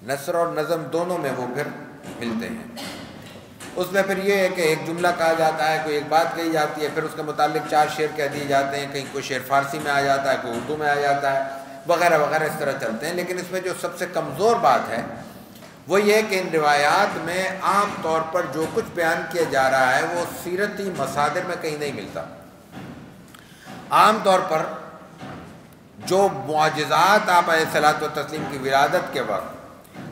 نثر اور نظم دونوں میں وہ پھر ملتے ہیں۔ اس میں پھر یہ ہے کہ ایک جملہ کہا جاتا ہے، کوئی ایک بات کہی جاتی ہے، پھر اس کے متعلق 4 شعر کہہ دیے جاتے ہیں، کہیں کوئی شعر فارسی میں آ جاتا ہے، کوئی اردو میں آ جاتا ہے، وغیرہ وغیرہ، اس طرح چلتے ہیں۔ لیکن اس میں جو سب سے کمزور بات ہے وہ یہ کہ ان روایات میں عام طور پر جو کچھ بیان کیا جا رہا ہے وہ سیرتی مصادر میں کہیں نہیں ملتا۔ عام طور پر جو معجزات آپ علیہ الصلوۃ والتسلیم کی ولادت کے وقت،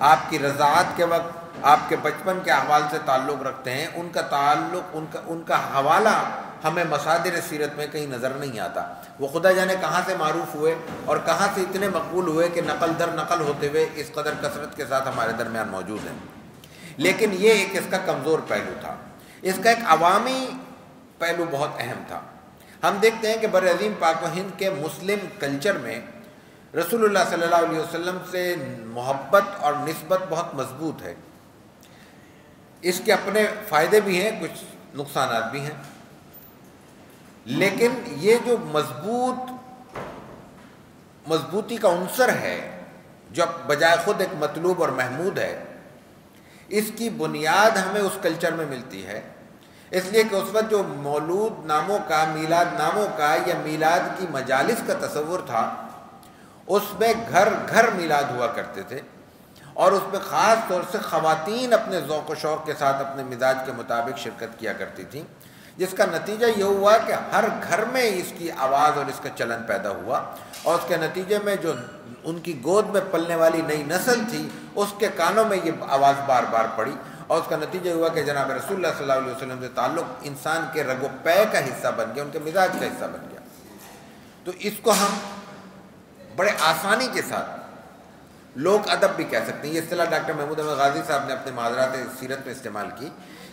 آپ کی رضاعت کے وقت، آپ کے بچپن کے احوال سے تعلق رکھتے ہیں، ان کا تعلق، ان کا حوالہ ہمیں مصادر سیرت میں کہیں نظر نہیں آتا۔ وہ خدا جانے کہاں سے معروف ہوئے اور کہاں سے اتنے مقبول ہوئے کہ نقل در نقل ہوتے ہوئے اس قدر کثرت کے ساتھ ہمارے درمیان موجود ہیں۔ لیکن یہ ایک اس کا کمزور پہلو تھا۔ اس کا ایک عوامی پہلو بہت اہم تھا۔ ہم دیکھتے ہیں کہ بر عظیم پاک و ہند کے مسلم کلچر میں رسول اللہ صلی اللہ علیہ وسلم سے محبت اور نسبت بہت مضبوط ہے۔ اس کے اپنے فائدے بھی ہیں، کچھ نقصانات بھی ہیں، لیکن یہ جو مضبوطی کا عنصر ہے جو بجائے خود ایک مطلوب اور محمود ہے، اس کی بنیاد ہمیں اس کلچر میں ملتی ہے۔ اس لیے کہ اس وقت جو مولود ناموں کا، میلاد ناموں کا یا میلاد کی مجالس کا تصور تھا، اس میں گھر گھر میلاد ہوا کرتے تھے، اور اس میں خاص طور سے خواتین اپنے ذوق و شوق کے ساتھ اپنے مزاج کے مطابق شرکت کیا کرتی تھیں، جس کا نتیجہ یہ ہوا کہ ہر گھر میں اس کی آواز اور اس کا چلن پیدا ہوا، اور اس کے نتیجے میں جو ان کی گود میں پلنے والی نئی نسل تھی اس کے کانوں میں یہ آواز بار بار پڑی، اور اس کا نتیجہ ہوا کہ جناب رسول اللہ صلی اللہ علیہ وسلم سے تعلق انسان کے رگ و پے کا حصہ بن گیا، ان کے مزاج کا حصہ بن گیا۔ تو اس کو ہم بڑے آسانی کے ساتھ لوک ادب بھی کہہ سکتے ہیں۔ یہ اصطلاح ڈاکٹر محمود احمد غازی صاحب نے اپنے معاذرات سیرت میں استعمال کی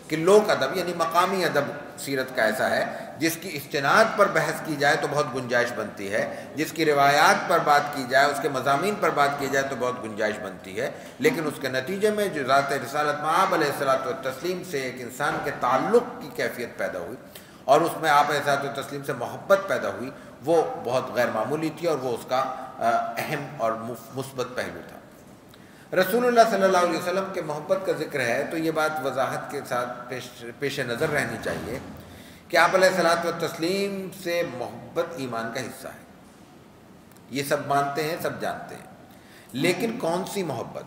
کہ لوک ادب یعنی مقامی ادب سیرت کا ایسا ہے جس کی استناد پر بحث کی جائے تو بہت گنجائش بنتی ہے، جس کی روایات پر بات کی جائے، اس کے مضامین پر بات کی جائے تو بہت گنجائش بنتی ہے، لیکن اس کے نتیجے میں جو ذات رسالت مآب علیہ الصلوۃ والتسلیم سے ایک انسان کے تعلق کی کیفیت پیدا ہوئی اور اس میں آپ علیہ الصلوۃ والتسلیم سے محبت پیدا ہوئی، وہ بہت غیر معمولی تھی اور وہ اس کا اہم اور مثبت پہلو تھا۔ رسول اللہ صلی اللہ علیہ وسلم کے محبت کا ذکر ہے تو یہ بات وضاحت کے ساتھ پیش نظر رہنی چاہیے کہ آپ علیہ الصلوۃ والتسلیم سے محبت ایمان کا حصہ ہے، یہ سب مانتے ہیں، سب جانتے ہیں، لیکن کون سی محبت؟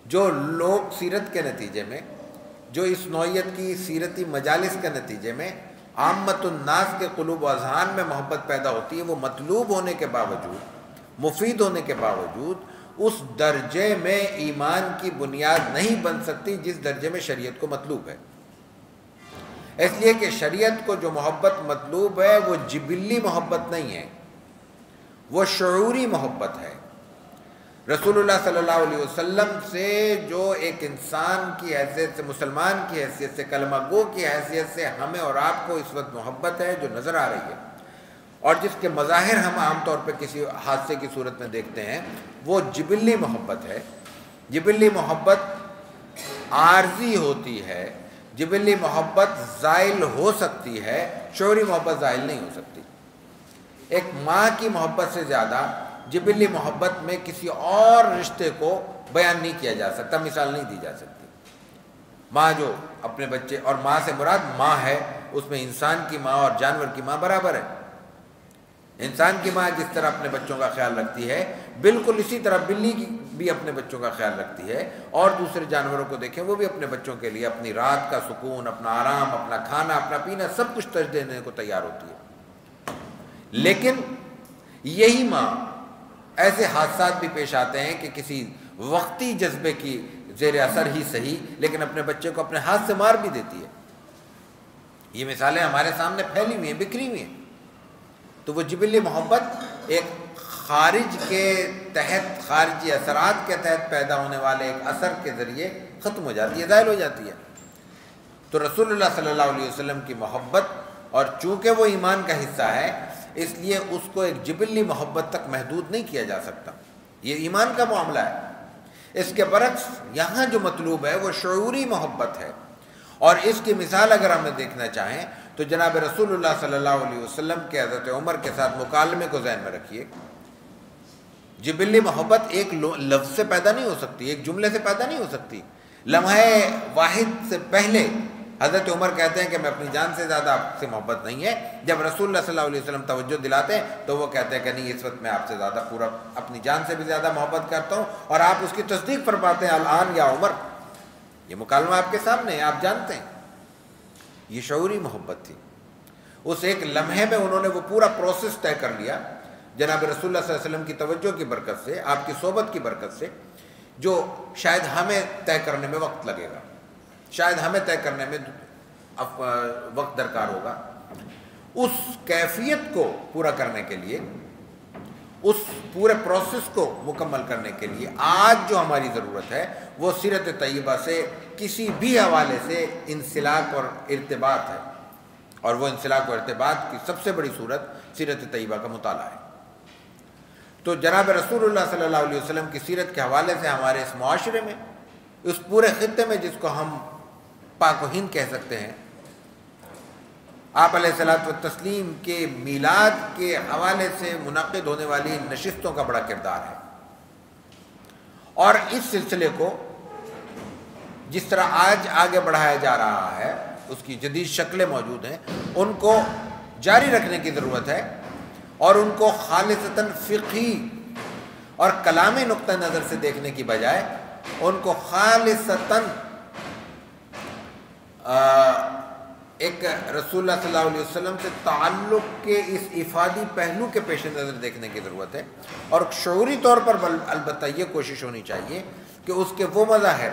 جو لوگ سیرت کے نتیجے میں، جو اس نوعیت کی سیرتی مجالس کے نتیجے میں عامت الناس کے قلوب و اذہان میں محبت پیدا ہوتی ہے، وہ مطلوب ہونے کے باوجود، مفید ہونے کے باوجود اس درجے میں ایمان کی بنیاد نہیں بن سکتی جس درجے میں شریعت کو مطلوب ہے۔ اس لیے کہ شریعت کو جو محبت مطلوب ہے وہ جبلی محبت نہیں ہے، وہ شعوری محبت ہے۔ رسول اللہ صلی اللہ علیہ وسلم سے جو ایک انسان کی حیثیت سے، مسلمان کی حیثیت سے، کلمہ گو کی حیثیت سے ہمیں اور آپ کو اس وقت محبت ہے جو نظر آ رہی ہے، اور جس کے مظاہر ہم عام طور پہ کسی حادثے کی صورت میں دیکھتے ہیں، وہ جبلی محبت ہے۔ جبلی محبت عارضی ہوتی ہے، جبلی محبت زائل ہو سکتی ہے، شعوری محبت زائل نہیں ہو سکتی۔ ایک ماں کی محبت سے زیادہ جبلی محبت میں کسی اور رشتے کو بیان نہیں کیا جا سکتا، مثال نہیں دی جا سکتی۔ ماں جو اپنے بچے، اور ماں سے مراد ماں ہے، اس میں انسان کی ماں اور جانور کی ماں برابر ہے۔ انسان کی ماں جس طرح اپنے بچوں کا خیال رکھتی ہے، بالکل اسی طرح بلی کی بھی اپنے بچوں کا خیال رکھتی ہے، اور دوسرے جانوروں کو دیکھیں وہ بھی اپنے بچوں کے لیے اپنی رات کا سکون، اپنا آرام، اپنا کھانا، اپنا پینا، سب کچھ ترجیح دینے کو تیار ہوتی ہے۔ لیکن یہی ماں، ایسے حادثات بھی پیش آتے ہیں کہ کسی وقتی جذبے کی زیر اثر ہی صحیح، لیکن اپنے بچے کو اپنے ہاتھ سے مار بھی دیتی ہے۔ یہ مثالیں ہمارے سامنے پھیلی ہوئی ہیں، بکھری ہوئی ہیں۔ تو وہ جبلی محبت ایک خارج کے تحت، خارجی اثرات کے تحت پیدا ہونے والے ایک اثر کے ذریعے ختم ہو جاتی ہے، زائل ہو جاتی ہے۔ تو رسول اللہ صلی اللہ علیہ وسلم کی محبت، اور چونکہ وہ ایمان کا حصہ ہے اس لیے اس کو ایک جبلی محبت تک محدود نہیں کیا جا سکتا، یہ ایمان کا معاملہ ہے۔ اس کے برعکس یہاں جو مطلوب ہے وہ شعوری محبت ہے، اور اس کی مثال اگر ہمیں دیکھنا چاہیں تو جناب رسول اللہ صلی اللہ علیہ وسلم کے حضرت عمر کے ساتھ مکالمے کو ذہن میں رکھیے، جبلی محبت ایک لفظ سے پیدا نہیں ہو سکتی، ایک جملے سے پیدا نہیں ہو سکتی۔ لمحہ واحد سے پہلے حضرت عمر کہتے ہیں کہ میں اپنی جان سے زیادہ آپ سے محبت نہیں ہے۔ جب رسول اللہ صلی اللہ علیہ وسلم توجہ دلاتے ہیں تو وہ کہتے ہیں کہ نہیں، اس وقت میں آپ سے زیادہ پورا اپنی جان سے بھی زیادہ محبت کرتا ہوں، اور آپ اس کی تصدیق فرماتے ہیں الآن یا عمر۔ یہ مکالمہ آپ کے سامنے ہے، آپ جانتے ہیں۔ یہ شعوری محبت تھی۔ اس ایک لمحے میں انہوں نے وہ پورا پروسیس طے کر لیا جناب رسول اللہ صلی اللہ علیہ وسلم کی توجہ کی برکت سے، آپ کی صحبت کی برکت سے، جو شاید ہمیں طے کرنے میں وقت لگے گا، شاید ہمیں طے کرنے میں وقت درکار ہوگا۔ اس کیفیت کو پورا کرنے کے لیے، اس پورے پروسیس کو مکمل کرنے کے لیے آج جو ہماری ضرورت ہے وہ سیرت طیبہ سے کسی بھی حوالے سے انسلاک اور ارتباط ہے، اور وہ انسلاک اور ارتباط کی سب سے بڑی صورت سیرت طیبہ کا مطالعہ ہے۔ تو جناب رسول اللہ صلی اللہ علیہ وسلم کی سیرت کے حوالے سے ہمارے اس معاشرے میں، اس پورے خطے میں جس کو ہم پاک و ہند کہہ سکتے ہیں، آپ علیہ الصلوۃ والتسلیم کے میلاد کے حوالے سے منعقد ہونے والی نشستوں کا بڑا کردار ہے، اور اس سلسلے کو جس طرح آج آگے بڑھایا جا رہا ہے، اس کی جدید شکلیں موجود ہیں، ان کو جاری رکھنے کی ضرورت ہے، اور ان کو خالصتاً فقہی اور کلامی نقطہ نظر سے دیکھنے کی بجائے ان کو خالصتاً ایک رسول اللہ صلی اللہ علیہ وسلم سے تعلق کے اس افادی پہلو کے پیش نظر دیکھنے کی ضرورت ہے، اور شعوری طور پر البتہ یہ کوشش ہونی چاہیے کہ اس کے وہ مظاہر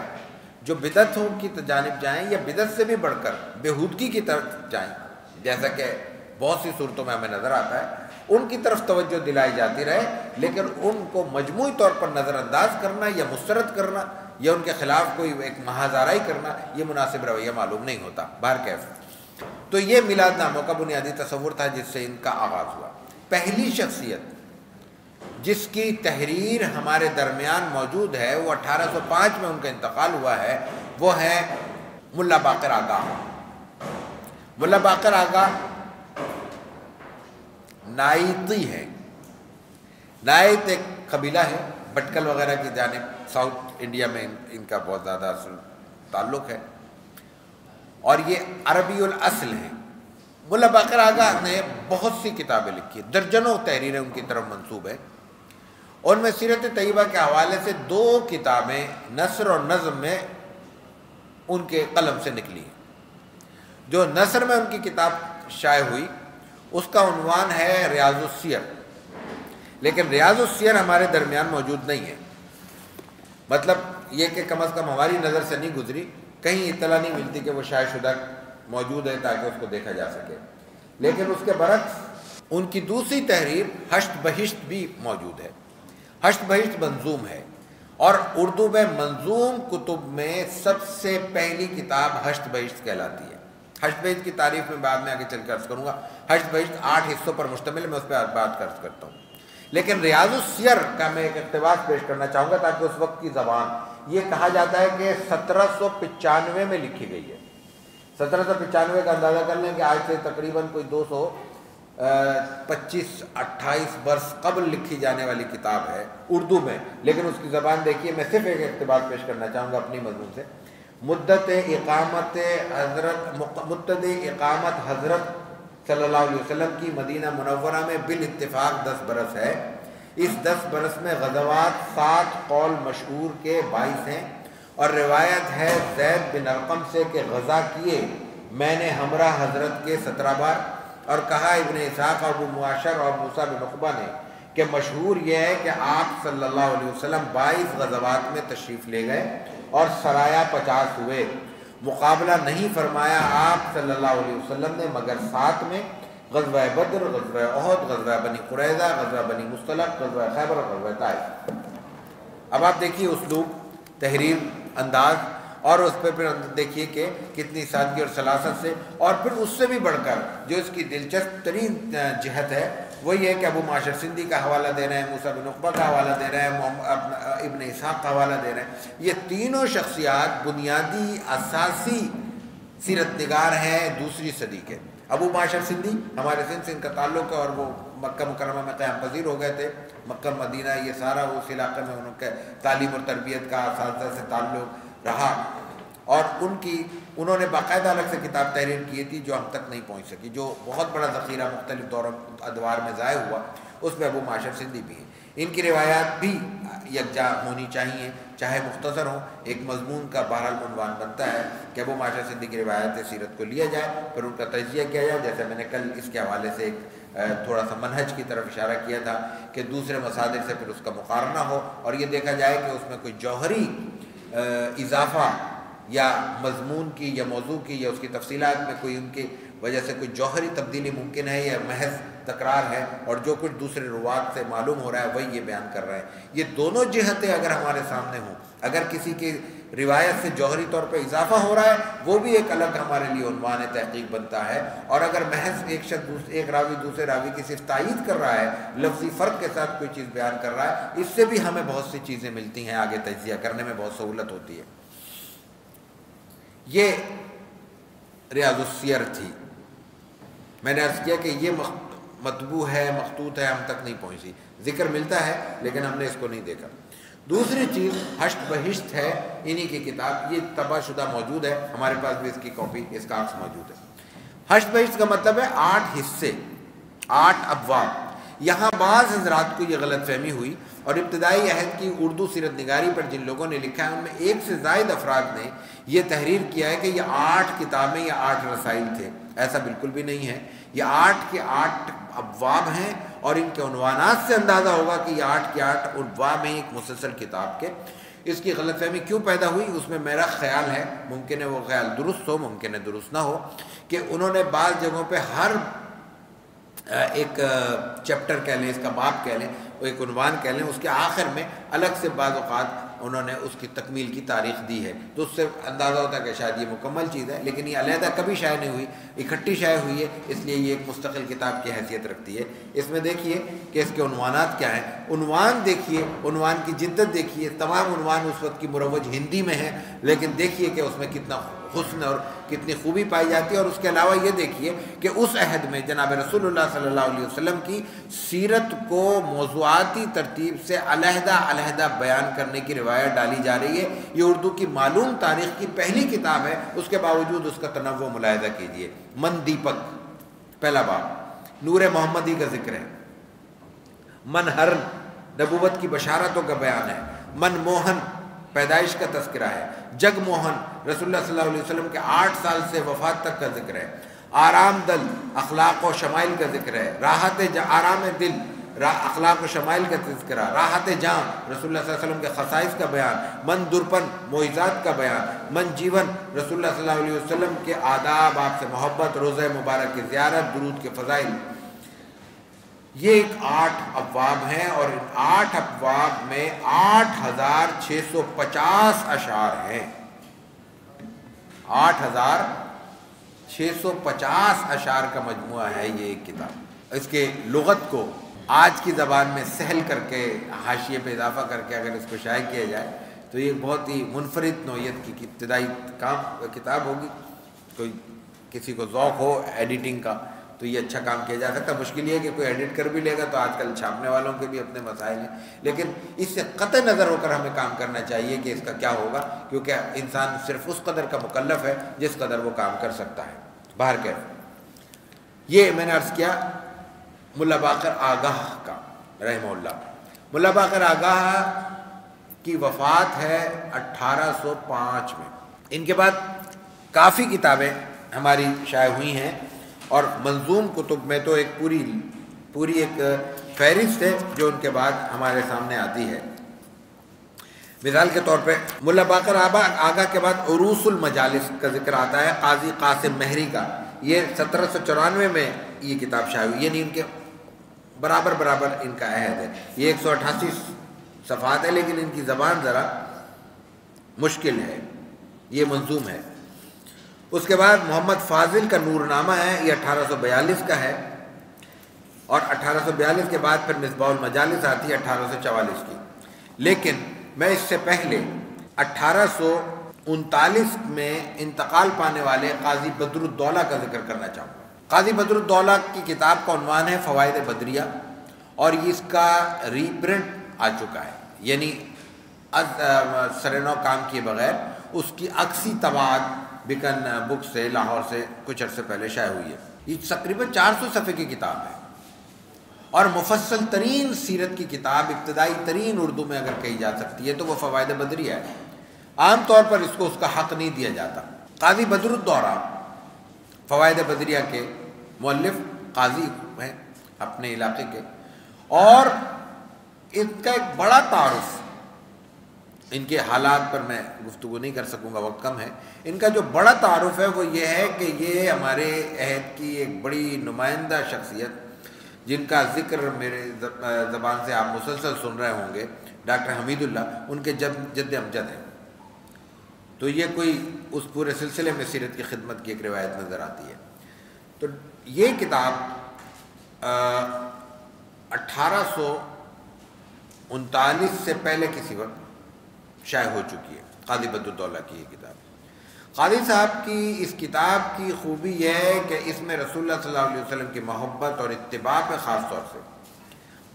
جو بدعتوں کی جانب جائیں یا بدعت سے بھی بڑھ کر بےہودگی کی طرف جائیں، جیسا کہ بہت سی صورتوں میں ہمیں نظر آتا ہے، ان کی طرف توجہ دلائی جاتی رہے، لیکن ان کو مجموعی طور پر نظر انداز کرنا یا مسترد کرنا یا ان کے خلاف کوئی ایک محاذ آرائی کرنا، یہ مناسب رویہ معلوم نہیں ہوتا۔ بہرکیف تو یہ میلاد ناموں کا بنیادی تصور تھا جس سے ان کا آغاز ہوا۔ پہلی شخصیت جس کی تحریر ہمارے درمیان موجود ہے، وہ 1805 میں ان کا انتقال ہوا ہے، وہ ہے ملا باقر آغا۔ ملا باقر آغا نائتی ہے۔ نائت ایک قبیلہ ہے، بٹکل وغیرہ کی جانب ساؤتھ انڈیا میں ان کا بہت زیادہ تعلق ہے، اور یہ عربی الاصل ہیں۔ ملا باقر آغا نے بہت سی کتابیں لکھی، درجنوں تحریریں ان کی طرف منسوب ہیں۔ ان میں سیرت طیبہ کے حوالے سے 2 کتابیں نثر اور نظم میں ان کے قلم سے نکلی ہیں۔ جو نثر میں ان کی کتاب شائع ہوئی اس کا عنوان ہے ریاض السیر، لیکن ریاض السیر ہمارے درمیان موجود نہیں ہے، مطلب یہ کہ کم از کم ہماری نظر سے نہیں گزری، کہیں اطلاع نہیں ملتی کہ وہ شائع شدہ موجود ہے تاکہ اس کو دیکھا جا سکے۔ لیکن اس کے برعکس ان کی دوسری تحریر ہشت بہشت بھی موجود ہے۔ ہشت بہشت منظوم ہے، اور اردو میں منظوم کتب میں سب سے پہلی کتاب ہشت بہشت کہلاتی ہے۔ ہشت بہشت کی تعریف میں بعد میں آگے چل کر عرض کروں گا۔ ہشت بہشت 8 حصوں پر مشتمل ہے، میں اس پہ بات عرض کرتا ہوں۔ لیکن ریاض السیر کا میں ایک اقتباس پیش کرنا چاہوں گا تاکہ اس وقت کی زبان، یہ کہا جاتا ہے کہ 1795 میں لکھی گئی ہے۔ 1795 کا اندازہ کر لیں کہ آج سے تقریباً کوئی 225-28 برس قبل لکھی جانے والی کتاب ہے اردو میں، لیکن اس کی زبان دیکھیے۔ میں صرف ایک اقتباس پیش کرنا چاہوں گا اپنی مضمون سے۔ مدت اقامت حضرت صلی اللہ علیہ وسلم کی مدینہ منورہ میں بالاتفاق 10 برس ہے۔ اس 10 برس میں غزوات 7 قول مشہور کے باعث ہیں، اور روایت ہے زید بن ارقم سے کہ غزا کیے میں نے ہمراہ حضرت کے 17 بار، اور کہا ابن اسحاق اور ابو معاشر اور موسیٰ بن عقبہ نے کہ مشہور یہ ہے کہ آپ صلی اللہ علیہ وسلم 22 غزوات میں تشریف لے گئے اور سرایا 50 ہوئے، مقابلہ نہیں فرمایا آپ صلی اللہ علیہ وسلم نے مگر 7 میں، غزوہ بدر، غزوہ احد، غزوہ بنی قریظہ، غزوہ بنی مصطلق، غزوہ خیبر اور غزوہ طائف۔ اب آپ دیکھیے اسلوب، تحریر، انداز، اور اس پہ پھر دیکھیے کہ کتنی سادگی اور سلاست سے، اور پھر اس سے بھی بڑھ کر جو اس کی دلچسپ ترین جہت ہے وہ یہ ہے کہ ابو معاشر سندھی کا حوالہ دے رہے ہیں، موسیٰ بن عقبہ کا حوالہ دے رہے ہیں، ابن اسحاق کا حوالہ دے رہے ہیں۔ یہ تینوں شخصیات بنیادی اساسی سیرت نگار ہیں دوسری صدی کے۔ ابو معاشر سندھی ہمارے سندھ سے ان کا تعلق ہے، اور وہ مکہ مکرمہ میں قیام پذیر ہو گئے تھے، مکہ مدینہ یہ سارا اس علاقے میں ان کے تعلیم اور تربیت کا اساتذہ سے تعلق رہا، اور انہوں نے باقاعدہ الگ سے کتاب تحریر کی تھی جو ہم تک نہیں پہنچ سکی، جو بہت بڑا ذخیرہ مختلف دور ادوار میں ضائع ہوا، اس میں ابو معاشر سندھی بھی ہیں۔ ان کی روایات بھی یکجا ہونی چاہیے، چاہے مختصر ہوں، ایک مضمون کا بہرحال عنوان بنتا ہے کہ ابو معاشر سندھی کی روایات سیرت کو لیا جائے، پھر ان کا تجزیہ کیا جائے، جیسے میں نے کل اس کے حوالے سے ایک تھوڑا سا منہج کی طرف اشارہ کیا تھا کہ دوسرے مصادر سے پھر اس کا مقارنہ ہو، اور یہ دیکھا جائے کہ اس میں کوئی جوہری اضافہ یا مضمون کی یا موضوع کی یا اس کی تفصیلات میں کوئی ان کی وجہ سے کوئی جوہری تبدیلی ممکن ہے یا محض تکرار ہے، اور جو کچھ دوسرے روات سے معلوم ہو رہا ہے وہی یہ بیان کر رہا ہے۔ یہ دونوں جہتیں اگر ہمارے سامنے ہوں، اگر کسی کی روایت سے جوہری طور پہ اضافہ ہو رہا ہے وہ بھی ایک الگ ہمارے لیے عنوان تحقیق بنتا ہے، اور اگر محض ایک شخص ایک راوی دوسرے راوی کی صرف تائید کر رہا ہے، لفظی فرق کے ساتھ کوئی چیز بیان کر رہا ہے، اس سے بھی ہمیں بہت سی چیزیں ملتی ہیں، آگے تجزیہ کرنے میں بہت سہولت ہوتی ہے۔ یہ ریاض السیر تھی، میں نے عرض کیا کہ یہ مطبوع ہے، مخطوط ہے، ہم تک نہیں پہنچی، ذکر ملتا ہے لیکن ہم نے اس کو نہیں دیکھا۔ دوسری چیز حشت بہشت ہے، انہی کی کتاب، یہ طبع شدہ موجود ہے، ہمارے پاس بھی اس کی کاپی، اس کا عکس موجود ہے۔ حشت بہشت کا مطلب ہے 8 حصے، 8 ابواب۔ یہاں بعض حضرات کو یہ غلط فہمی ہوئی، اور ابتدائی عہد کی اردو سیرت نگاری پر جن لوگوں نے لکھا ہے ان میں 1 سے زائد افراد نے یہ تحریر کیا ہے کہ یہ 8 کتابیں یا 8 رسائل تھے۔ ایسا بالکل بھی نہیں ہے، یہ 8 کے 8 ابواب ہیں، اور ان کے عنوانات سے اندازہ ہوگا کہ یہ 8 کے 8 ابواب ہیں ایک مسلسل کتاب کے۔ اس کی غلط فہمی کیوں پیدا ہوئی، اس میں میرا خیال ہے، ممکن ہے وہ خیال درست ہو، ممکن ہے درست نہ ہو، کہ انہوں نے بعض جگہوں پہ ہر ایک چیپٹر کہہ لیں، اس کا باب کہہ لیں، ایک عنوان کہہ لیں، اس کے آخر میں الگ سے بعض اوقات انہوں نے اس کی تکمیل کی تاریخ دی ہے، تو اس سے اندازہ ہوتا ہے کہ شاید یہ مکمل چیز ہے، لیکن یہ علیحدہ کبھی شائع نہیں ہوئی، اکٹھی شائع ہوئی ہے، اس لیے یہ ایک مستقل کتاب کی حیثیت رکھتی ہے۔ اس میں دیکھیے کہ اس کے عنوانات کیا ہیں، عنوان دیکھیے، عنوان کی جدت دیکھیے، تمام عنوان اس وقت کی مروج ہندی میں ہیں، لیکن دیکھیے کہ اس میں کتنا حسن اور کتنی خوبی پائی جاتی ہے، اور اس کے علاوہ یہ دیکھیے کہ اس عہد میں جناب رسول اللہ صلی اللہ علیہ وسلم کی سیرت کو موضوعاتی ترتیب سے علیحدہ علیحدہ بیان کرنے کی روایت ڈالی جا رہی ہے۔ یہ اردو کی معلوم تاریخ کی پہلی کتاب ہے، اس کے باوجود اس کا تنوع ملاحظہ کیجیے۔ من دیپک پہلا باب نور محمدی کا ذکر ہے، من ہرن نبوت کی بشارتوں کا بیان ہے، من موہن پیدائش کا تذکرہ ہے، جگ موہن رسول اللہ صلی اللہ علیہ وسلم کے 8 سال سے وفات تک کا ذکر ہے، آرام دل اخلاق و شمائل کا ذکر ہے، راحت آرام دل اخلاق و شمائل کا تذکرہ، راحت جاں رسول اللہ صلی اللہ علیہ وسلم کے خصائص کا بیان، من درپن معجزات کا بیان، من جیون رسول اللہ صلی اللہ علیہ وسلم کے آداب، آپ سے محبت، روزہ مبارک کی زیارت، درود کے فضائل۔ یہ ایک 8 ابواب ہیں، اور ان 8 ابواب میں 8650 اشعار ہیں، 8650 اشعار کا مجموعہ ہے یہ ایک کتاب۔ اس کے لغت کو آج کی زبان میں سہل کر کے، حاشیے پہ اضافہ کر کے اگر اس کو شائع کیا جائے تو یہ بہت ہی منفرد نوعیت کی ابتدائی کتاب ہوگی۔ کوئی کسی کو ذوق ہو ایڈیٹنگ کا تو یہ اچھا کام کیا جا سکتا ہے۔ مشکل یہ ہے کہ کوئی ایڈٹ کر بھی لے گا تو آج کل چھاپنے والوں کے بھی اپنے مسائل ہیں، لیکن اس سے قطع نظر ہو کر ہمیں کام کرنا چاہیے کہ اس کا کیا ہوگا، کیونکہ انسان صرف اس قدر کا مکلف ہے جس قدر وہ کام کر سکتا ہے۔ باہر کیف یہ میں نے عرض کیا ملا باقر آگاہ کا رحمہ اللہ۔ ملا باقر آگاہ کی وفات ہے 1805 میں۔ ان کے بعد کافی کتابیں ہماری شائع ہوئی ہیں، اور منظوم کتب میں تو ایک پوری ایک فہرست ہے جو ان کے بعد ہمارے سامنے آتی ہے۔ مثال کے طور پہ ملا باقر آگاہ کے بعد عروس المجالس کا ذکر آتا ہے، قاضی قاسم مہری کا، یہ 1794 میں یہ کتاب شائع ہوئی، یعنی ان کے برابر ان کا عہد ہے۔ یہ 188 صفحات ہے، لیکن ان کی زبان ذرا مشکل ہے، یہ منظوم ہے۔ اس کے بعد محمد فاضل کا نور نامہ ہے، یہ 1842 کا ہے، اور 1842 کے بعد پھر مصباح المجالس آتی ہے 1844 کی۔ لیکن میں اس سے پہلے 1839 میں انتقال پانے والے قاضی بدر الدولہ کا ذکر کرنا چاہوں گا۔ قاضی بدر الدولہ کی کتاب کا عنوان ہے فوائد بدریہ، اور اس کا ری پرنٹ آ چکا ہے، یعنی سرنو کام کیے بغیر اس کی عکسی طباعت بکن بک سے لاہور سے کچھ عرصے پہلے شائع ہوئی ہے۔ یہ تقریباً 400 صفحے کی کتاب ہے اور مفصل ترین سیرت کی کتاب، ابتدائی ترین اردو میں اگر کہی جا سکتی ہے تو وہ فوائد بدریہ ہے۔ عام طور پر اس کو اس کا حق نہیں دیا جاتا۔ قاضی بدر الدولہ فوائد بدریہ کے مؤلف قاضی ہیں اپنے علاقے کے، اور ان کا ایک بڑا تعارف، ان کے حالات پر میں گفتگو نہیں کر سکوں گا، وقت کم ہے، ان کا جو بڑا تعارف ہے وہ یہ ہے کہ یہ ہمارے عہد کی ایک بڑی نمائندہ شخصیت جن کا ذکر میرے زبان سے آپ مسلسل سن رہے ہوں گے، ڈاکٹر حمید اللہ، ان کے جد امجد ہیں۔ تو یہ کوئی اس پورے سلسلے میں سیرت کی خدمت کی ایک روایت نظر آتی ہے۔ تو یہ کتاب 1839 سے پہلے کسی وقت شائع ہو چکی ہے، قاضی بدر الدولہ کی یہ کتاب۔ قاضی صاحب کی اس کتاب کی خوبی یہ ہے کہ اس میں رسول اللہ صلی اللہ علیہ وسلم کی محبت اور اتباع پہ خاص طور سے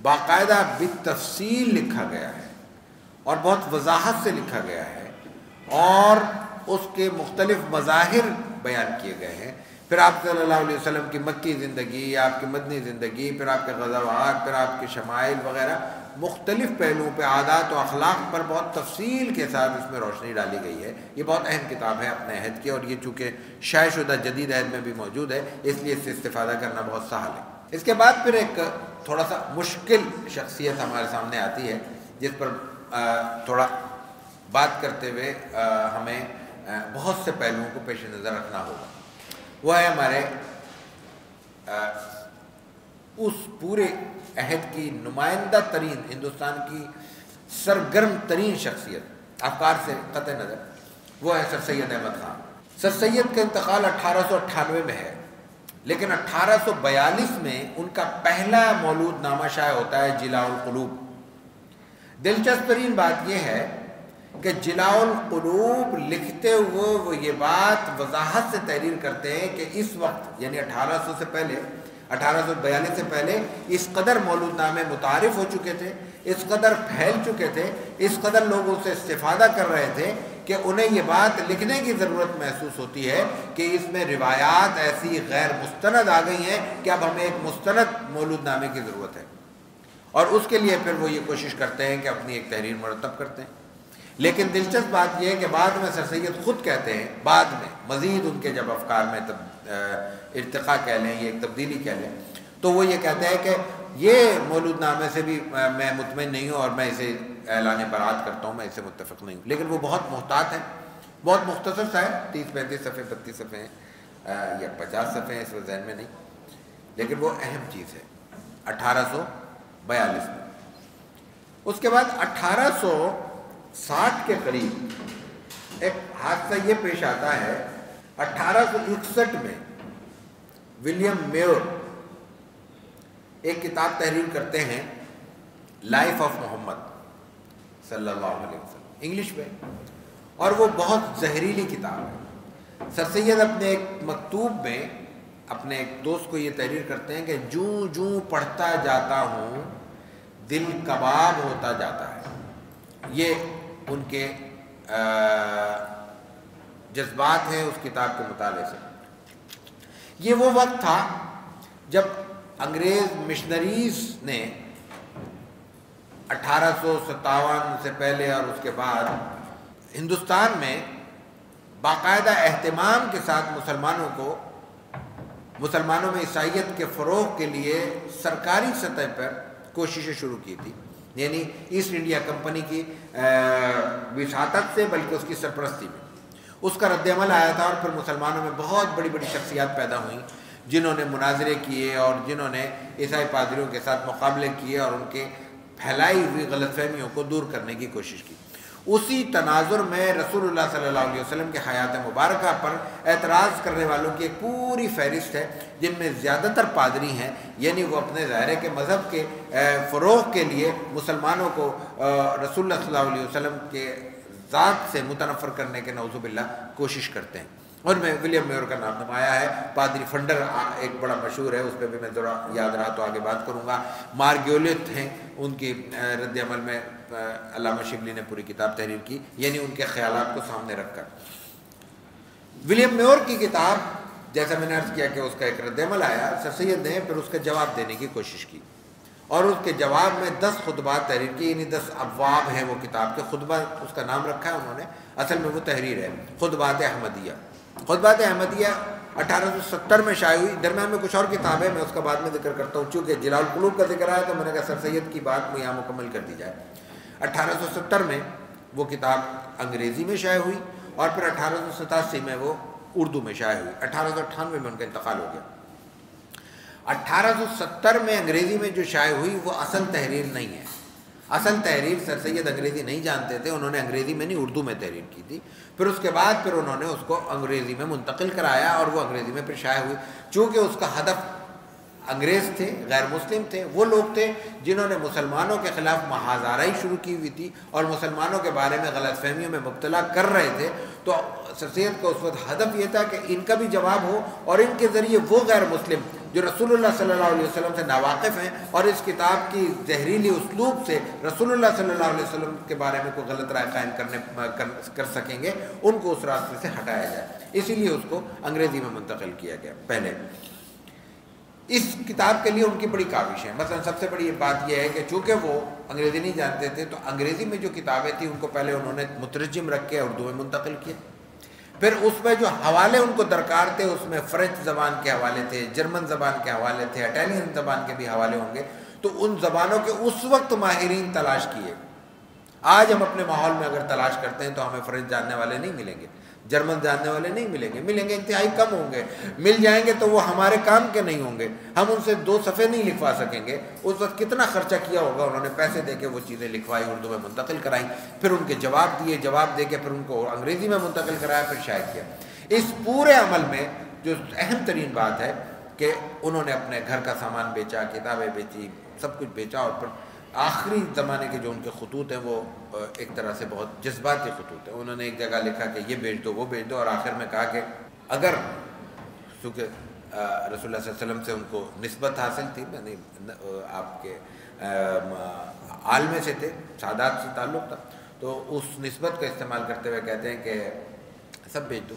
باقاعدہ بالتفصیل لکھا گیا ہے اور بہت وضاحت سے لکھا گیا ہے، اور اس کے مختلف مظاہر بیان کیے گئے ہیں۔ پھر آپ صلی اللہ علیہ وسلم کی مکی زندگی، آپ کی مدنی زندگی، پھر آپ کے غزوات، پھر آپ کے شمائل وغیرہ مختلف پہلوؤں پہ، عادات و اخلاق پر بہت تفصیل کے ساتھ اس میں روشنی ڈالی گئی ہے۔ یہ بہت اہم کتاب ہے اپنے عہد کی، اور یہ چونکہ شائع شدہ جدید عہد میں بھی موجود ہے، اس لیے اس سے استفادہ کرنا بہت سہل ہے۔ اس کے بعد پھر ایک تھوڑا سا مشکل شخصیت ہمارے سامنے آتی ہے جس پر تھوڑا بات کرتے ہوئے ہمیں بہت سے پہلوؤں کو پیش نظر رکھنا ہوگا۔ وہ ہے ہمارے اس پورے عہد کی نمائندہ ترین، ہندوستان کی سرگرم ترین شخصیت افکار سے قطع نظر، وہ ہے سر سید احمد خان۔ سر سید کا انتقال 1898 میں ہے، لیکن 1842 میں ان کا پہلا مولود نامہ شائع ہوتا ہے جلاء القلوب۔ دلچسپ ترین بات یہ ہے کہ جلاء القلوب لکھتے ہوئے وہ یہ بات وضاحت سے تحریر کرتے ہیں کہ اس وقت یعنی 1842 سے پہلے اس قدر مولود نامے متعارف ہو چکے تھے، اس قدر پھیل چکے تھے، اس قدر لوگ ان سے استفادہ کر رہے تھے کہ انہیں یہ بات لکھنے کی ضرورت محسوس ہوتی ہے کہ اس میں روایات ایسی غیر مستند آ گئی ہیں کہ اب ہمیں ایک مستند مولود نامے کی ضرورت ہے، اور اس کے لیے پھر وہ یہ کوشش کرتے ہیں کہ اپنی ایک تحریر مرتب کرتے ہیں۔ لیکن دلچسپ بات یہ ہے کہ بعد میں سر سید خود کہتے ہیں، بعد میں مزید ان کے جب افکار میں ارتقاء کہہ لیں، یہ ایک تبدیلی کہہ لیں، تو وہ یہ کہتے ہیں کہ یہ مولود نامے سے بھی میں مطمئن نہیں ہوں اور میں اسے اعلان برات کرتا ہوں، میں اسے متفق نہیں ہوں۔ لیکن وہ بہت محتاط ہیں، بہت مختصر سا ہے، 30-35 صفحے 32 صفحے ہیں یا 50 صفحے ہیں، اس وقت ذہن میں نہیں، لیکن وہ اہم چیز ہے 1842 میں۔ اس کے بعد 1860 کے قریب ایک حادثہ یہ پیش آتا ہے۔ 1861 میں ولیم میور ایک کتاب تحریر کرتے ہیں، لائف آف محمد صلی اللہ علیہ وسلم، انگلش میں، اور وہ بہت زہریلی کتاب ہے۔ سر سید اپنے ایک مکتوب میں اپنے ایک دوست کو یہ تحریر کرتے ہیں کہ جوں جوں پڑھتا جاتا ہوں دل کباب ہوتا جاتا ہے۔ یہ ان کے جذبات ہیں اس کتاب کے مطالعے سے۔ یہ وہ وقت تھا جب انگریز مشنریز نے 1857 سے پہلے اور اس کے بعد ہندوستان میں باقاعدہ اہتمام کے ساتھ مسلمانوں میں عیسائیت کے فروغ کے لیے سرکاری سطح پر کوششیں شروع کی تھی، یعنی ایسٹ انڈیا کمپنی کی وساطت سے بلکہ اس کی سرپرستی میں۔ اس کا رد عمل آیا تھا، اور پھر مسلمانوں میں بہت بڑی بڑی شخصیات پیدا ہوئیں جنہوں نے مناظرے کیے اور جنہوں نے عیسائی پادریوں کے ساتھ مقابلے کیے اور ان کے پھیلائی ہوئی غلط فہمیوں کو دور کرنے کی کوشش کی۔ اسی تناظر میں رسول اللہ صلی اللہ علیہ وسلم کے حیات مبارکہ پر اعتراض کرنے والوں کی ایک پوری فہرست ہے، جن میں زیادہ تر پادری ہیں، یعنی وہ اپنے ظاہرے کے مذہب کے فروغ کے لیے مسلمانوں کو رسول اللہ صلی اللہ علیہ وسلم کے ذات سے متنفر کرنے کے نعوذ باللہ کوشش کرتے ہیں۔ اور میں ولیم میور کا نام نمایا ہے، پادری فنڈر ایک بڑا مشہور ہے، اس پہ بھی میں ذرا یاد رہا تو آگے بات کروں گا۔ مارگیولیت ہیں، ان کی رد عمل میں علامہ شبلی نے پوری کتاب تحریر کی، یعنی ان کے خیالات کو سامنے رکھ کر۔ ولیم میور کی کتاب، جیسا میں نے عرض کیا کہ اس کا ایک رد عمل آیا، سر سید نے پھر اس کا جواب دینے کی کوشش کی، اور اس کے جواب میں 10 خطبات تحریر کی، یعنی 10 ابواب ہیں وہ کتاب کے، خطبہ اس کا نام رکھا ہے انہوں نے، اصل میں وہ تحریر ہے، خطبات احمدیہ۔ خطبات احمدیہ 1870 میں شائع ہوئی، درمیان میں کچھ اور کتابیں میں اس کا بعد میں ذکر کرتا ہوں، چونکہ جلال القلوب کا ذکر آیا تو میں نے کہا سر سید کی بات میں یہاں مکمل کر دی جائے۔ 1870 میں وہ کتاب انگریزی میں شائع ہوئی، اور پھر 1887 میں وہ اردو میں شائع ہوئی، 1898 میں ان کا انتقال ہو گیا۔ 1870 میں انگریزی میں جو شائع ہوئی وہ اصل تحریر نہیں ہے، اصل تحریر سر سید انگریزی نہیں جانتے تھے، انہوں نے انگریزی میں نہیں اردو میں تحریر کی تھی، پھر اس کے بعد پھر انہوں نے اس کو انگریزی میں منتقل کرایا، اور وہ انگریزی میں پھر شائع ہوئی، چونکہ اس کا ہدف انگریز تھے، غیر مسلم تھے، وہ لوگ تھے جنہوں نے مسلمانوں کے خلاف محاذ آرائی شروع کی ہوئی تھی اور مسلمانوں کے بارے میں غلط فہمیوں میں مبتلا کر رہے تھے، تو سر سید کا اس وقت ہدف یہ تھا کہ ان کا بھی جواب ہو، اور ان کے ذریعے وہ غیر مسلم جو رسول اللہ صلی اللہ علیہ وسلم سے ناواقف ہیں اور اس کتاب کی زہریلی اسلوب سے رسول اللہ صلی اللہ علیہ وسلم کے بارے میں کوئی غلط رائے قائم کر سکیں گے، ان کو اس راستے سے ہٹایا جائے، اسی لیے اس کو انگریزی میں منتقل کیا گیا۔ پہلے اس کتاب کے لیے ان کی بڑی کاوش ہے، مثلا سب سے بڑی بات یہ ہے کہ چونکہ وہ انگریزی نہیں جانتے تھے تو انگریزی میں جو کتابیں تھیں ان کو پہلے انہوں نے مترجم رکھ کے اردو میں منتقل کیا، پھر اس میں جو حوالے ان کو درکار تھے اس میں فرینچ زبان کے حوالے تھے، جرمن زبان کے حوالے تھے، اٹالین زبان کے بھی حوالے ہوں گے، تو ان زبانوں کے اس وقت ماہرین تلاش کیے۔ آج ہم اپنے ماحول میں اگر تلاش کرتے ہیں تو ہمیں فرینچ جاننے والے نہیں ملیں گے، جرمن جاننے والے نہیں ملیں گے انتہائی کم ہوں گے، مل جائیں گے تو وہ ہمارے کام کے نہیں ہوں گے، ہم ان سے 2 صفحے نہیں لکھوا سکیں گے۔ اس وقت کتنا خرچہ کیا ہوگا، انہوں نے پیسے دے کے وہ چیزیں لکھوائی، اردو میں منتقل کرائی، پھر ان کے جواب دیے، جواب دے کے پھر ان کو انگریزی میں منتقل کرایا، پھر شائع کیا۔ اس پورے عمل میں جو اہم ترین بات ہے کہ انہوں نے اپنے گھر کا سامان بیچا، کتابیں بیچی، سب کچھ بیچا، اور پھر آخری زمانے کے جو ان کے خطوط ہیں وہ ایک طرح سے بہت جذباتی خطوط ہیں۔ انہوں نے ایک جگہ لکھا کہ یہ بیچ دو، وہ بیچ دو، اور آخر میں کہا کہ اگر چونکہ رسول اللہ صلی اللہ علیہ وسلم سے ان کو نسبت حاصل تھی، یعنی آپ کے آل میں سے تھے، سادات سے تعلق تھا، تو اس نسبت کا استعمال کرتے ہوئے کہتے ہیں کہ سب بیچ دو،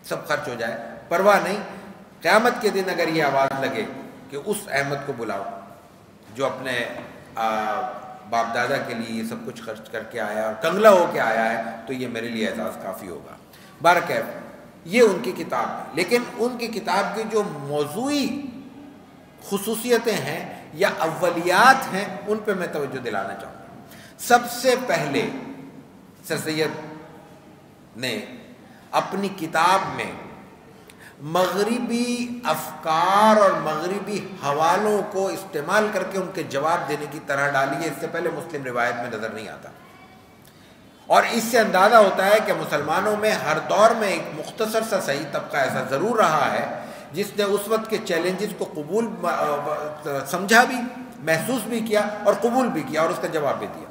سب خرچ ہو جائے، پرواہ نہیں، قیامت کے دن اگر یہ آواز لگے کہ اس احمد کو بلاؤ جو اپنے باپ دادا کے لیے یہ سب کچھ خرچ کر کے آیا اور کنگلا ہو کے آیا ہے، تو یہ میرے لیے اعزاز کافی ہوگا۔ بہرکیف یہ ان کی کتاب ہے، لیکن ان کی کتاب کی جو موضوعی خصوصیتیں ہیں یا اولیات ہیں ان پہ میں توجہ دلانا چاہوں گا۔ سب سے پہلے سر سید نے اپنی کتاب میں مغربی افکار اور مغربی حوالوں کو استعمال کر کے ان کے جواب دینے کی طرح ڈالی ہے، اس سے پہلے مسلم روایت میں نظر نہیں آتا، اور اس سے اندازہ ہوتا ہے کہ مسلمانوں میں ہر دور میں ایک مختصر سا صحیح طبقہ ایسا ضرور رہا ہے جس نے اس وقت کے چیلنجز کو قبول سمجھا بھی، محسوس بھی کیا اور قبول بھی کیا اور اس کا جواب بھی دیا،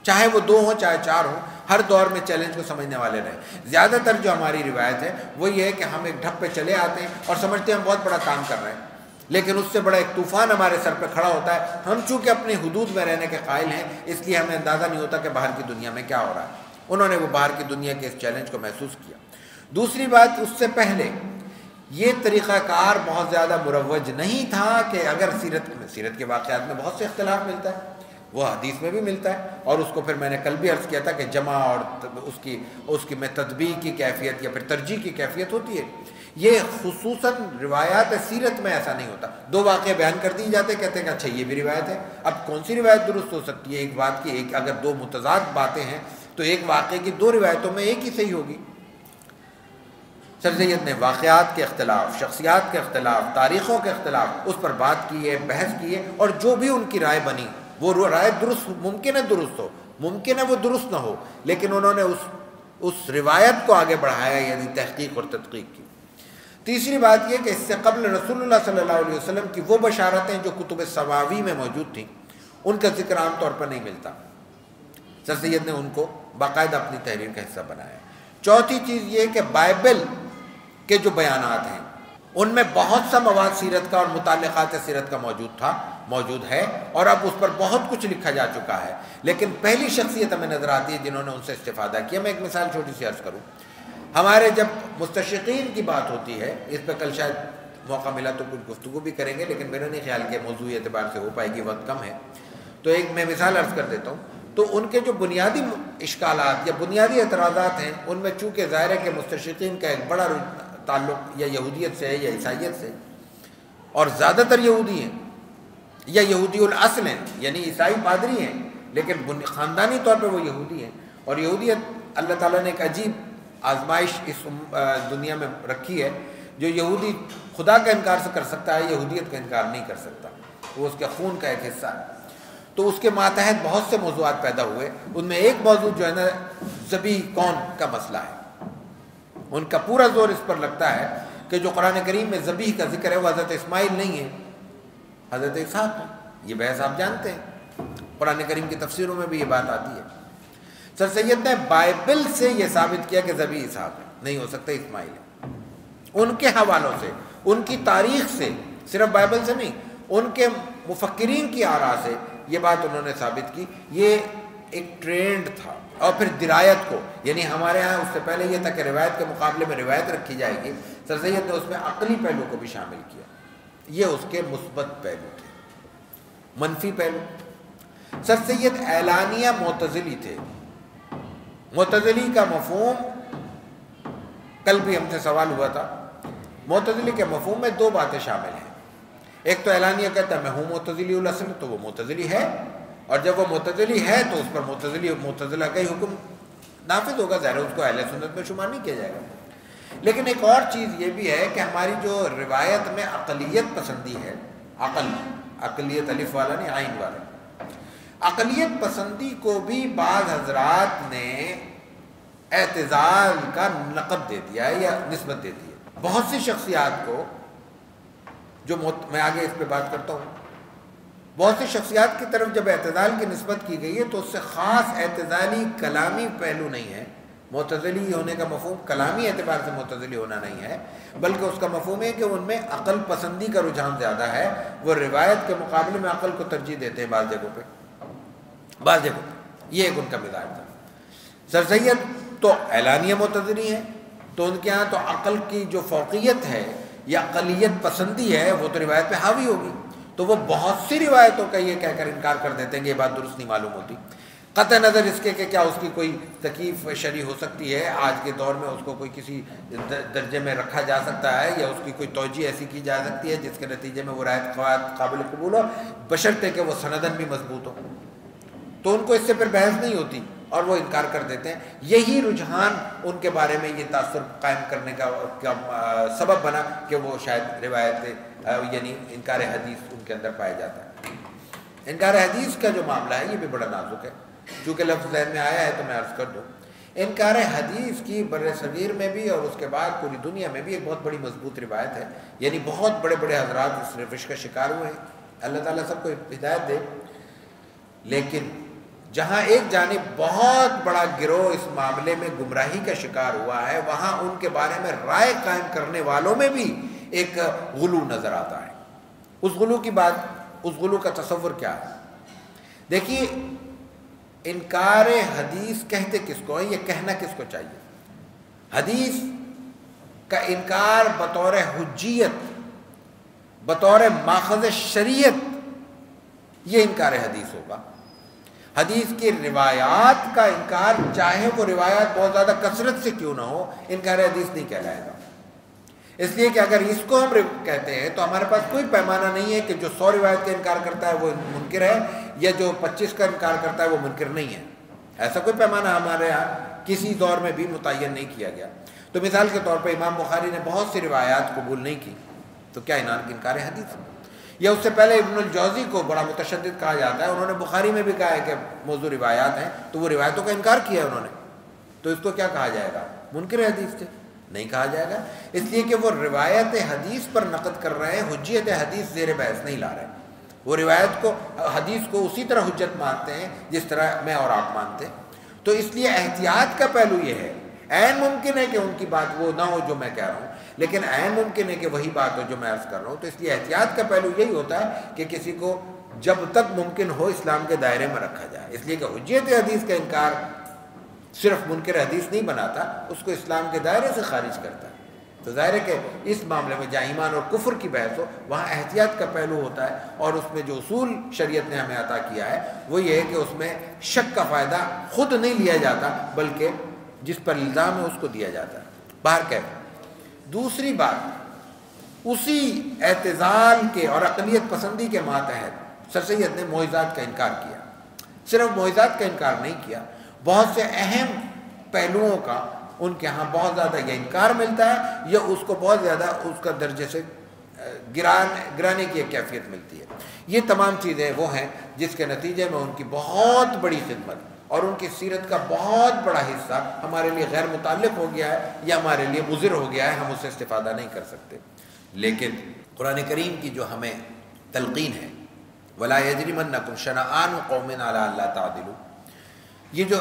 چاہے وہ 2 ہوں چاہے 4 ہوں، ہر دور میں چیلنج کو سمجھنے والے رہے۔ زیادہ تر جو ہماری روایت ہے وہ یہ ہے کہ ہم ایک ڈھپ پہ چلے آتے ہیں اور سمجھتے ہیں ہم بہت بڑا کام کر رہے ہیں، لیکن اس سے بڑا ایک طوفان ہمارے سر پہ کھڑا ہوتا ہے، ہم چونکہ اپنی حدود میں رہنے کے قائل ہیں اس لیے ہمیں اندازہ نہیں ہوتا کہ باہر کی دنیا میں کیا ہو رہا ہے۔ انہوں نے وہ باہر کی دنیا کے اس چیلنج کو محسوس کیا۔ دوسری بات، اس سے پہلے یہ طریقہ کار بہت زیادہ مروج نہیں تھا کہ اگر سیرت کے واقعات میں بہت سے اختلاف ملتا ہے، وہ حدیث میں بھی ملتا ہے، اور اس کو پھر میں نے کل بھی عرض کیا تھا کہ جمع اور اس کی میں تطبیق کی کیفیت یا پھر ترجیح کی کیفیت ہوتی ہے۔ یہ خصوصاً روایات سیرت میں ایسا نہیں ہوتا، 2 واقعے بیان کر دی جاتے، کہتے ہیں کہ اچھا یہ بھی روایت ہے۔ اب کون سی روایت درست ہو سکتی ہے؟ ایک بات کی اگر 2 متضاد باتیں ہیں تو ایک واقعے کی 2 روایتوں میں ایک ہی صحیح ہوگی۔ سر سید نے واقعات کے اختلاف، شخصیات کے اختلاف، تاریخوں کے اختلاف، اس پر بات کی ہے، بحث کی ہے، اور جو بھی ان کی رائے بنی وہ رائے درست، ممکن ہے درست ہو، ممکن ہے وہ درست نہ ہو، لیکن انہوں نے اس روایت کو آگے بڑھایا، یعنی تحقیق اور تدقیق کی۔ تیسری بات یہ کہ اس سے قبل رسول اللہ صلی اللہ علیہ وسلم کی وہ بشارتیں جو کتب سماوی میں موجود تھیں ان کا ذکر عام طور پر نہیں ملتا، سر سید نے ان کو باقاعدہ اپنی تحریر کا حصہ بنایا۔ چوتھی چیز یہ کہ بائبل کے جو بیانات ہیں ان میں بہت سا مواد سیرت کا اور متعلقات سیرت کا موجود ہے، اور اب اس پر بہت کچھ لکھا جا چکا ہے، لیکن پہلی شخصیت ہمیں نظر آتی ہے جنہوں نے ان سے استفادہ کیا۔ میں ایک مثال چھوٹی سی عرض کروں، ہمارے جب مستشرقین کی بات ہوتی ہے، اس پہ کل شاید موقع ملا تو کچھ گفتگو بھی کریں گے، لیکن میرا نہیں خیال کہ موضوعی اعتبار سے ہو پائے گی، وقت کم ہے، تو ایک میں مثال عرض کر دیتا ہوں۔ تو ان کے جو بنیادی اشکالات یا بنیادی اعتراضات ہیں، ان میں چونکہ ظاہر ہے کہ مستشرقین کا ایک بڑا تعلق یا یہودیت سے ہے یا عیسائیت سے، اور زیادہ تر یہودی ہیں یا یہودی الاصل ہیں، یعنی عیسائی پادری ہیں لیکن خاندانی طور پہ وہ یہودی ہیں، اور یہودیت اللہ تعالیٰ نے ایک عجیب آزمائش اس دنیا میں رکھی ہے، جو یہودی خدا کا انکار سے کر سکتا ہے، یہودیت کا انکار نہیں کر سکتا، وہ اس کے خون کا ایک حصہ ہے۔ تو اس کے ماتحت بہت سے موضوعات پیدا ہوئے، ان میں ایک موضوع جو ہے نا ذبیح کون کا مسئلہ ہے۔ ان کا پورا زور اس پر لگتا ہے کہ جو قرآن کریم میں ذبیح کا ذکر ہے وہ حضرت اسماعیل نہیں ہے، حضرت اسحاق ہے۔ یہ بحث آپ جانتے ہیں، قرآن کریم کی تفسیروں میں بھی یہ بات آتی ہے۔ سر سید نے بائبل سے یہ ثابت کیا کہ ذبیح اسحاق ہے، نہیں ہو سکتا اسماعیل ہے۔ ان کے حوالوں سے، ان کی تاریخ سے، صرف بائبل سے نہیں، ان کے مفکرین کی آراء سے یہ بات انہوں نے ثابت کی۔ یہ ایک ٹرینڈ تھا، اور پھر درایت کو، یعنی ہمارے ہاں اس سے پہلے یہ تھا کہ روایت کے مقابلے میں روایت رکھی جائے گی، سر سید نے اس میں عقلی پہلو کو بھی شامل کیا۔ یہ اس کے مثبت پہلو تھے۔ منفی پہلو، سر سید اعلانیہ معتزلی تھے۔ معتزلی کا مفہوم، کل بھی ہم سے سوال ہوا تھا، معتزلی کے مفہوم میں دو باتیں شامل ہیں۔ ایک تو اعلانیہ کہتا ہے میں ہوں معتزلی الاصل، تو وہ معتزلی ہے، اور جب وہ معتزلی ہے تو اس پر معتزلہ کا ہی حکم نافذ ہوگا، ظاہر ہے اس کو اہل سنت میں شمار نہیں کیا جائے گا۔ لیکن ایک اور چیز یہ بھی ہے کہ ہماری جو روایت میں عقلیت پسندی ہے، عقلیت الف والا نہیں عین والا، عقلیت پسندی کو بھی بعض حضرات نے اعتزال کا لقب دے دیا ہے یا نسبت دے دی ہے۔ بہت سی شخصیات کو، جو میں آگے اس پہ بات کرتا ہوں، بہت سی شخصیات کی طرف جب اعتزال کی نسبت کی گئی ہے تو اس سے خاص اعتزالی کلامی پہلو نہیں ہے۔ معتزلی ہونے کا مفہوم کلامی اعتبار سے معتزلی ہونا نہیں ہے، بلکہ اس کا مفہوم ہے کہ ان میں عقل پسندی کا رجحان زیادہ ہے، وہ روایت کے مقابلے میں عقل کو ترجیح دیتے ہیں بعض جگہوں پہ۔ یہ ایک ان کا مزاج تھا۔ سر سید تو اعلانیہ معتزلی ہیں، تو ان کے ہاں تو عقل کی جو فوقیت ہے یا عقلیت پسندی ہے وہ تو روایت پہ حاوی ہوگی، تو وہ بہت سی روایتوں کا یہ کہہ کر انکار کر دیتے ہیں کہ یہ بات درست نہیں معلوم ہوتی، قطع نظر اس کے کہ کیا اس کی کوئی تکیف شرعی ہو سکتی ہے، آج کے دور میں اس کو کوئی کسی درجے میں رکھا جا سکتا ہے، یا اس کی کوئی توجیہ ایسی کی جا سکتی ہے جس کے نتیجے میں وہ روایت قابل قبول ہو، بشرطے کہ وہ سندن بھی مضبوط ہو، تو ان کو اس سے پھر بحث نہیں ہوتی اور وہ انکار کر دیتے ہیں۔ یہی رجحان ان کے بارے میں یہ تاثر قائم کرنے کا سبب بنا کہ وہ شاید روایت یعنی انکار حدیث ان کے اندر پایا جاتا ہے۔ انکار حدیث کا جو معاملہ ہے یہ بھی بڑا نازک ہے، چونکہ لفظ ذہن میں آیا ہے تو میں عرض کر دوں۔ انکار حدیث کی بر صغیر میں بھی اور اس کے بعد پوری دنیا میں بھی ایک بہت بڑی مضبوط روایت ہے، یعنی بہت بڑے بڑے حضرات اس روش کا شکار ہوئے ہیں، اللہ تعالیٰ سب کو ہدایت دے۔ لیکن جہاں ایک جانب بہت بڑا گروہ اس معاملے میں گمراہی کا شکار ہوا ہے، وہاں ان کے بارے میں رائے قائم کرنے والوں میں بھی ایک غلو نظر آتا ہے۔ اس غلو کی بات، اس غلو کا تصور کیا ہے؟ دیکھیے، انکار حدیث کہتے کس کو ہے، یہ کہنا کس کو چاہیے؟ حدیث کا انکار بطور حجیت، بطور ماخذ شریعت، یہ انکار حدیث ہوگا۔ حدیث کی روایات کا انکار، چاہے وہ روایات بہت زیادہ کثرت سے کیوں نہ ہو، انکار حدیث نہیں کہلائے گا۔ اس لیے کہ اگر اس کو ہم کہتے ہیں تو ہمارے پاس کوئی پیمانہ نہیں ہے کہ جو 100 روایت کا انکار کرتا ہے وہ منکر ہے، یا جو 25 کا انکار کرتا ہے وہ منکر نہیں ہے۔ ایسا کوئی پیمانہ ہمارے یہاں کسی دور میں بھی متعین نہیں کیا گیا۔ تو مثال کے طور پہ امام بخاری نے بہت سی روایات قبول نہیں کی، تو کیا انکار حدیث؟ یا اس سے پہلے ابن الجوزی کو بڑا متشدد کہا جاتا ہے، انہوں نے بخاری میں بھی کہا ہے کہ موضوع روایات ہیں، تو وہ روایتوں کا انکار کیا ہے انہوں نے، تو اس کو کیا کہا جائے گا؟ منکر حدیث تھے؟ نہیں کہا جائے گا، اس لیے کہ وہ روایت حدیث پر نقد کر رہے ہیں، حجیت حدیث زیر بحث نہیں لا رہے۔ وہ روایت کو، حدیث کو اسی طرح حجت مانتے ہیں جس طرح میں اور آپ مانتے ہیں۔ تو اس لیے احتیاط کا پہلو یہ ہے، عین ممکن ہے کہ ان کی بات وہ نہ ہو جو میں کہہ رہا ہوں، لیکن عین ممکن ہے کہ وہی بات ہو جو میں عرض کر رہا ہوں. تو اس لیے احتیاط کا پہلو یہی ہوتا ہے کہ کسی کو جب تک ممکن ہو اسلام کے دائرے میں رکھا جائے. اس لیے کہ حجیت حدیث کا انکار صرف منکر حدیث نہیں بناتا، اس کو اسلام کے دائرے سے خارج کرتا ہے. تو ظاہر ہے کہ اس معاملے میں جہاں ایمان اور کفر کی بحث ہو وہاں احتیاط کا پہلو ہوتا ہے، اور اس میں جو اصول شریعت نے ہمیں عطا کیا ہے وہ یہ ہے کہ اس میں شک کا فائدہ خود نہیں لیا جاتا بلکہ جس پر الزام ہے اس کو دیا جاتا ہے. باہر کیف دوسری بات، اسی اعتزال کے اور اقلیت پسندی کے ماتحت سر سید نے معجزات کا انکار کیا. صرف معجزات کا انکار نہیں کیا، بہت سے اہم پہلوؤں کا ان کے ہاں بہت زیادہ یہ انکار ملتا ہے یا اس کو بہت زیادہ اس کا درجے سے گرانے کی ایک کیفیت ملتی ہے. یہ تمام چیزیں وہ ہیں جس کے نتیجے میں ان کی بہت بڑی خدمت اور ان کی سیرت کا بہت بڑا حصہ ہمارے لیے غیر متعلق ہو گیا ہے یا ہمارے لیے مضر ہو گیا ہے، ہم اس سے استفادہ نہیں کر سکتے. لیکن قرآن کریم کی جو ہمیں تلقین ہے وَلَا يَجْرِمَنَّكُمْ شَنَآنُ قَوْمٍ عَلَىٰ أَلَّا تَعْدِلُوا، یہ جو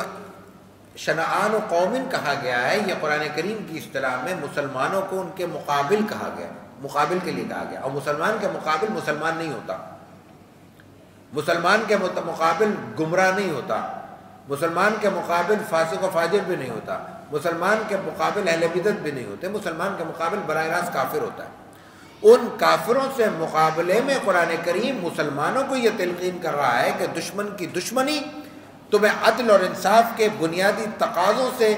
شنآن و قومن کہا گیا ہے یہ قرآن کریم کی اصطلاح میں مسلمانوں کو ان کے مقابل کہا گیا، مقابل کے لیے کہا گیا. اور مسلمان کے مقابل مسلمان نہیں ہوتا، مسلمان کے مقابل گمراہ نہیں ہوتا، مسلمان کے مقابل فاسق و فاجر بھی نہیں ہوتا، مسلمان کے مقابل اہل بدعت بھی نہیں ہوتے، مسلمان کے مقابل براہ راست کافر ہوتا ہے. ان کافروں سے مقابلے میں قرآن کریم مسلمانوں کو یہ تلقین کر رہا ہے کہ دشمن کی دشمنی تمہیں عدل اور انصاف کے بنیادی تقاضوں سے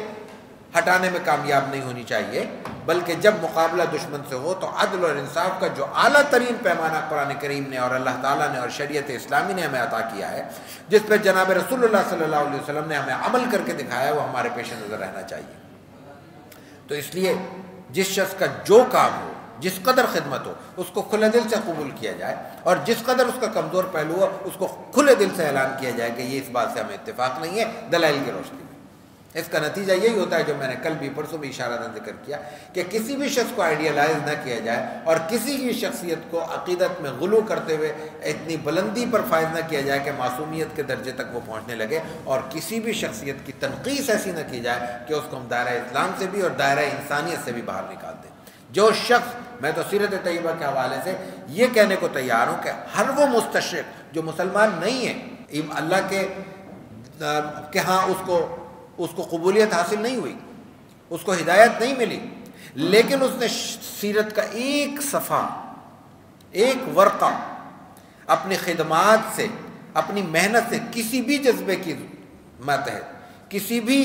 ہٹانے میں کامیاب نہیں ہونی چاہیے، بلکہ جب مقابلہ دشمن سے ہو تو عدل اور انصاف کا جو اعلیٰ ترین پیمانہ قرآن کریم نے اور اللہ تعالیٰ نے اور شریعت اسلامی نے ہمیں عطا کیا ہے، جس پہ جناب رسول اللہ صلی اللہ علیہ وسلم نے ہمیں عمل کر کے دکھایا ہے، وہ ہمارے پیش نظر رہنا چاہیے. تو اس لیے جس شخص کا جو کام ہو، جس قدر خدمت ہو، اس کو کھلے دل سے قبول کیا جائے، اور جس قدر اس کا کمزور پہلو ہو اس کو کھلے دل سے اعلان کیا جائے کہ یہ اس بات سے ہمیں اتفاق نہیں ہے دلائل کی روشنی میں. اس کا نتیجہ یہی ہوتا ہے جو میں نے کل بھی پرسوں بھی اشارہ ذکر کیا کہ کسی بھی شخص کو آئیڈیالائز نہ کیا جائے اور کسی بھی شخصیت کو عقیدت میں غلو کرتے ہوئے اتنی بلندی پر فائز نہ کیا جائے کہ معصومیت کے درجے تک وہ پہنچنے لگے، اور کسی بھی شخصیت کی تنقیص ایسی نہ کی جائے کہ اس کو ہم دائرہ اسلام سے بھی اور دائرہ انسانیت سے بھی باہر نکال دیں. جو شخص، میں تو سیرت طیبہ کے حوالے سے یہ کہنے کو تیار ہوں کہ ہر وہ مستشرق جو مسلمان نہیں ہے، اللہ کے ہاں اس کو قبولیت حاصل نہیں ہوئی، اس کو ہدایت نہیں ملی، لیکن اس نے سیرت کا ایک صفحہ، ایک ورقہ اپنی خدمات سے، اپنی محنت سے، کسی بھی جذبے کی ماتحت، کسی بھی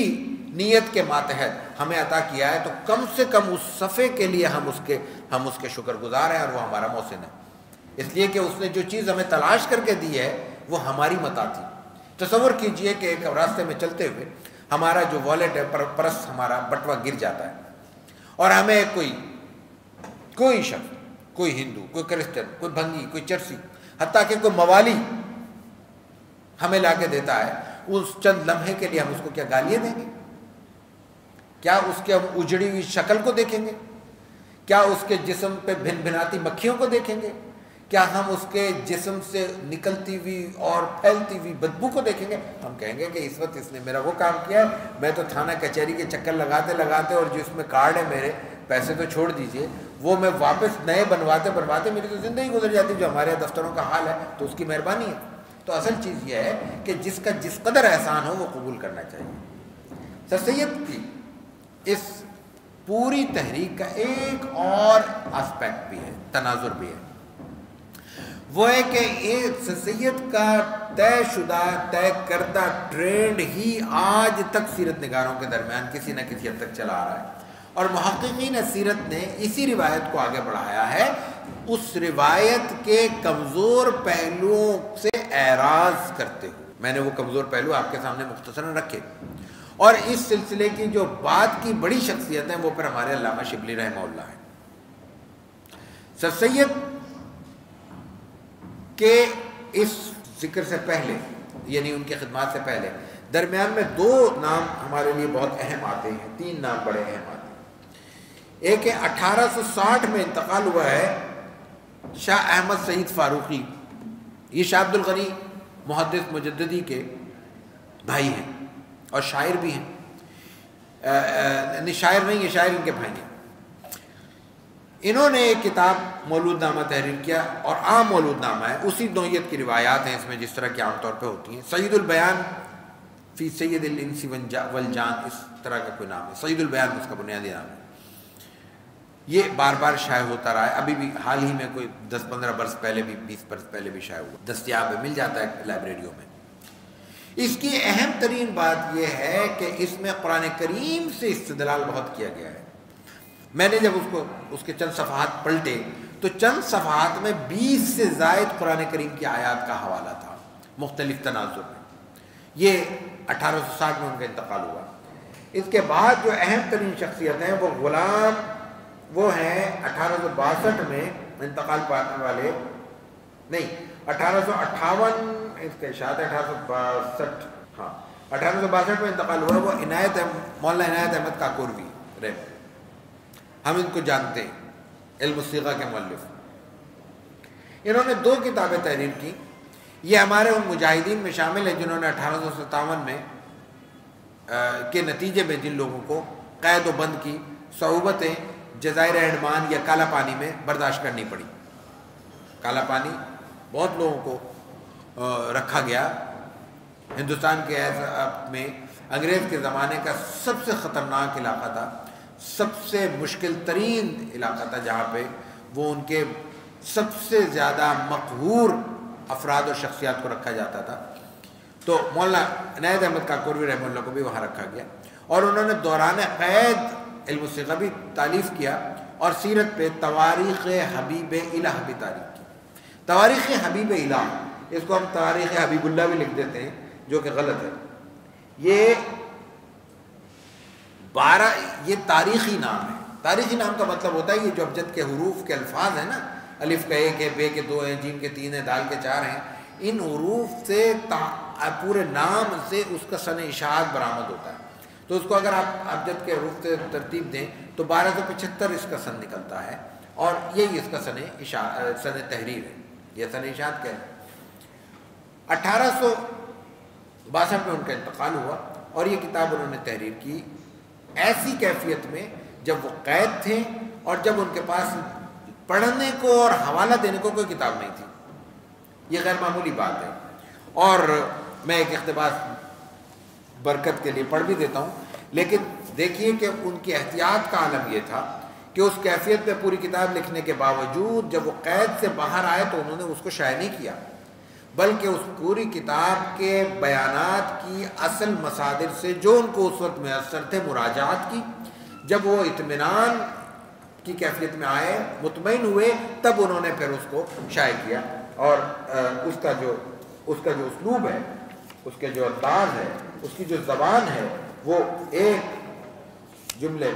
نیت کے ماتحت ہمیں عطا کیا ہے، تو کم سے کم اس صفحے کے لیے ہم اس کے شکر گزار ہیں اور وہ ہمارا محسن ہے. اس لیے کہ اس نے جو چیز ہمیں تلاش کر کے دی ہے وہ ہماری متاع تھی. تصور کیجئے کہ ایک راستے میں چلتے ہوئے ہمارا جو والیٹ ہے، پرس ہمارا بٹوا گر جاتا ہے، اور ہمیں کوئی شخص، کوئی ہندو، کوئی کرسچن، کوئی بھنگی، کوئی چرسی، حتیٰ کہ کوئی موالی ہمیں لا کے دیتا ہے. اس چند لمحے کے لیے ہم اس کو کیا گالیاں دیں گے؟ کیا اس کے ہم اجڑی ہوئی شکل کو دیکھیں گے؟ کیا اس کے جسم پہ بھن بھناتی مکھیوں کو دیکھیں گے؟ کیا ہم اس کے جسم سے نکلتی ہوئی اور پھیلتی ہوئی بدبو کو دیکھیں گے؟ ہم کہیں گے کہ اس وقت اس نے میرا وہ کام کیا ہے، میں تو تھانہ کچہری کے چکر لگاتے اور جو اس میں کارڈ ہے میرے، پیسے تو چھوڑ دیجئے، وہ میں واپس نئے بنواتے میری تو زندگی گزر جاتی، جو ہمارے دفتروں کا حال ہے تو اس کی مہربانی ہے. تو اصل چیز یہ ہے کہ جس کا جس قدر احسان ہو وہ قبول کرنا چاہیے. سر سید کی اس پوری تحریک کا ایک اور اسپیکٹ بھی ہے، تناظر بھی ہے، وہ ہے کہ ایک سر سید کا طے شدہ، طے کردہ ٹرینڈ ہی آج تک سیرت نگاروں کے درمیان کسی نہ کسی حد تک چلا آ رہا ہے، اور محققین سیرت نے اسی روایت کو آگے بڑھایا ہے، اس روایت کے کمزور پہلوؤں سے اعراض کرتے ہوئے. میں نے وہ کمزور پہلو آپ کے سامنے مختصراً رکھے، اور اس سلسلے کی جو بات کی بڑی شخصیت ہیں وہ پر ہمارے علامہ شبلی رحمہ اللہ ہیں. سر سید کے اس ذکر سے پہلے، یعنی ان کی خدمات سے پہلے، درمیان میں دو نام ہمارے لیے بہت اہم آتے ہیں، تین نام بڑے اہم آتے ہیں. ایک ہے 1860 میں انتقال ہوا ہے شاہ احمد سعید فاروقی. یہ شاہ عبد الغنی محدث مجددی کے بھائی ہیں اور شاعر بھی ہیں. شاعر نہیں، یہ شاعر ان کے بھائی ہیں. انہوں نے ایک کتاب مولود نامہ تحریر کیا، اور عام مولود نامہ ہے، اسی نوعیت کی روایات ہیں اس میں جس طرح کی عام طور پہ ہوتی ہیں۔ سید البیان فی سید الانس والجان، اس طرح کا کوئی نام ہے، سید البیان اس کا بنیادی نام ہے۔ یہ بار بار شائع ہوتا رہا ہے، ابھی بھی حال ہی میں کوئی 10-15 برس پہلے بھی، 20 برس پہلے بھی شائع ہوا، دستیاب ہے، مل جاتا ہے لائبریریوں میں۔ اس کی اہم ترین بات یہ ہے کہ اس میں قرآن کریم سے استدلال بہت کیا گیا ہے۔ میں نے جب اس کے چند صفحات پلٹے تو چند صفحات میں 20 سے زائد قرآن کریم کی آیات کا حوالہ تھا مختلف تناظر میں۔ یہ 1860 میں ان کا انتقال ہوا۔ اس کے بعد جو اہم ترین شخصیت ہیں وہ غلام، وہ ہیں 1862 میں انتقال پانے والے، نہیں 1858 اس کے شاید 1862، ہاں 1862 میں انتقال ہوا، وہ مولانا عنایت احمد کاکوروی رحمہ، ہم ان کو جانتے ہیں، علم الصیغہ کے مؤلف۔ انہوں نے 2 کتابیں تحریر کی، یہ ہمارے ان مجاہدین میں شامل ہیں جنہوں نے 1857 میں کے نتیجے میں جن لوگوں کو قید و بند کی صعوبتیں جزائر انڈمان یا کالا پانی میں برداشت کرنی پڑی۔ کالا پانی بہت لوگوں کو رکھا گیا، ہندوستان کے میں انگریز کے زمانے کا سب سے خطرناک علاقہ تھا، سب سے مشکل ترین علاقہ تھا، جہاں پہ وہ ان کے سب سے زیادہ مقہور افراد اور شخصیات کو رکھا جاتا تھا۔ تو مولانا عنایت احمد کاکوروی رحمہ اللہ کو بھی وہاں رکھا گیا، اور انہوں نے دوران قید علم الصیغہ بھی تالیف کیا، اور سیرت پہ تواریخ حبیب الہ بھی تاریخ کی۔ تواریخ حبیب الہ، اس کو ہم تاریخ حبیب اللہ بھی لکھ دیتے ہیں، جو کہ غلط ہے۔ یہ تاریخی نام ہے۔ تاریخی نام کا مطلب ہوتا ہے یہ جو ابجد کے حروف کے الفاظ ہیں نا، الف کا 1 ہے، بے کے 2 ہیں، جیم کے 3 ہیں، دال کے 4 ہیں، ان حروف سے پورے نام سے اس کا سن اشاعت برآمد ہوتا ہے۔ تو اس کو اگر آپ ابجد کے حروف سے ترتیب دیں تو 1275 اس کا سن نکلتا ہے، اور یہی اس کا سن تحریر ہے، یہ سن اشاعت کیا ہے۔ 1862 میں ان کا انتقال ہوا، اور یہ کتاب انہوں نے تحریر کی ایسی کیفیت میں جب وہ قید تھے، اور جب ان کے پاس پڑھنے کو اور حوالہ دینے کو کوئی کتاب نہیں تھی۔ یہ غیر معمولی بات ہے، اور میں ایک اقتباس برکت کے لیے پڑھ بھی دیتا ہوں، لیکن دیکھیے کہ ان کی احتیاط کا عالم یہ تھا کہ اس کیفیت میں پوری کتاب لکھنے کے باوجود جب وہ قید سے باہر آئے تو انہوں نے اس کو شائع نہیں کیا، بلکہ اس پوری کتاب کے بیانات کی اصل مصادر سے جو ان کو اس وقت میسر تھے مراجعات کی۔ جب وہ اطمینان کی کیفیت میں آئے، مطمئن ہوئے، تب انہوں نے پھر اس کو شائع کیا، اور اس کا جو اسلوب ہے، اس کے جو انداز ہے، اس کی جو زبان ہے، وہ ایک جملے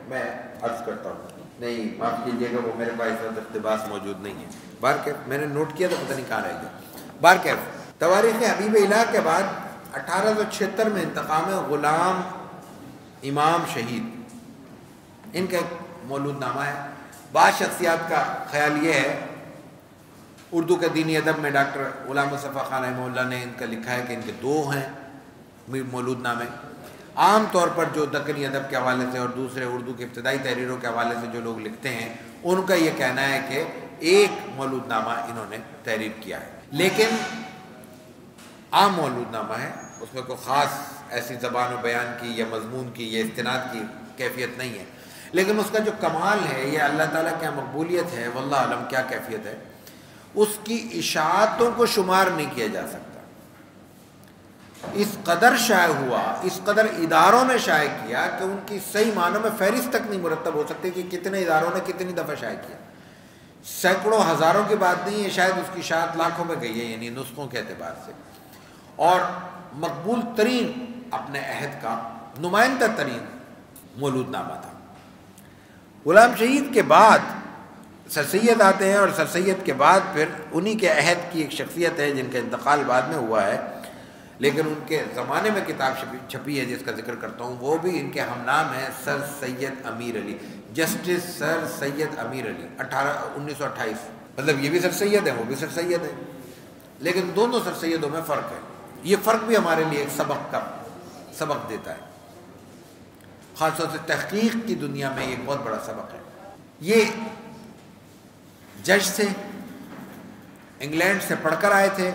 میں عرض کرتا ہوں، نہیں معاف کیجیے گا، وہ میرے پاس اس وقت اقتباس موجود نہیں ہے، بہرکیف میں نے نوٹ کیا تو پتہ نہیں کہاں رہ گیا۔ بہرکیف تواریخ حبیب الہ کے بعد 1876 میں انتقام غلام امام شہید، ان کا ایک مولود نامہ ہے۔ بعض شخصیات کا خیال یہ ہے، اردو کے دینی ادب میں ڈاکٹر غلام مصطفیٰ خان رحمہ اللہ نے ان کا لکھا ہے کہ ان کے 2 ہیں مولود نامے۔ عام طور پر جو دکنی ادب کے حوالے سے اور دوسرے اردو کے ابتدائی تحریروں کے حوالے سے جو لوگ لکھتے ہیں، ان کا یہ کہنا ہے کہ ایک مولود نامہ انہوں نے تحریر کیا ہے، لیکن عام مولود نامہ ہے، اس میں کوئی خاص ایسی زبان و بیان کی یا مضمون کی یا استناد کی کیفیت نہیں ہے، لیکن اس کا جو کمال ہے، یہ اللہ تعالیٰ کی مقبولیت ہے، واللہ عالم کیا کیفیت ہے، اس کی اشاعتوں کو شمار نہیں کیا جا سکتا۔ اس قدر شائع ہوا، اس قدر اداروں نے شائع کیا کہ ان کی صحیح معنوں میں فہرست تک نہیں مرتب ہو سکتی کہ کتنے اداروں نے کتنی دفعہ شائع کیا۔ سینکڑوں ہزاروں کی بات نہیں ہے، شاید اس کی اشاعت لاکھوں میں گئی ہے، یعنی نسخوں کے اعتبار سے، اور مقبول ترین اپنے عہد کا نمائندہ ترین مولود نامہ تھا۔ غلام شہید کے بعد سر سید آتے ہیں، اور سر سید کے بعد پھر انہی کے عہد کی ایک شخصیت ہے جن کا انتقال بعد میں ہوا ہے، لیکن ان کے زمانے میں کتاب چھپی ہے جس کا ذکر کرتا ہوں، وہ بھی ان کے ہم نام ہے، سر سید امیر علی، جسٹس سر سید امیر علی، 1928۔ مطلب یہ بھی سر سید ہیں، وہ بھی سر سید ہیں، لیکن دونوں سر سیدوں میں فرق ہے۔ یہ فرق بھی ہمارے لیے ایک سبق دیتا ہے، خاص طور سے تحقیق کی دنیا میں ایک بہت بڑا سبق ہے۔ یہ جج تھے، انگلینڈ سے پڑھ کر آئے تھے،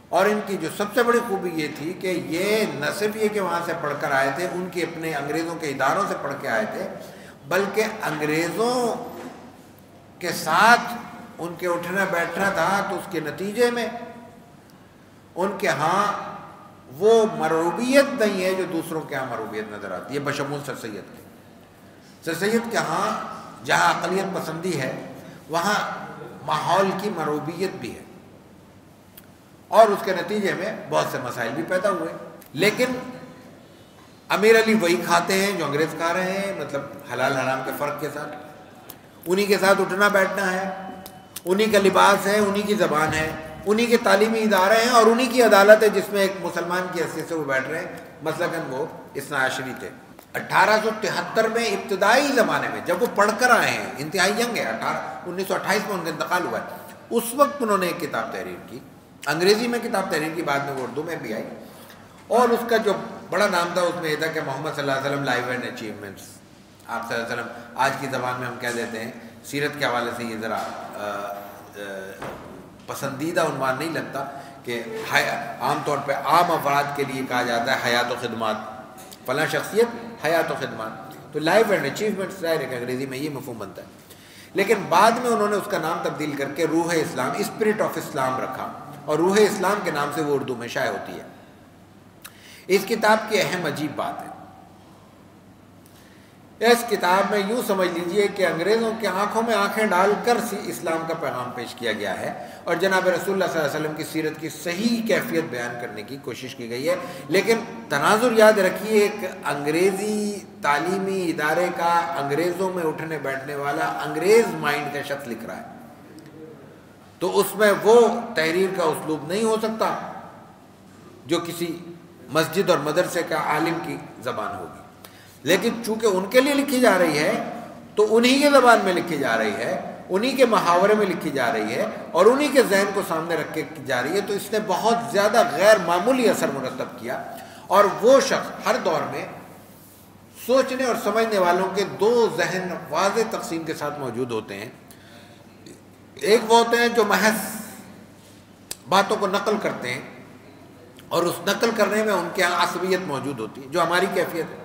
اور ان کی جو سب سے بڑی خوبی یہ تھی کہ یہ نہ صرف یہ کہ وہاں سے پڑھ کر آئے تھے، ان کے اپنے انگریزوں کے اداروں سے پڑھ کے آئے تھے، بلکہ انگریزوں کے ساتھ ان کے اٹھنا بیٹھنا تھا، تو اس کے نتیجے میں ان کے ہاں وہ مروبیت نہیں ہے جو دوسروں کے ہاں مروبیت نظر آتی ہے، بشمول سر سید کے۔ سر سید کے ہاں جہاں اقلیت پسندی ہے وہاں ماحول کی مروبیت بھی ہے، اور اس کے نتیجے میں بہت سے مسائل بھی پیدا ہوئے۔ لیکن امیر علی وہی کھاتے ہیں جو انگریز کھا رہے ہیں، مطلب حلال حرام کے فرق کے ساتھ، انہی کے ساتھ اٹھنا بیٹھنا ہے، انہی کا لباس ہے، انہی کی زبان ہے، انہی کے تعلیمی ادارے ہیں، اور انہی کی عدالت ہے جس میں ایک مسلمان کی حیثیت سے وہ بیٹھ رہے ہیں، مثلاً وہ اثنا عشری تھے۔ 1873 میں ابتدائی زمانے میں جب وہ پڑھ کر آئے ہیں، انتہائی ینگ ہے، 1928 میں ان کا انتقال ہوا ہے، اس وقت انہوں نے ایک کتاب تحریر کی، انگریزی میں کتاب تحریر کی، بعد میں وہ اردو میں بھی آئی، اور اس کا جو بڑا نام تھا اس میں یہ تھا کہ محمد صلی اللہ علیہ وسلم لائف اینڈ اچیومنٹس۔ آپ صلی اللہ علیہ وسلم آج کی زبان میں ہم کہہ دیتے ہیں، سیرت کے حوالے سے یہ ذرا پسندیدہ عنوان نہیں لگتا کہ عام طور پہ عام افراد کے لیے کہا جاتا ہے حیات و خدمات، فلاں شخصیت حیات و خدمات، تو لائف اینڈ اچیومنٹس ظاہر ہے کہ انگریزی میں یہ مفہوم بنتا ہے، لیکن بعد میں انہوں نے اس کا نام تبدیل کر کے روح اسلام، اسپرٹ آف اسلام رکھا، اور روح اسلام کے نام سے وہ اردو میں شائع ہوتی ہے۔ اس کتاب کی اہم عجیب بات ہے، اس کتاب میں یوں سمجھ لیجئے کہ انگریزوں کی آنکھوں میں آنکھیں ڈال کر اسلام کا پیغام پیش کیا گیا ہے، اور جناب رسول اللہ صلی اللہ علیہ وسلم کی سیرت کی صحیح کیفیت بیان کرنے کی کوشش کی گئی ہے، لیکن تناظر یاد رکھیے، ایک انگریزی تعلیمی ادارے کا، انگریزوں میں اٹھنے بیٹھنے والا انگریز مائنڈ کا شخص لکھ رہا ہے، تو اس میں وہ تحریر کا اسلوب نہیں ہو سکتا جو کسی مسجد اور مدرسے کا عالم کی زبان ہوگی، لیکن چونکہ ان کے لیے لکھی جا رہی ہے تو انہی کے زبان میں لکھی جا رہی ہے، انہی کے محاورے میں لکھی جا رہی ہے، اور انہی کے ذہن کو سامنے رکھ کے جا رہی ہے، تو اس نے بہت زیادہ غیر معمولی اثر مرتب کیا، اور وہ شخص ہر دور میں سوچنے اور سمجھنے والوں کے دو ذہن واضح تقسیم کے ساتھ موجود ہوتے ہیں، ایک وہ ہوتے ہیں جو محض باتوں کو نقل کرتے ہیں، اور اس نقل کرنے میں ان کے یہاں عصبیت موجود ہوتی ہے جو ہماری کیفیت ہے،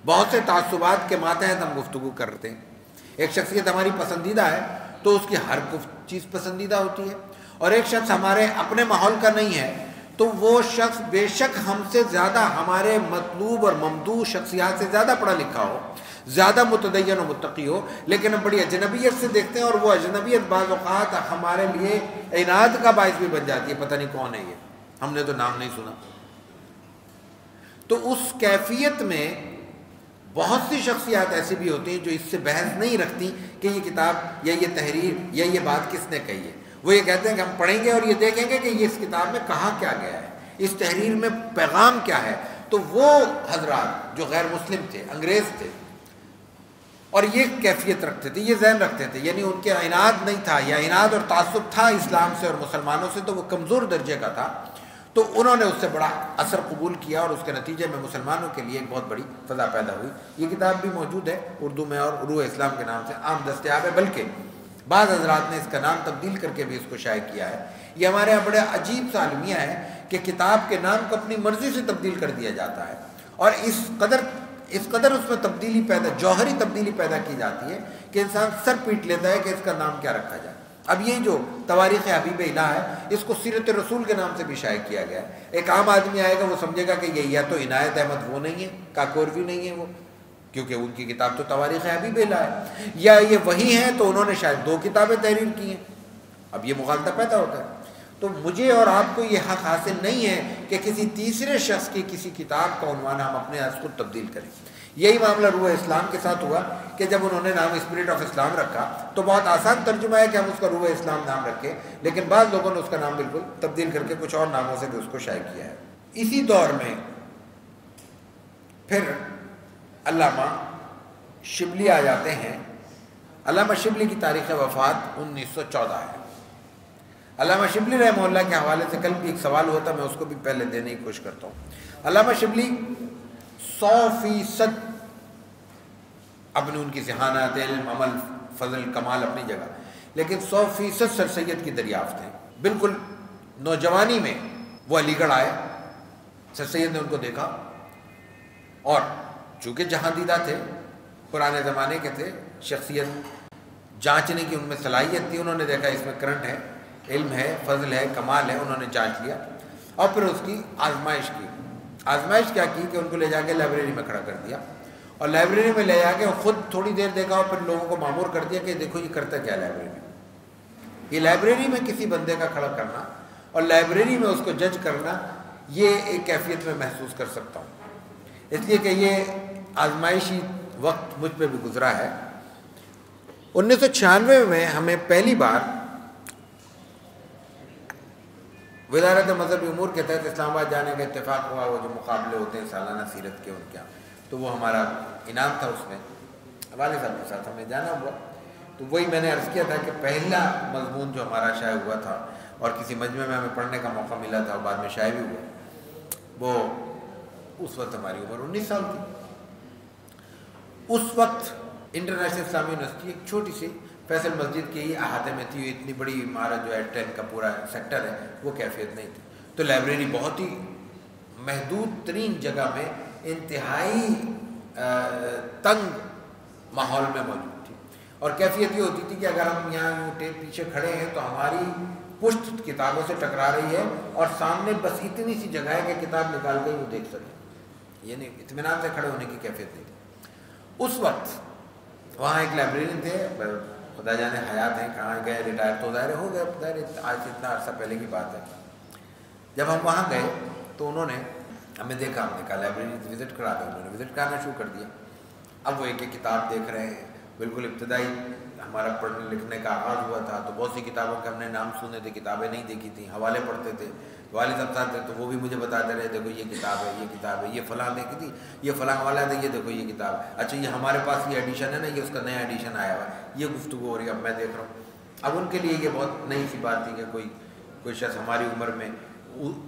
بہت سے تعصبات کے ماتحت ہم گفتگو کرتے ہیں، ایک شخصیت ہماری پسندیدہ ہے تو اس کی ہر چیز پسندیدہ ہوتی ہے، اور ایک شخص ہمارے اپنے ماحول کا نہیں ہے تو وہ شخص بے شک ہم سے زیادہ، ہمارے مطلوب اور ممدوح شخصیات سے زیادہ پڑھا لکھا ہو، زیادہ متدین و متقی ہو، لیکن ہم بڑی اجنبیت سے دیکھتے ہیں، اور وہ اجنبیت بعض اوقات ہمارے لیے عناد کا باعث بھی بن جاتی ہے، پتہ نہیں کون ہے یہ، ہم نے تو نام نہیں سنا۔ تو اس کیفیت میں بہت سی شخصیات ایسی بھی ہوتی ہیں جو اس سے بحث نہیں رکھتی کہ یہ کتاب یا یہ تحریر یا یہ بات کس نے کہی ہے، وہ یہ کہتے ہیں کہ ہم پڑھیں گے اور یہ دیکھیں گے کہ یہ اس کتاب میں کہا کیا گیا ہے، اس تحریر میں پیغام کیا ہے۔ تو وہ حضرات جو غیر مسلم تھے، انگریز تھے، اور یہ کیفیت رکھتے تھے، یہ ذہن رکھتے تھے، یعنی ان کے عناد نہیں تھا، یا عناد اور تعصب تھا اسلام سے اور مسلمانوں سے تو وہ کمزور درجے کا تھا، تو انہوں نے اس سے بڑا اثر قبول کیا، اور اس کے نتیجے میں مسلمانوں کے لیے ایک بہت بڑی فضا پیدا ہوئی۔ یہ کتاب بھی موجود ہے اردو میں، اور روح اسلام کے نام سے عام دستیاب ہے، بلکہ بعض حضرات نے اس کا نام تبدیل کر کے بھی اس کو شائع کیا ہے۔ یہ ہمارے یہاں بڑے عجیب سا المیہ ہے کہ کتاب کے نام کو اپنی مرضی سے تبدیل کر دیا جاتا ہے، اور اس قدر اس میں تبدیلی پیدا، جوہری تبدیلی پیدا کی جاتی ہے کہ انسان سر پیٹ لیتا ہے کہ اس کا نام کیا رکھا جائے۔ اب یہ جو تواریخ حبیب الہ ہے، اس کو سیرت رسول کے نام سے بھی شائع کیا گیا ہے۔ ایک عام آدمی آئے گا، وہ سمجھے گا کہ یہ یا تو عنایت احمد وہ نہیں ہے، کاکوروی نہیں ہے وہ، کیونکہ ان کی کتاب تو تواریخ حبیب الہ ہے، یا یہ وہی ہیں تو انہوں نے شاید دو کتابیں تحریر کی ہیں۔ اب یہ مغالطہ پیدا ہوتا ہے، تو مجھے اور آپ کو یہ حق حاصل نہیں ہے کہ کسی تیسرے شخص کی کسی کتاب کا عنوان ہم اپنے از خود تبدیل کریں۔ یہی معاملہ روح اسلام کے ساتھ ہوا کہ جب انہوں نے نام اسپرٹ آف اسلام رکھا تو بہت آسان ترجمہ ہے کہ ہم اس کا روح اسلام نام رکھیں، لیکن بعض لوگوں نے اس کا نام بالکل تبدیل کر کے کچھ اور ناموں سے بھی اس کو شائع کیا ہے۔ اسی دور میں پھر علامہ شبلی آ جاتے ہیں۔ علامہ شبلی کی تاریخ وفات 1914 ہے۔ علامہ شبلی رحمہ اللہ کے حوالے سے کل بھی ایک سوال ہوا تھا، میں اس کو بھی پہلے دینے کی کوشش کرتا ہوں۔ علامہ شبلی 100% اپنی ان کی ذہانت، علم، عمل، فضل، کمال اپنی جگہ، لیکن 100% سر سید کی دریافت ہیں. بالکل نوجوانی میں وہ علی گڑھ آئے، سر سید نے ان کو دیکھا، اور چونکہ جہاں دیدہ تھے، پرانے زمانے کے تھے، شخصیت جانچنے کی ان میں صلاحیت تھی، انہوں نے دیکھا اس میں کرنٹ ہے، علم ہے، فضل ہے، کمال ہے، انہوں نے جانچ لیا اور پھر اس کی آزمائش کی. آزمائش کیا کی کہ ان کو لے جا کے لائبریری میں کھڑا کر دیا، اور لائبریری میں لے جا کے خود تھوڑی دیر دیکھا اور پھر لوگوں کو مامور کر دیا کہ دیکھو یہ کرتا کیا لائبریری میں. یہ لائبریری میں کسی بندے کا کھڑا کرنا اور لائبریری میں اس کو جج کرنا، یہ ایک کیفیت میں محسوس کر سکتا ہوں، اس لیے کہ یہ آزمائشی وقت مجھ پہ بھی گزرا ہے. 1996 میں ہمیں پہلی بار وزارت مذہبی امور کے تحت اسلام آباد جانے کا اتفاق ہوا. وہ جو مقابلے ہوتے ہیں سالانہ سیرت کے ان کے، تو وہ ہمارا انعام تھا، اس میں والد صاحب کے ساتھ ہمیں جانا ہوا. تو وہی میں نے عرض کیا تھا کہ پہلا مضمون جو ہمارا شائع ہوا تھا اور کسی مجمع میں ہمیں پڑھنے کا موقع ملا تھا اور بعد میں شائع بھی ہوا، وہ اس وقت ہماری عمر 19 سال تھی. اس وقت انٹرنیشنل اسلامی یونیورسٹی ایک چھوٹی سی فیصل مسجد کے ہی احاطے میں تھی. اتنی بڑی عمارت جو ہے 10 کا پورا سیکٹر ہے، وہ کیفیت نہیں تھی. تو لائبریری بہت ہی محدود ترین جگہ میں انتہائی تنگ ماحول میں موجود تھی، اور کیفیت یہ ہوتی تھی کہ اگر ہم یہاں یوں ٹیپ پیچھے کھڑے ہیں تو ہماری پشت کتابوں سے ٹکرا رہی ہے اور سامنے بس اتنی سی جگہ ہے کہ کتاب نکال کے وہ دیکھ سکیں، یعنی اطمینان سے کھڑے ہونے کی کیفیت نہیں تھی. اس وقت وہاں ایک لائبریرین تھے، خدا جانے حیات ہیں کہاں گئے، ریٹائر تو ظاہر ہو گئے، ظاہر آج سے اتنا عرصہ پہلے کی بات ہے. جب ہم وہاں گئے تو انہوں نے ہمیں دیکھا، ہم نے کہا لائبریری وزٹ کرا دیں. انہوں نے وزٹ کرانا شروع کر دیا. اب وہ ایک ایک کتاب دیکھ رہے ہیں. بالکل ابتدائی ہمارا پڑھنے لکھنے کا آغاز ہوا تھا، تو بہت سی کتابوں کے ہم نے نام سنے تھے، کتابیں نہیں دیکھی تھیں، حوالے پڑھتے تھے. والد صاحب ساتھ تھے تو وہ بھی مجھے بتاتے رہے، دیکھو یہ کتاب ہے، یہ کتاب ہے، یہ فلاں دیکھی تھی، یہ فلاں والا ہے، یہ دیکھو یہ کتاب ہے، اچھا یہ ہمارے پاس یہ ایڈیشن ہے نا، یہ اس کا نیا ایڈیشن آیا ہوا ہے، یہ گفتگو ہو رہی ہے. اب میں دیکھ رہا ہوں. اب ان کے لیے یہ بہت نئی سی بات تھی کہ کوئی شخص ہماری عمر میں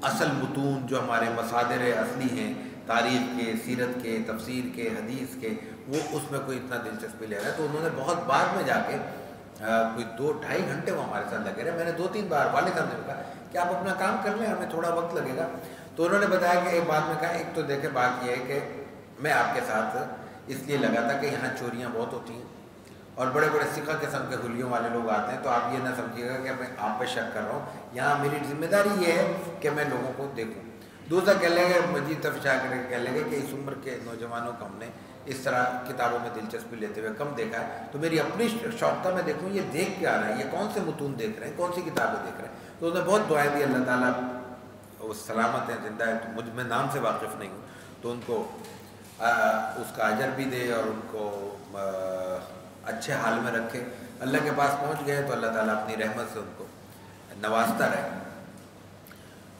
اصل متون جو ہمارے مصادر اصلی ہیں، تاریخ کے، سیرت کے، تفسیر کے، حدیث کے، وہ اس میں کوئی اتنا دلچسپی لے رہا ہے. تو انہوں نے بہت بعد میں جا کے کوئی 2-2.5 گھنٹے وہ ہمارے ساتھ لگے رہے. میں نے 2-3 بار والد صاحب نے کہا کہ آپ اپنا کام کر لیں، ہمیں تھوڑا وقت لگے گا. تو انہوں نے بتایا کہ ایک بات میں کہا، ایک تو دیکھیں بات یہ ہے کہ میں آپ کے ساتھ اس لیے لگا تھا کہ یہاں چوریاں بہت ہوتی ہیں اور بڑے بڑے سکھا قسم کے حلیوں والے لوگ آتے ہیں، تو آپ یہ نہ سمجھیے گا کہ میں آپ پہ شک کر رہا ہوں. یہاں میری ذمہ داری یہ ہے کہ میں لوگوں کو دیکھوں. دوسرا کہہ لیں گے، مزید تفشا کر کہہ لیں گے کہ اس عمر کے نوجوانوں کو ہم نے اس طرح کتابوں میں دلچسپی لیتے ہوئے کم دیکھا ہے. تو میری اپنی شوق تھا میں دیکھوں یہ دیکھ کے آ رہا ہے، یہ کون سے متون دیکھ رہے ہیں، کون سی کتابیں دیکھ رہے ہیں. تو انہوں نے بہت دعائیں دی. اللہ تعالیٰ وہ سلامت ہیں، زندہ ہے. تو میں نام سے واقف نہیں ہوں، تو ان کو اس کا اجر بھی دے اور ان کو اچھے حال میں رکھے. اللہ کے پاس پہنچ گئے تو اللہ تعالیٰ اپنی رحمت سے ان کو نوازتا رہے.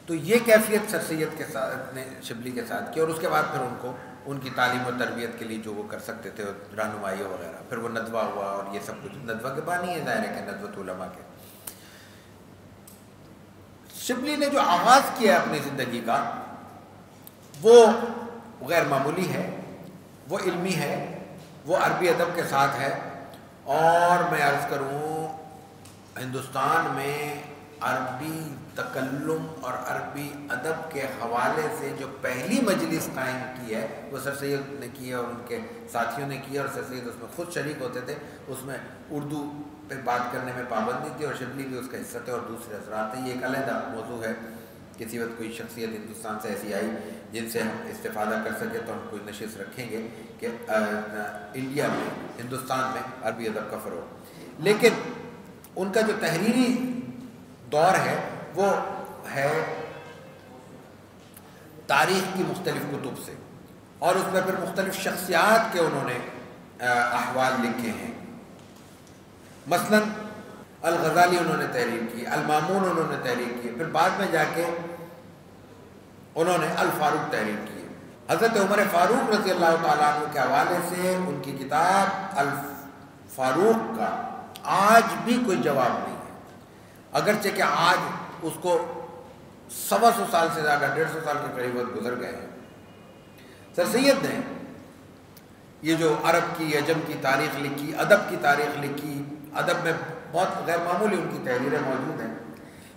تو یہ کیفیت سر سید کے ساتھ نے شبلی کے ساتھ کی، اور اس کے بعد پھر ان کو ان کی تعلیم و تربیت کے لیے جو وہ کر سکتے تھے، رہنمائی وغیرہ. پھر وہ ندوہ ہوا اور یہ سب کچھ ندوہ کے بانی ہے، ظاہر ہے کہ ندوۃ علماء کے. شبلی نے جو آغاز کیا اپنی زندگی کا وہ غیر معمولی ہے، وہ علمی ہے، وہ عربی ادب کے ساتھ ہے. اور میں عرض کروں ہندوستان میں عربی تکلم اور عربی ادب کے حوالے سے جو پہلی مجلس قائم کی ہے وہ سر سید نے کی ہے اور ان کے ساتھیوں نے کی ہے، اور سر سید اس میں خود شریک ہوتے تھے. اس میں اردو پہ بات کرنے میں پابندی تھی اور شبلی بھی اس کا حصہ تھے اور دوسرے اثرات تھے. یہ ایک علیحدہ موضوع ہے. کسی وقت کوئی شخصیت ہندوستان سے ایسی آئی جن سے ہم استفادہ کر سکے تو ہم کوئی نشست رکھیں گے کہ انڈیا میں، ہندوستان میں عربی ادب کا فروغ. لیکن ان کا جو تحریری دور ہے وہ ہے تاریخ کی مختلف کتب سے، اور اس میں پھر مختلف شخصیات کے انہوں نے احوال لکھے ہیں. مثلا الغزالی انہوں نے تحریر کی، المامون انہوں نے تحریر کی، پھر بعد میں جا کے انہوں نے الفاروق تحریر کی. حضرت عمر فاروق رضی اللہ تعالیٰ عنہ کے حوالے سے ان کی کتاب الفاروق کا آج بھی کوئی جواب نہیں ہے، اگرچہ کہ آج اس کو 125 سال سے زیادہ 150 سال کے قریب وقت گزر گئے ہیں. سر سید نے یہ جو عرب کی عجم کی تاریخ لکھی، ادب کی تاریخ لکھی، ادب میں بہت غیر معمولی ان کی تحریریں موجود ہیں،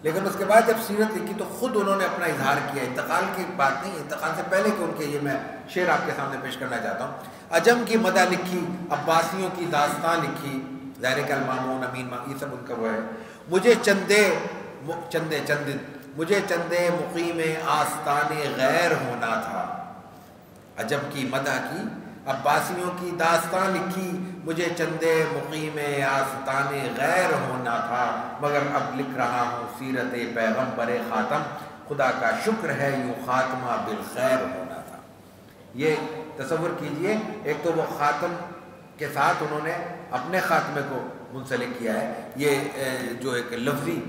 لیکن اس کے بعد جب سیرت لکھی تو خود انہوں نے اپنا اظہار کیا. انتقال کی بات نہیں، انتقال سے پہلے کہ ان کے یہ میں شعر آپ کے سامنے پیش کرنا چاہتا ہوں. عجم کی مدح لکھی، عباسیوں کی داستان لکھی، ظاہر کہ المامون امین یہ سب ان کا وہ ہے. مجھے چندے مقیم آستان غیر ہونا تھا. عجب کی مدح کی، عباسیوں کی داستان لکھی، مجھے چندے مقیم آستان غیر ہونا تھا، مگر اب لکھ رہا ہوں سیرت پیغمبر خاتم، خدا کا شکر ہے یوں خاتمہ بالخیر ہونا تھا. یہ تصور کیجئے، ایک تو وہ خاتم کے ساتھ انہوں نے اپنے خاتمے کو منسلک کیا ہے، یہ جو ایک لفظی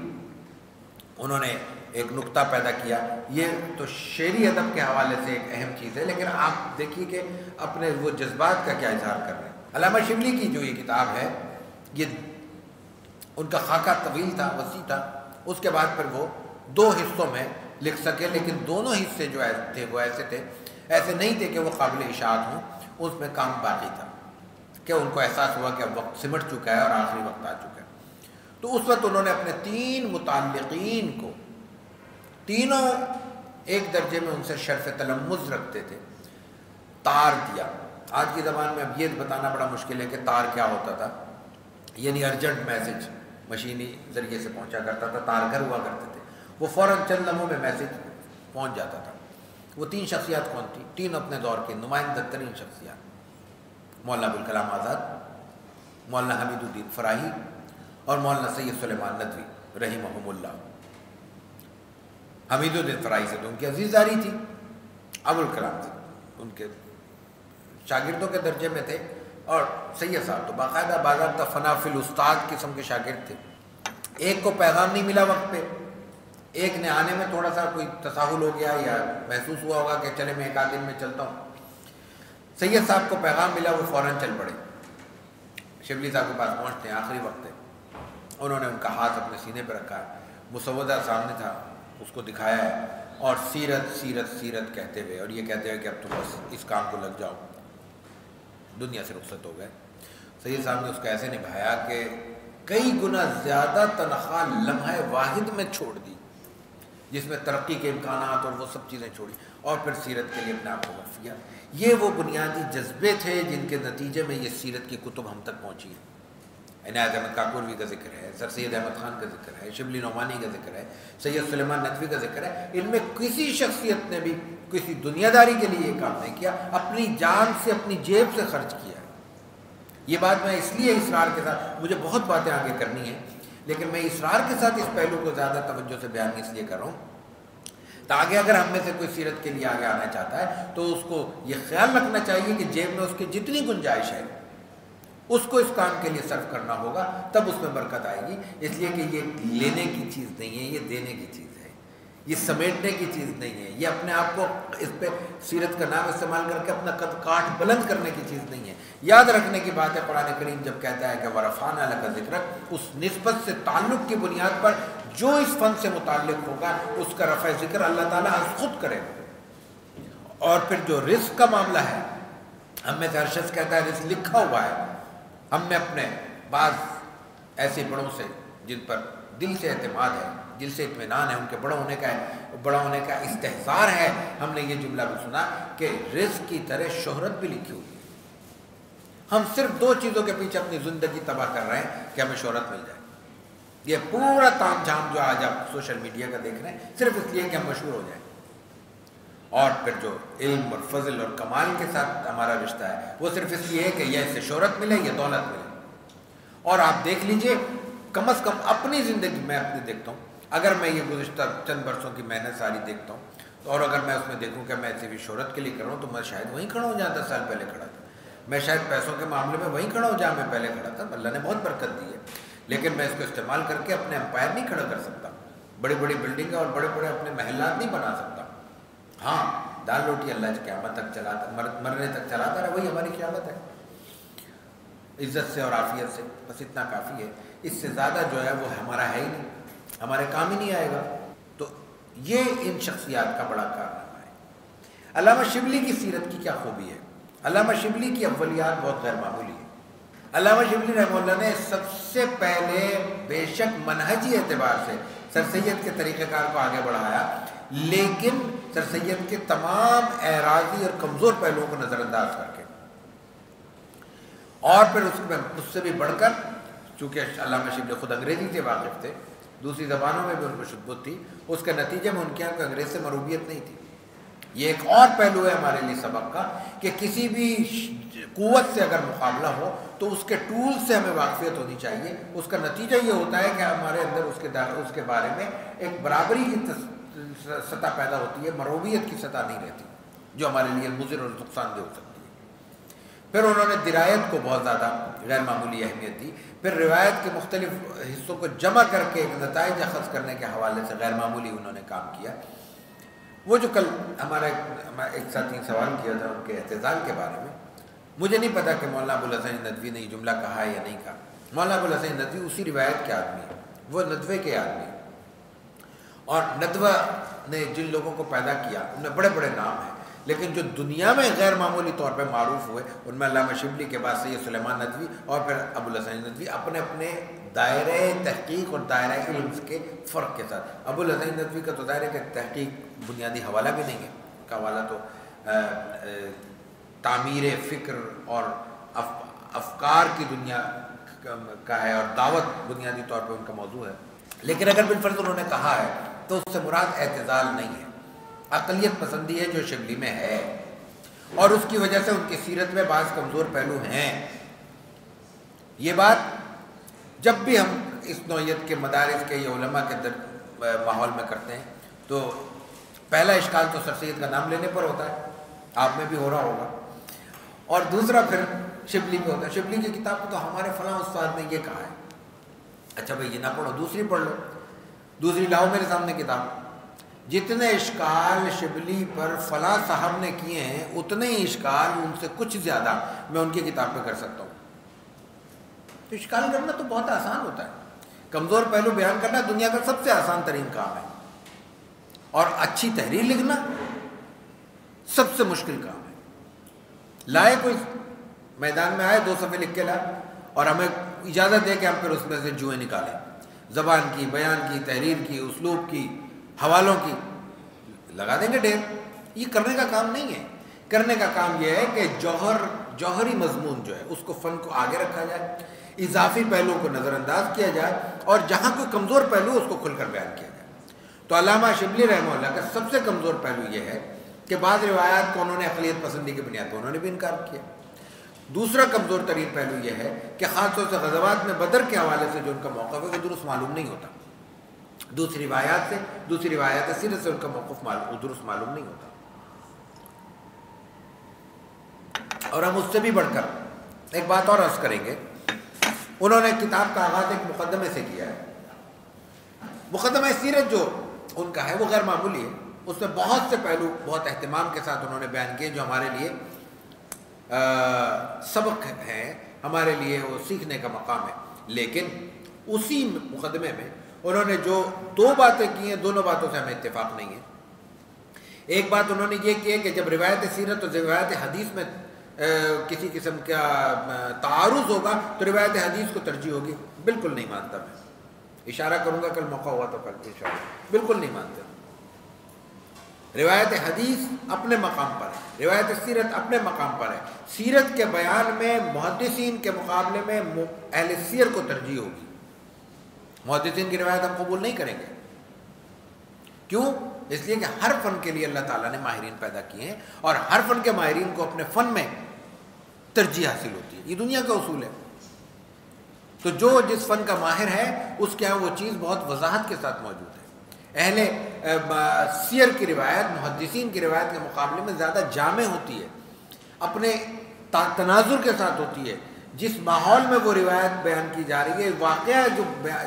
انہوں نے ایک نقطہ پیدا کیا. یہ تو شعری ادب کے حوالے سے ایک اہم چیز ہے، لیکن آپ دیکھیے کہ اپنے وہ جذبات کا کیا اظہار کر رہے ہیں. علامہ شبلی کی جو یہ کتاب ہے، یہ ان کا خاکہ طویل تھا، وسیع تھا. اس کے بعد پھر وہ 2 حصوں میں لکھ سکے، لیکن دونوں حصے جو تھے وہ ایسے نہیں تھے کہ وہ قابل اشاعت ہوں. اس میں کام باقی تھا کہ ان کو احساس ہوا کہ اب وقت سمٹ چکا ہے اور آخری وقت آ چکا ہے. تو اس وقت انہوں نے اپنے 3 متعلقین کو، تینوں ایک درجے میں ان سے شرف تلمذ رکھتے تھے، تار دیا. آج کی زبان میں اب یہ بتانا بڑا مشکل ہے کہ تار کیا ہوتا تھا. یعنی ارجنٹ میسج مشینی ذریعے سے پہنچا کرتا تھا، تار گھر ہوا کرتے تھے، وہ فوراً چند لمحوں میں میسج پہنچ جاتا تھا. وہ 3 شخصیات کون تھیں؟ 3 اپنے دور کی نمائندہ ترین شخصیات: مولانا ابوالکلام آزاد، مولانا حمید الدین فراہی اور مولانا سید سلیمان ندوی رحمہم اللہ. حمید الدین فراہی سے تو ان کی عزیزداری تھی، ابوالکلام سے ان کے شاگردوں کے درجے میں تھے، اور سید صاحب تو باقاعدہ باضابطہ فنا فی الاستاد قسم کے شاگرد تھے. ایک کو پیغام نہیں ملا وقت پہ، ایک نے آنے میں تھوڑا سا کوئی تساہل ہو گیا یا محسوس ہوا ہوگا کہ چلے میں 1 آدھ دن میں چلتا ہوں. سید صاحب کو پیغام ملا، وہ فوراً چل پڑے. شبلی صاحب کے پاس پہنچتے ہیں، آخری وقت ہے. انہوں نے ان کا ہاتھ اپنے سینے پہ رکھا ہے، مسودہ سامنے تھا، اس کو دکھایا ہے، اور سیرت سیرت سیرت کہتے ہوئے، اور یہ کہتے ہوئے کہ اب تو بس اس کام کو لگ جاؤ، دنیا سے رخصت ہو گئے. سید صاحب نے اس کو ایسے نبھایا کہ کئی گنا زیادہ تنخواہ لمحہ واحد میں چھوڑ دی، جس میں ترقی کے امکانات اور وہ سب چیزیں چھوڑی، اور پھر سیرت کے لیے اپنے آپ کو وقف کیا. یہ وہ بنیادی جذبے تھے جن کے نتیجے میں یہ سیرت کی کتب ہم تک پہنچی ہے. عنایت احمد کاکوروی کا ذکر ہے، سر سید احمد خان کا ذکر ہے، شبلی نعمانی کا ذکر ہے، سید سلیمان ندوی کا ذکر ہے. ان میں کسی شخصیت نے بھی کسی دنیا داری کے لیے یہ کام نہیں کیا، اپنی جان سے اپنی جیب سے خرچ کیا. یہ بات میں اس لیے اصرار کے ساتھ، مجھے بہت باتیں آگے کرنی ہیں، لیکن میں اصرار کے ساتھ اس پہلو کو زیادہ توجہ سے بیان اس لیے کر رہا ہوں تاکہ اگر ہم میں سے کوئی سیرت کے لیے آگے آنا چاہتا ہے تو اس کو یہ خیال رکھنا چاہیے کہ جیب میں اس کی جتنی گنجائش ہے اس کو اس کام کے لیے صرف کرنا ہوگا، تب اس میں برکت آئے گی. اس لیے کہ یہ لینے کی چیز نہیں ہے، یہ دینے کی چیز ہے، یہ سمیٹنے کی چیز نہیں ہے، یہ اپنے آپ کو اس پہ سیرت کا نام استعمال کر کے اپنا قد کاٹ بلند کرنے کی چیز نہیں ہے. یاد رکھنے کی بات ہے، قرآن کریم جب کہتا ہے کہ وَرَفَعْنَا لَكَ ذِكْرَكَ، اس نسبت سے تعلق کی بنیاد پر جو اس فن سے متعلق ہوگا اس کا رفع ذکر اللہ تعالیٰ خود کرے گا. اور پھر جو رزق کا معاملہ ہے، ہم میں سے ہر شخص کہتا ہے رزق لکھا ہوا ہے. ہم میں اپنے بعض ایسے بڑوں سے جن پر دل سے اعتماد ہے، دل سے اطمینان ہے، ان کے بڑا ہونے کا استحضار ہے، ہم نے یہ جملہ بھی سنا کہ رزق کی طرح شہرت بھی لکھی ہوئی ہے. ہم صرف 2 چیزوں کے پیچھے اپنی زندگی تباہ کر رہے ہیں کہ ہمیں شہرت مل جائے. یہ پورا تام جھام جو آج آپ سوشل میڈیا کا دیکھ رہے ہیں صرف اس لیے کہ ہم مشہور ہو جائیں. اور پھر جو علم اور فضل اور کمال کے ساتھ ہمارا رشتہ ہے وہ صرف اس لیے ہے کہ یا اس سے شہرت ملے یا دولت ملے. اور آپ دیکھ لیجئے، کم از کم اپنی زندگی میں اپنی دیکھتا ہوں، اگر میں یہ گزشتہ چند برسوں کی محنت ساری دیکھتا ہوں، اور اگر میں اس میں دیکھوں کہ میں صرف شہرت کے لیے کر رہا ہوں تو میں شاید وہیں کھڑا ہو جہاں 10 سال پہلے کھڑا تھا. میں شاید پیسوں کے معاملے میں وہیں کھڑا ہوں جہاں میں پہلے کھڑا تھا. اللہ نے بہت برکت دی ہے، لیکن میں اس کو استعمال کر کے اپنے امپائر نہیں کھڑا کر سکتا، بڑی بڑی بلڈنگیں اور بڑے بڑے اپنے محلات نہیں بنا سکتا. ہاں، دال روٹی اللہ کی قیامت تک چلاتا، مرنے تک چلاتا رہے، وہی ہماری قیامت ہے، عزت سے اور عافیت سے، بس اتنا کافی ہے. اس سے زیادہ جو ہے وہ ہمارا ہے ہی نہیں، ہمارے کام ہی نہیں آئے گا. تو یہ ان شخصیات کا بڑا کارنامہ ہے. علامہ شبلی کی سیرت کی کیا خوبی ہے؟ علامہ شبلی کی اولیات بہت غیر معمولی ہے. علامہ شبلی رحمہ اللہ نے سب سے پہلے بے شک منہجی اعتبار سے سر سید کے طریقہ کار کو آگے بڑھایا، لیکن سر سید کے تمام اعراضی اور کمزور پہلوؤں کو نظر انداز کر کے، اور پھر اس سے بھی بڑھ کر، چونکہ علامہ شبلی خود انگریزی سے واقف تھے، دوسری زبانوں میں بھی ان کو شدت تھی، اس کے نتیجے میں ان کے یہاں کوئی انگریز سے مروبیت نہیں تھی۔ یہ ایک اور پہلو ہے ہمارے لیے سبق کا کہ کسی بھی قوت سے اگر مقابلہ ہو تو اس کے ٹول سے ہمیں واقفیت ہونی چاہیے۔ اس کا نتیجہ یہ ہوتا ہے کہ ہمارے اندر اس کے بارے میں ایک برابری کی سطح پیدا ہوتی ہے، مروبیت کی سطح نہیں رہتی جو ہمارے لیے مضر اور نقصان دہ ہو سکتی ہے۔ پھر انہوں نے درایت کو بہت زیادہ غیر معمولی اہمیت دی، پھر روایت کے مختلف حصوں کو جمع کر کے نتائج اخذ کرنے کے حوالے سے غیر معمولی انہوں نے کام کیا۔ وہ جو کل ہمارا ایک ساتھی نے سوال کیا تھا ان کے اعتزال کے بارے میں، مجھے نہیں پتا کہ مولانا ابوالحسن ندوی نے یہ جملہ کہا ہے یا نہیں کہا۔ مولانا ابوالحسن ندوی اسی روایت کے آدمی ہیں، وہ ندوے کے آدمی ہیں، اور ندوہ نے جن لوگوں کو پیدا کیا ان میں بڑے بڑے نام ہیں، لیکن جو دنیا میں غیر معمولی طور پہ معروف ہوئے ان میں علامہ شبلی کے بعد سید سلیمان ندوی اور پھر ابوالحسن ندوی، اپنے اپنے دائرۂ تحقیق اور دائرۂ علم کے فرق کے ساتھ۔ ابوالحسن ندوی کا تو ظاہر ہے کہ تحقیق بنیادی حوالہ بھی نہیں ہے، کا حوالہ تو تعمیر فکر اور افکار کی دنیا کا ہے، اور دعوت بنیادی طور پہ ان کا موضوع ہے۔ لیکن اگر بالفرض انہوں نے کہا ہے تو اس سے مراد اعتزال نہیں ہے، اقلیت پسندی ہے جو شبلی میں ہے، اور اس کی وجہ سے ان کی سیرت میں بعض کمزور پہلو ہیں۔ یہ بات جب بھی ہم اس نوعیت کے مدارس کے یا علماء کے ماحول میں کرتے ہیں تو پہلا اشکال تو سر سید کا نام لینے پر ہوتا ہے، آپ میں بھی ہو رہا ہوگا، اور دوسرا پھر شبلی پہ ہوتا ہے، شبلی کی کتاب تو ہمارے فلاں استاد نے یہ کہا ہے، اچھا بھائی یہ نہ پڑھو، دوسری پڑھ لو، دوسری لاؤ میرے سامنے کتاب۔ جتنے اشکال شبلی پر فلاں صاحب نے کیے ہیں اتنے ہی اشکال ان سے کچھ زیادہ میں ان کی کتاب پہ کر سکتا ہوں۔ تو اشکال کرنا تو بہت آسان ہوتا ہے، کمزور پہلو بیان کرنا دنیا کا سب سے آسان ترین کام ہے، اور اچھی تحریر لکھنا سب سے مشکل کام ہے۔ لائے کوئی میدان میں آئے 2 صفحے لکھ کے لائے اور ہمیں اجازت دے کہ ہم پھر اس میں سے جوئیں نکالیں، زبان کی، بیان کی، تحریر کی، اسلوب کی، حوالوں کی، لگا دیں گے ڈھیر۔ یہ کرنے کا کام نہیں ہے، کرنے کا کام یہ ہے کہ جوہری مضمون جو ہے اس کو، فن کو آگے رکھا جائے، اضافی پہلو کو نظر انداز کیا جائے، اور جہاں کوئی کمزور پہلو اس کو کھل کر بیان کیا جائے۔ تو علامہ شبلی رحمہ اللہ کا سب سے کمزور پہلو یہ ہے کہ بعض روایات کو انہوں نے اقلیت پسندی کی بنیاد پر انہوں نے بھی انکار کیا۔ دوسرا کمزور ترین پہلو یہ ہے کہ خاص طور سے غزوات میں بدر کے حوالے سے جو ان کا موقف ہے وہ درست معلوم نہیں ہوتا، دوسری روایات سیرت سے ان کا موقف درست معلوم نہیں ہوتا۔ اور ہم اس سے بھی بڑھ کر ایک بات اور عرض کریں گے، انہوں نے کتاب کا آغاز ایک مقدمے سے کیا ہے۔ مقدمہ سیرت جو ان کا ہے وہ غیر معمولی ہے، اس میں بہت سے پہلو بہت اہتمام کے ساتھ انہوں نے بیان کیے جو ہمارے لیے سبق ہیں، ہمارے لیے وہ سیکھنے کا مقام ہے۔ لیکن اسی مقدمے میں انہوں نے جو 2 باتیں کی ہیں، دونوں باتوں سے ہمیں اتفاق نہیں ہے۔ ایک بات انہوں نے یہ کی ہے کہ جب روایت سیرت اور روایت حدیث میں کسی قسم کا تعارض ہوگا تو روایت حدیث کو ترجیح ہوگی۔ بالکل نہیں مانتا، میں اشارہ کروں گا کل موقع ہوا تو کل انشاءاللہ، بالکل نہیں مانتا۔ روایت حدیث اپنے مقام پر ہے، روایت سیرت اپنے مقام پر ہے۔ سیرت کے بیان میں محدثین کے مقابلے میں اہل سیر کو ترجیح ہوگی، محدثین کی روایت ہم قبول نہیں کریں گے۔ کیوں؟ اس لیے کہ ہر فن کے لیے اللہ تعالیٰ نے ماہرین پیدا کیے ہیں، اور ہر فن کے ماہرین کو اپنے فن میں ترجیح حاصل ہوتی ہے، یہ دنیا کا اصول ہے۔ تو جو جس فن کا ماہر ہے اس کے یہاں وہ چیز بہت وضاحت کے ساتھ موجود ہے۔ اہل سیر کی روایت محدثین کی روایت کے مقابلے میں زیادہ جامع ہوتی ہے، اپنے تناظر کے ساتھ ہوتی ہے۔ جس ماحول میں وہ روایت بیان کی جا رہی ہے، واقعہ جو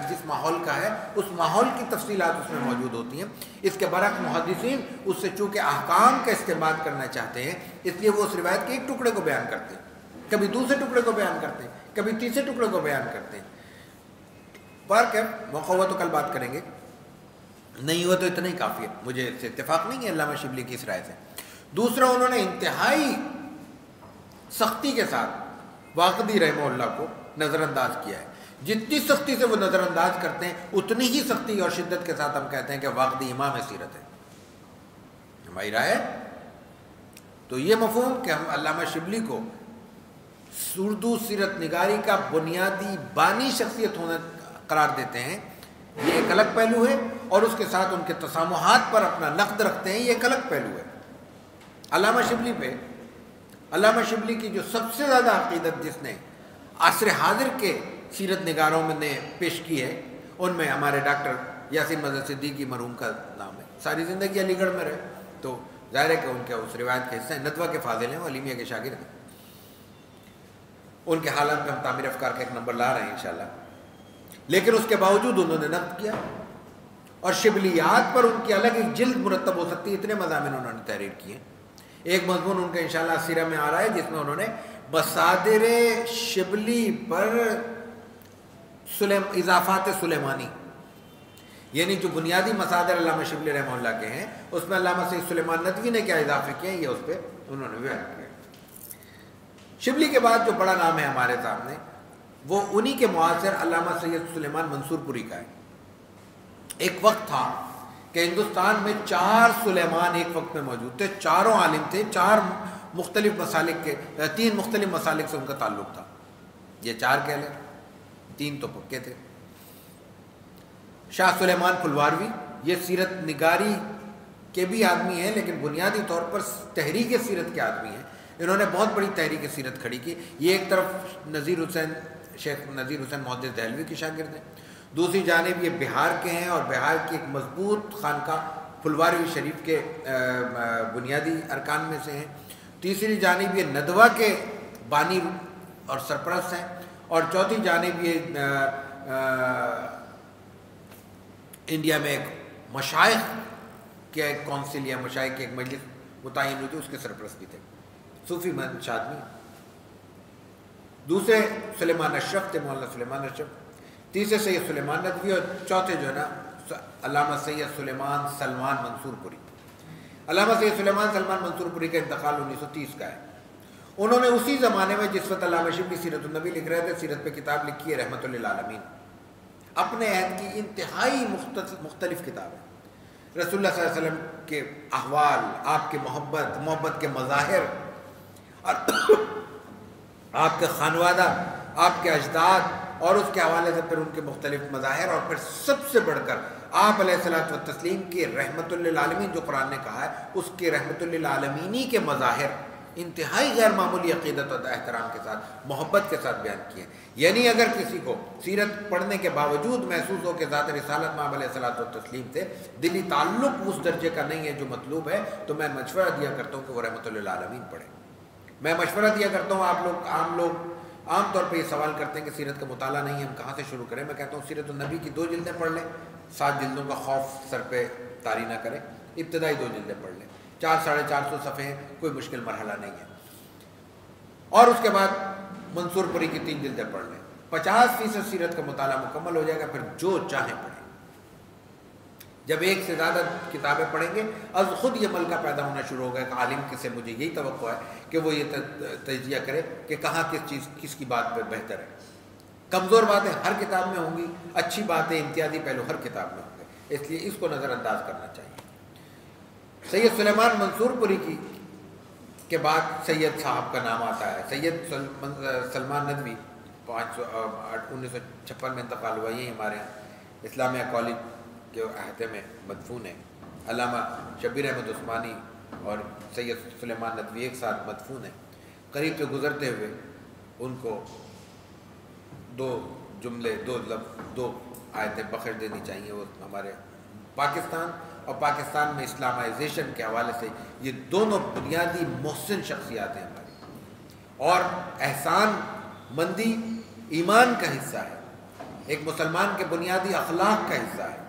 جس ماحول کا ہے اس ماحول کی تفصیلات اس میں موجود ہوتی ہیں۔ اس کے برعکس محدثین اس سے چونکہ احکام کا استعمال کرنا چاہتے ہیں، اس لیے وہ اس روایت کے ایک ٹکڑے کو بیان کرتے ہیں، کبھی دوسرے ٹکڑے کو بیان کرتے ہیں، کبھی تیسرے ٹکڑے کو بیان کرتے ہیں۔ فرق ہے، موقع ہوا تو کل بات کریں گے، نہیں ہوا تو اتنا ہی کافی ہے۔ مجھے اس سے اتفاق نہیں ہے علامہ شبلی کی اس رائے سے۔ دوسرا، انہوں نے انتہائی سختی کے ساتھ واقدی رحمہ اللہ کو نظر انداز کیا ہے. جتنی سختی سے وہ نظر انداز کرتے ہیں اتنی ہی سختی اور شدت کے ساتھ ہم کہتے ہیں کہ واقدی امام سیرت ہے. ہماری رائے ہے. تو یہ مفہوم کہ ہم علامہ شبلی کو اردو سیرت نگاری کا بنیادی بانی شخصیت ہونا قرار دیتے ہیں، یہ ایک الگ پہلو ہے، اور اس کے ساتھ ان کے تسامحات پر اپنا نقد رکھتے ہیں، یہ ایک الگ پہلو ہے. علامہ شبلی پہ، علامہ شبلی کی جو سب سے زیادہ عقیدت جس نے عصر حاضر کے سیرت نگاروں میں نے پیش کی ہے، ان میں ہمارے ڈاکٹر یاسین مظہر صدیقی مرحوم کا نام ہے. ساری زندگی علی گڑھ میں رہے، تو ظاہر ہے کہ ان کے اس روایت کے حصہ ہیں. ندوہ کے فاضل ہیں، وہ علیمیہ کے شاگرد ہیں. ان کے حالات میں ہم تعمیر افکار کا ایک نمبر لا رہے ہیں انشاءاللہ. لیکن اس کے باوجود انہوں نے نقد کیا، اور شبلیات پر ان کی الگ ایک جلد مرتب ہو سکتی ہے، اتنے مضامین انہوں نے تحریر کیے. ایک مضمون ان کا انشاءاللہ سیرہ میں آ رہا ہے جس میں انہوں نے مصادر شبلی پر اضافات سلیمانی، یعنی جو بنیادی مصادر علامہ شبلی رحمہ اللہ کے ہیں اس میں علامہ سید سلیمان ندوی نے کیا اضافے کیے ہیں، یہ اس پہ انہوں نے بیان کیا. شبلی کے بعد جو بڑا نام ہے ہمارے سامنے وہ انہی کے معاصر علامہ سید سلیمان منصور پوری کا ہے. ایک وقت تھا کہ ہندوستان میں 4 سلیمان ایک وقت میں موجود تھے، چاروں عالم تھے، 4 مختلف مسالک کے 3 مختلف مسالک سے ان کا تعلق تھا. یہ 4 کہہ لیں، 3 تو پکے تھے. شاہ سلیمان پھلواروی یہ سیرت نگاری کے بھی آدمی ہیں، لیکن بنیادی طور پر تحریک سیرت کے آدمی ہیں. انہوں نے بہت بڑی تحریک سیرت کھڑی کی. یہ ایک طرف شیخ نذیر حسین محدث دہلوی کے شاگرد ہیں، دوسری جانب یہ بہار کے ہیں، اور بہار کی ایک مضبوط خانقاہ پھلواروی شریف کے بنیادی ارکان میں سے ہیں. تیسری جانب یہ ندوہ کے بانی اور سرپرست ہیں، اور چوتھی جانب یہ انڈیا میں ایک مشائخ کے ایک کونسل یا مشائخ کی ایک مجلس متعین ہوئی تھی، اس کے سرپرست بھی تھے، صوفی منش آدمی. دوسرے سلیمان اشرف تھے، مولانا سلیمان اشرف. تیسرے سید سلیمان ندوی، اور چوتھے جو ہے نا علامہ سید سلیمان سلمان منصور پوری. علامہ سید سلیمان سلمان منصور پوری کا انتقال 1930 کا ہے. انہوں نے اسی زمانے میں جس وقت علامہ شبلی سیرت النبی لکھ رہے تھے، سیرت پہ کتاب لکھی ہے رحمۃ للعالمین. اپنے عہد کی انتہائی مختلف کتاب ہے. رسول اللہ صلی اللہ علیہ وسلم کے احوال، آپ کے محبت کے مظاہر، اور آپ کے خانوادہ، آپ کے اجداد، اور اس کے حوالے سے پھر ان کے مختلف مظاہر، اور پھر سب سے بڑھ کر آپ علیہ الصلوۃ والتسلیم کے رحمت للعالمین جو قرآن نے کہا ہے، اس کے رحمت للعالمینی کے مظاہر انتہائی غیر معمولی عقیدت اور احترام کے ساتھ، محبت کے ساتھ بیان کیے. یعنی اگر کسی کو سیرت پڑھنے کے باوجود محسوس ہو کہ ذات رسالت میں آپ علیہ الصلوۃ والتسلیم سے دلی تعلق اس درجے کا نہیں ہے جو مطلوب ہے، تو میں مشورہ دیا کرتا ہوں کہ وہ رحمت للعالمین پڑھیں. میں مشورہ دیا کرتا ہوں، عام لوگ عام طور پہ یہ سوال کرتے ہیں کہ سیرت کا مطالعہ نہیں ہے، ہم کہاں سے شروع کریں. میں کہتا ہوں سیرت النبی کی 2 جلدیں پڑھ لیں، 7 جلدوں کا خوف سر پہ طاری نہ کریں. ابتدائی 2 جلدیں پڑھ لیں، 400-450 صفحے ہیں، کوئی مشکل مرحلہ نہیں ہے. اور اس کے بعد منصور پوری کی 3 جلدیں پڑھ لیں، 50% سیرت کا مطالعہ مکمل ہو جائے گا. پھر جو چاہیں پڑھیں. جب ایک سے زیادہ کتابیں پڑھیں گے از خود یہ ملکہ پیدا ہونا شروع ہوگا کہ عالم سے مجھے یہی توقع ہے کہ وہ یہ تجزیہ کرے کہ کہاں کس کی بات پہ بہتر ہے. کمزور باتیں ہر کتاب میں ہوں گی، اچھی باتیں امتیازی پہلو ہر کتاب میں ہوں گے، اس لیے اس کو نظر انداز کرنا چاہیے. سید سلیمان منصور پوری کے بعد سید صاحب کا نام آتا ہے. سید سلمان ندوی 1956 میں انتقال ہوا، یہی ہمارے یہاں اسلامیہ کالج کے احاطے میں مدفون ہے. علامہ شبیر احمد عثمانی اور سید سلیمان ندوی ایک ساتھ مدفون ہیں. قریب سے گزرتے ہوئے ان کو 2 جملے 2 آیتیں بخش دینی چاہیے. وہ ہمارے پاکستان اور پاکستان میں اسلامائزیشن کے حوالے سے یہ دونوں بنیادی محسن شخصیات ہیں ہماری، اور احسان مندی ایمان کا حصہ ہے، ایک مسلمان کے بنیادی اخلاق کا حصہ ہے.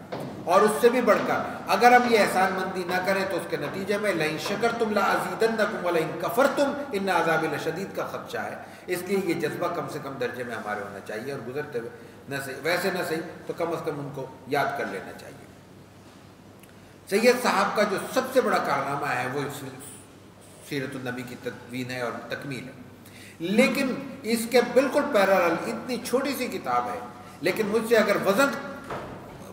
اور اس سے بھی بڑھ کر اگر ہم یہ احسان مندی نہ کریں تو اس کے نتیجے میں لئن شکرتم لازیدنکم ولئن کفرتم ان عذابی لشدید کا خدشہ ہے. اس لیے یہ جذبہ کم سے کم درجے میں ہمارے ہونا چاہیے، اور گزرتے ہوئے نہ صحیح ویسے نہ صحیح تو کم از کم ان کو یاد کر لینا چاہیے. سید صاحب کا جو سب سے بڑا کارنامہ ہے وہ سیرت النبی کی تدوین ہے اور تکمیل ہے. لیکن اس کے بالکل پیرالل اتنی چھوٹی سی کتاب ہے، لیکن مجھ سے اگر وزن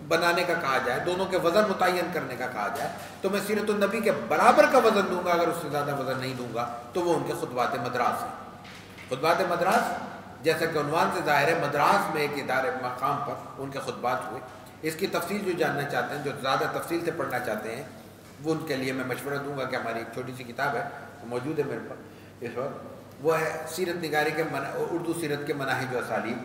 بنانے کا کہا جائے، دونوں کے وزن متعین کرنے کا کہا جائے، تو میں سیرت النبی کے برابر کا وزن دوں گا، اگر اس سے زیادہ وزن نہیں دوں گا تو وہ ان کے خطبات مدراس ہیں۔ خطبات مدراس جیسا کہ عنوان سے ظاہر ہے، مدراس میں ایک ادارے مقام پر ان کے خطبات ہوئے۔ اس کی تفصیل جو جاننا چاہتے ہیں، جو زیادہ تفصیل سے پڑھنا چاہتے ہیں، وہ ان کے لیے میں مشورہ دوں گا کہ ہماری ایک چھوٹی سی کتاب ہے، وہ موجود ہے میرے پاس اس وقت، وہ ہے سیرت نگاری کے اردو سیرت کے مناہج و اسالیب۔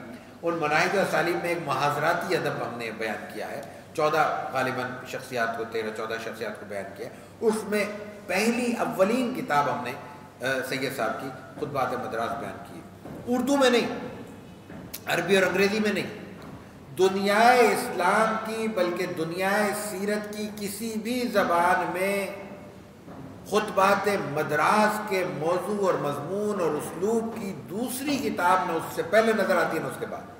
ان مناہج و اسالیب میں ایک محاضراتی ادب ہم نے بیان کیا ہے، 14 غالباً شخصیات کو، 13-14 شخصیات کو بیان کیا۔ اس میں پہلی اولین کتاب ہم نے سید صاحب کی خطبات مدراس بیان کی، اردو میں نہیں، عربی اور انگریزی میں نہیں، دنیا اسلام کی بلکہ دنیا سیرت کی کسی بھی زبان میں خطبات مدراس کے موضوع اور مضمون اور اسلوب کی دوسری کتاب نہ اس سے پہلے نظر آتی ہے نہ اس کے بعد۔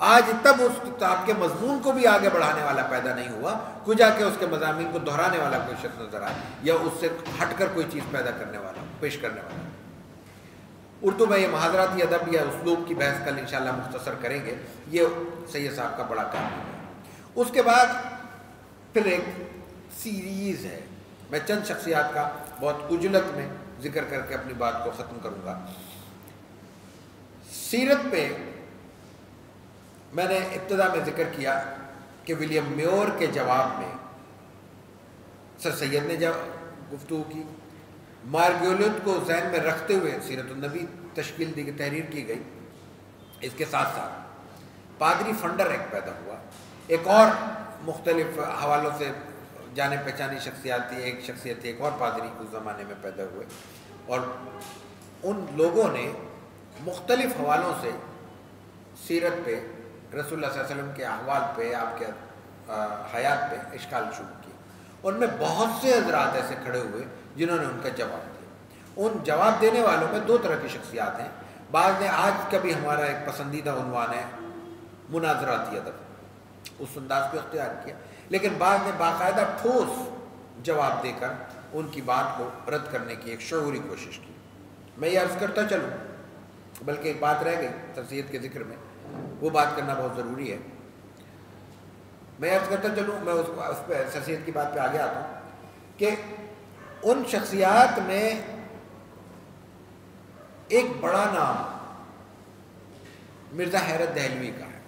آج تب اس کتاب کے مضمون کو بھی آگے بڑھانے والا پیدا نہیں ہوا، کوئی جا کے اس کے مضامین کو دہرانے والا کوئی شخص نظر آئے یا اس سے ہٹ کر کوئی چیز پیدا کرنے والا، پیش کرنے والا۔ اردو میں یہ محاضراتی ادب یا اسلوب کی بحث کل انشاءاللہ مختصر کریں گے، یہ سید صاحب کا بڑا کام ہے۔ اس کے بعد پھر ایک سیریز ہے، میں چند شخصیات کا بہت عجلت میں ذکر کر کے اپنی بات کو ختم کروں گا۔ سیرت پہ میں نے ابتدا میں ذکر کیا کہ ولیم میور کے جواب میں سر سید نے گفتگو کی، مارگیولٹ کو ذہن میں رکھتے ہوئے سیرت النبی تشکیل دی، تحریر کی گئی۔ اس کے ساتھ ساتھ پادری فنڈر ایک پیدا ہوا، ایک اور مختلف حوالوں سے جانے پہچانی شخصیات تھی، ایک شخصیت تھی، ایک اور پادری اس زمانے میں پیدا ہوئے، اور ان لوگوں نے مختلف حوالوں سے سیرت پہ، رسول اللہ صلی اللہ علیہ وسلم کے احوال پہ، آپ کے حیات پہ اشکال شروع کی۔ ان میں بہت سے حضرات ایسے کھڑے ہوئے جنہوں نے ان کا جواب دیا۔ ان جواب دینے والوں میں دو طرح کی شخصیات ہیں، بعض نے آج کا بھی ہمارا ایک پسندیدہ عنوان ہے مناظراتی ادب، اس انداز کو اختیار کیا، لیکن بعض نے باقاعدہ ٹھوس جواب دے کر ان کی بات کو رد کرنے کی ایک شعوری کوشش کی۔ میں یہ عرض کرتا چلوں، بلکہ ایک بات رہ گئی تفسیر کے ذکر میں، وہ بات کرنا بہت ضروری ہے۔ میں عرض کرتا چلوں، میں اس پہ شخصیت کی بات پہ آگے آتا ہوں کہ ان شخصیات میں ایک بڑا نام مرزا حیرت دہلوی کا ہے،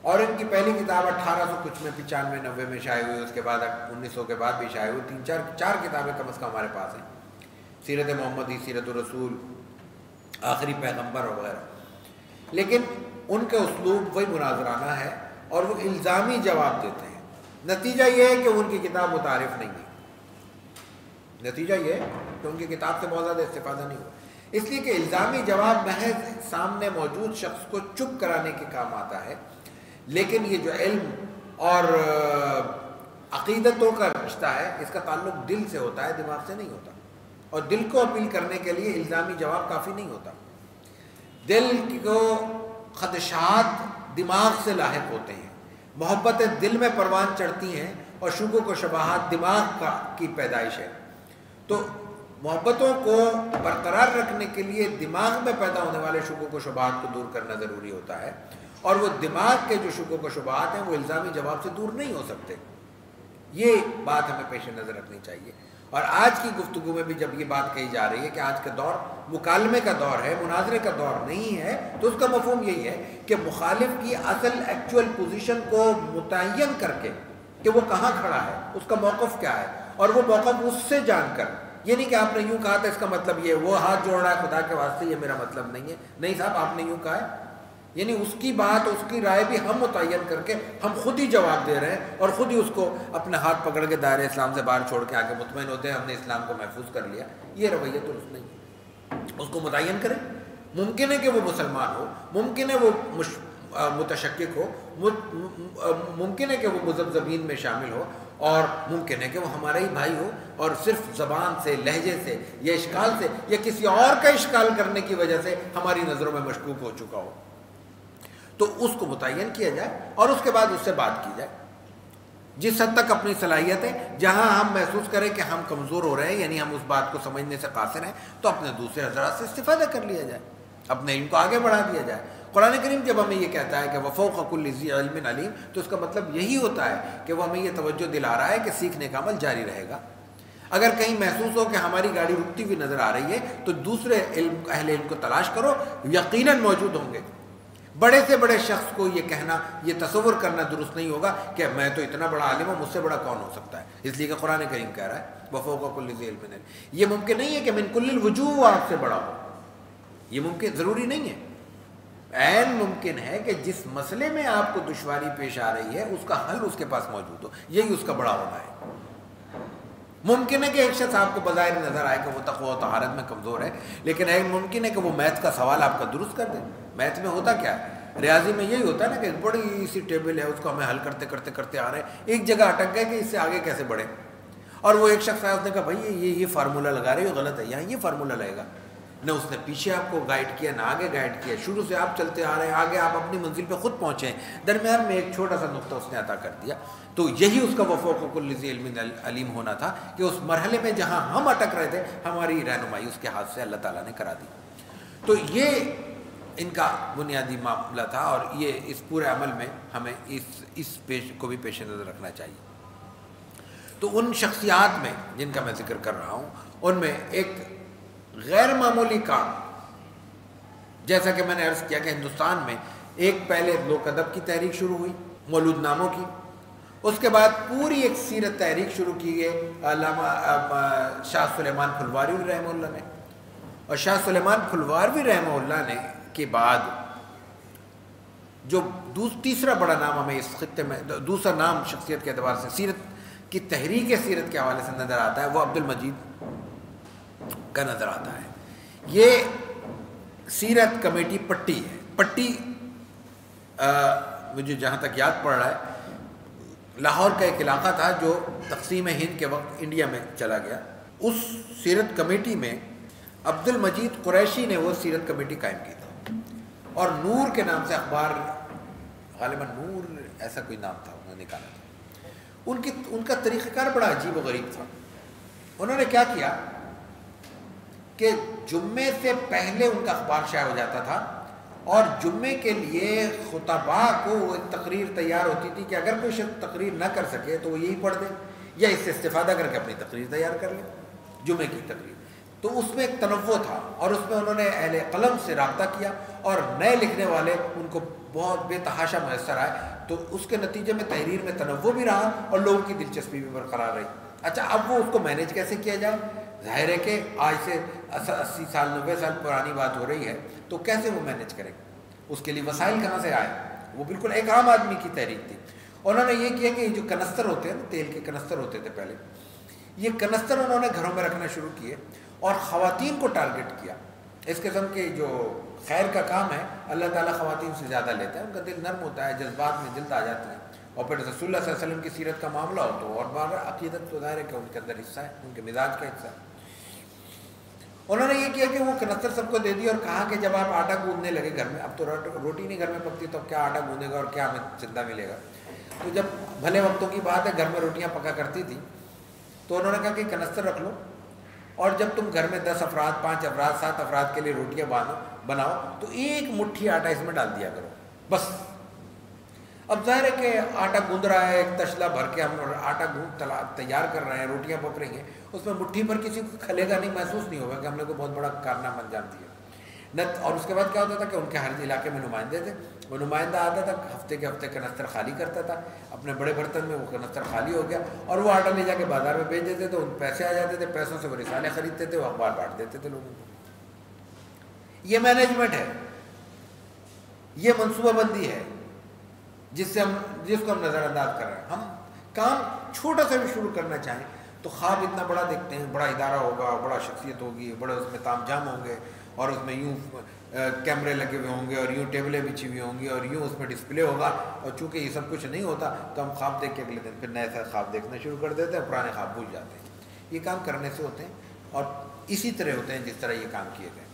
اور ان کی پہلی کتاب 1800 کچھ میں 95-90 میں شائع ہوئی، اس کے بعد 1900 کے بعد بھی شائع ہوئی، 3-4 کتابیں کم از کم ہمارے پاس ہیں، سیرت محمدی، سیرت الرسول، آخری پیغمبر وغیرہ۔ لیکن ان کا اسلوب وہی مناظرانہ ہے اور وہ الزامی جواب دیتے ہیں۔ نتیجہ یہ ہے کہ ان کی کتاب متعارف نہیں ہے، نتیجہ یہ ہے کہ ان کی کتاب سے بہت زیادہ استفادہ نہیں ہوا، اس لیے کہ الزامی جواب محض سامنے موجود شخص کو چپ کرانے کے کام آتا ہے، لیکن یہ جو علم اور عقیدتوں کا رشتہ ہے، اس کا تعلق دل سے ہوتا ہے، دماغ سے نہیں ہوتا، اور دل کو اپیل کرنے کے لیے الزامی جواب کافی نہیں ہوتا۔ دل کو خدشات دماغ سے لاحق ہوتے ہیں، محبتیں دل میں پروان چڑھتی ہیں، اور شکوک و شبہات دماغ کی پیدائش ہے۔ تو محبتوں کو برقرار رکھنے کے لیے دماغ میں پیدا ہونے والے شکوک و شبہات کو دور کرنا ضروری ہوتا ہے، اور وہ دماغ کے جو شکوک و شبہات ہیں وہ الزامی جواب سے دور نہیں ہو سکتے۔ یہ بات ہمیں پیش نظر رکھنی چاہیے۔ اور آج کی گفتگو میں بھی جب یہ بات کہی جا رہی ہے کہ آج کا دور مکالمے کا دور ہے، مناظرے کا دور نہیں ہے، تو اس کا مفہوم یہی ہے کہ مخالف کی اصل ایکچوئل پوزیشن کو متعین کر کے کہ وہ کہاں کھڑا ہے، اس کا موقف کیا ہے، اور وہ موقف اس سے جان کر، یہ نہیں کہ آپ نے یوں کہا تھا اس کا مطلب یہ، وہ ہاتھ جوڑ رہا ہے خدا کے واسطے یہ میرا مطلب نہیں ہے، نہیں صاحب آپ نے یوں کہا ہے، یعنی اس کی بات، اس کی رائے بھی ہم متعین کر کے ہم خود ہی جواب دے رہے ہیں، اور خود ہی اس کو اپنے ہاتھ پکڑ کے دائرہ اسلام سے باہر چھوڑ کے آگے مطمئن ہوتے ہیں ہم نے اسلام کو محفوظ کر لیا۔ یہ رویہ درست نہیں ہے، اس کو متعین کریں۔ ممکن ہے کہ وہ مسلمان ہو، ممکن ہے وہ متشکک ہو، ممکن ہے کہ وہ مذبذبین میں شامل ہو، اور ممکن ہے کہ وہ ہمارا ہی بھائی ہو اور صرف زبان سے، لہجے سے یا اشکال سے یا کسی اور کا اشکال کرنے کی وجہ سے ہماری نظروں میں مشکوک ہو چکا ہو، تو اس کو متعین کیا جائے اور اس کے بعد اس سے بات کی جائے۔ جس حد تک اپنی صلاحیت ہے، جہاں ہم محسوس کریں کہ ہم کمزور ہو رہے ہیں، یعنی ہم اس بات کو سمجھنے سے قاصر ہیں، تو اپنے دوسرے حضرات سے استفادہ کر لیا جائے، اپنے علم کو آگے بڑھا دیا جائے۔ قرآن کریم جب ہمیں یہ کہتا ہے کہ وَفَوْقَ كُلِّ ذِي عِلْمٍ عَلِيمٌ، تو اس کا مطلب یہی ہوتا ہے کہ وہ ہمیں یہ توجہ دلا رہا ہے کہ سیکھنے کا عمل جاری رہے گا۔ اگر کہیں محسوس ہو کہ ہماری گاڑی رکتی ہوئی نظر آ رہی ہے تو دوسرے اہل علم کو تلاش کرو، یقیناً موجود ہوں گے۔ بڑے سے بڑے شخص کو یہ کہنا، یہ تصور کرنا درست نہیں ہوگا کہ میں تو اتنا بڑا عالم ہوں، مجھ سے بڑا کون ہو سکتا ہے، اس لیے کہ قرآن کریم کہہ رہا ہے وَفَوْقَ كُلِّ ذِي عِلْمٍ عَلِيمٌ۔ یہ ممکن نہیں ہے کہ من کل الوجوہ وہ آپ سے بڑا ہو، یہ ممکن ضروری نہیں ہے۔ عین ممکن ہے کہ جس مسئلے میں آپ کو دشواری پیش آ رہی ہے اس کا حل اس کے پاس موجود ہو، یہی اس کا بڑا ہونا ہے۔ ممکن ہے کہ ایک شخص آپ کو بظاہر نظر آئے کہ وہ تقوی و طہارت میں کمزور ہے، لیکن ایک ممکن ہے کہ وہ میتھ کا سوال آپ کا درست کر دے۔ میتھ میں ہوتا کیا ہے، ریاضی میں یہی ہوتا ہے نا کہ بڑی سی ٹیبل ہے، اس کو ہمیں حل کرتے کرتے کرتے آ رہے ہیں، ایک جگہ اٹک گئے کہ اس سے آگے کیسے بڑھے، اور وہ ایک شخص آیا، اس نے کہا بھائی یہ فارمولہ لگا رہے ہو غلط ہے، یہاں یہ فارمولہ لگے گا۔ نہ اس نے پیچھے آپ کو گائیڈ کیا، نہ آگے گائیڈ کیا، شروع سے آپ چلتے آ رہے ہیں، آگے آپ اپنی منزل پہ خود پہنچے ہیں، درمیان میں ایک چھوٹا سا نقطہ اس نے عطا کر دیا۔ تو یہی اس کا وفوق کل ذی علم علیم ہونا تھا کہ اس مرحلے میں جہاں ہم اٹک رہے تھے ہماری رہنمائی اس کے ہاتھ سے اللہ تعالیٰ نے کرا دی۔ تو یہ ان کا بنیادی معاملہ تھا، اور یہ اس پورے عمل میں ہمیں اس پیش کو بھی پیش نظر رکھنا چاہیے۔ تو ان شخصیات میں جن کا میں ذکر کر رہا ہوں، ان میں ایک غیر معمولی کام، جیسا کہ میں نے عرض کیا کہ ہندوستان میں ایک پہلے لوک ادب کی تحریک شروع ہوئی، مولود ناموں کی، اس کے بعد پوری ایک سیرت تحریک شروع کی گئی علامہ شاہ سلیمان پھلواروی رحمہ اللہ نے، اور شاہ سلیمان پھلواروی رحمہ اللہ نے کے بعد جو تیسرا بڑا نام ہمیں اس خطے میں، دوسرا نام شخصیت کے اعتبار سے سیرت کی تحریک سیرت کے حوالے سے نظر آتا ہے، وہ عبد المجید کا نظر آتا ہے۔ یہ سیرت کمیٹی پٹی ہے، پٹی مجھے جہاں تک یاد پڑ رہا ہے لاہور کا ایک علاقہ تھا جو تقسیم ہند کے وقت انڈیا میں چلا گیا۔ اس سیرت کمیٹی میں عبد المجید قریشی نے وہ سیرت کمیٹی قائم کی تھی، اور نور کے نام سے اخبار، غالباً نور ایسا کوئی نام تھا، انہوں نے نکالا تھا۔ ان کا طریقہ کار بڑا عجیب و غریب تھا۔ انہوں نے کیا کیا کہ جمعے سے پہلے ان کا اخبار شائع ہو جاتا تھا، اور جمعے کے لیے خطباء کو ایک تقریر تیار ہوتی تھی کہ اگر کوئی شخص تقریر نہ کر سکے تو وہ یہی پڑھ دے، یا اس سے استفادہ کر کے اپنی تقریر تیار کر لے، جمعے کی تقریر۔ تو اس میں ایک تنوع تھا، اور اس میں انہوں نے اہل قلم سے رابطہ کیا، اور نئے لکھنے والے ان کو بہت بے تحاشا میسر آئے، تو اس کے نتیجے میں تحریر میں تنوع بھی رہا اور لوگوں کی دلچسپی بھی برقرار رہی۔ اچھا، اب وہ اس کو مینیج کیسے کیا جائے؟ ظاہر ہے کہ آج سے 80 سال 90 سال پرانی بات ہو رہی ہے، تو کیسے وہ مینیج کریں؟ اس کے لیے وسائل کہاں سے آئے؟ وہ بالکل ایک عام آدمی کی تحریک تھی۔ انہوں نے یہ کیا کہ جو کنستر ہوتے ہیں نا، تیل کے کنستر ہوتے تھے پہلے، یہ کنستر انہوں نے گھروں میں رکھنا شروع کیے، اور خواتین کو ٹارگٹ کیا۔ اس قسم کے جو خیر کا کام ہے اللہ تعالیٰ خواتین سے زیادہ لیتا ہے، ان کا دل نرم ہوتا ہے، جذبات میں جلد آ جاتی ہیں، اور پھر رسول اللہ صلی اللہ علیہ وسلم کی سیرت کا معاملہ ہو تو اور بار عقیدت تو ظاہر ہے کہ ان کے اندر حصہ ہے، ان کے مزاج کا حصہ ہے۔ انہوں نے یہ کیا کہ وہ کنستر سب کو دے دی، اور کہا کہ جب آپ آٹا گوندنے لگے گھر میں، اب تو روٹی نہیں گھر میں پکتی، تو اب کیا آٹا گوندے گا اور کیا ہمیں زندہ ملے گا؟ تو جب بھلے وقتوں کی بات ہے گھر میں روٹیاں پکا کرتی تھی، تو انہوں نے کہا کہ کنستر رکھ لو، اور جب تم گھر میں 10 افراد 5 افراد 7 افراد کے لیے روٹیاں بناؤ تو ایک مٹھی آٹا اس میں ڈال دیا کرو بس۔ اب ظاہر ہے کہ آٹا گوندھ رہا ہے، ایک تشلا بھر کے ہم آٹا گوندھ تیار کر رہے ہیں، روٹیاں پک رہی ہیں، اس میں مٹھی پر کسی کو کھلے گا نہیں، محسوس نہیں ہوگا کہ ہم نے کوئی بہت بڑا کارنامہ انجام دیا۔ اور اس کے بعد کیا ہوتا تھا کہ ان کے ہر علاقے میں نمائندے تھے، وہ نمائندہ آتا تھا، ہفتے کے ہفتے کنستر خالی کرتا تھا اپنے بڑے برتن میں، وہ کنستر خالی ہو گیا، اور وہ آٹا لے جا کے بازار میں بیچ دیتے، تو ان پیسے آ جاتے تھے، پیسوں سے وہ رسالے خریدتے تھے، وہ اخبار بانٹ دیتے تھے لوگوں کو۔ یہ مینجمنٹ ہے، یہ منصوبہ بندی ہے جس کو ہم نظر انداز کر رہے ہیں۔ ہم کام چھوٹا سا بھی شروع کرنا چاہیں تو خواب اتنا بڑا دیکھتے ہیں، بڑا ادارہ ہوگا، بڑا شخصیت ہوگی، بڑے اس میں تام جام ہوں گے، اور اس میں یوں کیمرے لگے ہوئے ہوں گے، اور یوں ٹیبلیں بچھی ہوئی ہوں گی، اور یوں اس میں ڈسپلے ہوگا، اور چونکہ یہ سب کچھ نہیں ہوتا تو ہم خواب دیکھ کے اگلے دن پھر نئے سے خواب دیکھنا شروع کر دیتے ہیں، پرانے خواب بھول جاتے ہیں۔ یہ کام کرنے سے ہوتے ہیں، اور اسی طرح ہوتے ہیں جس طرح یہ کام کیے گئے۔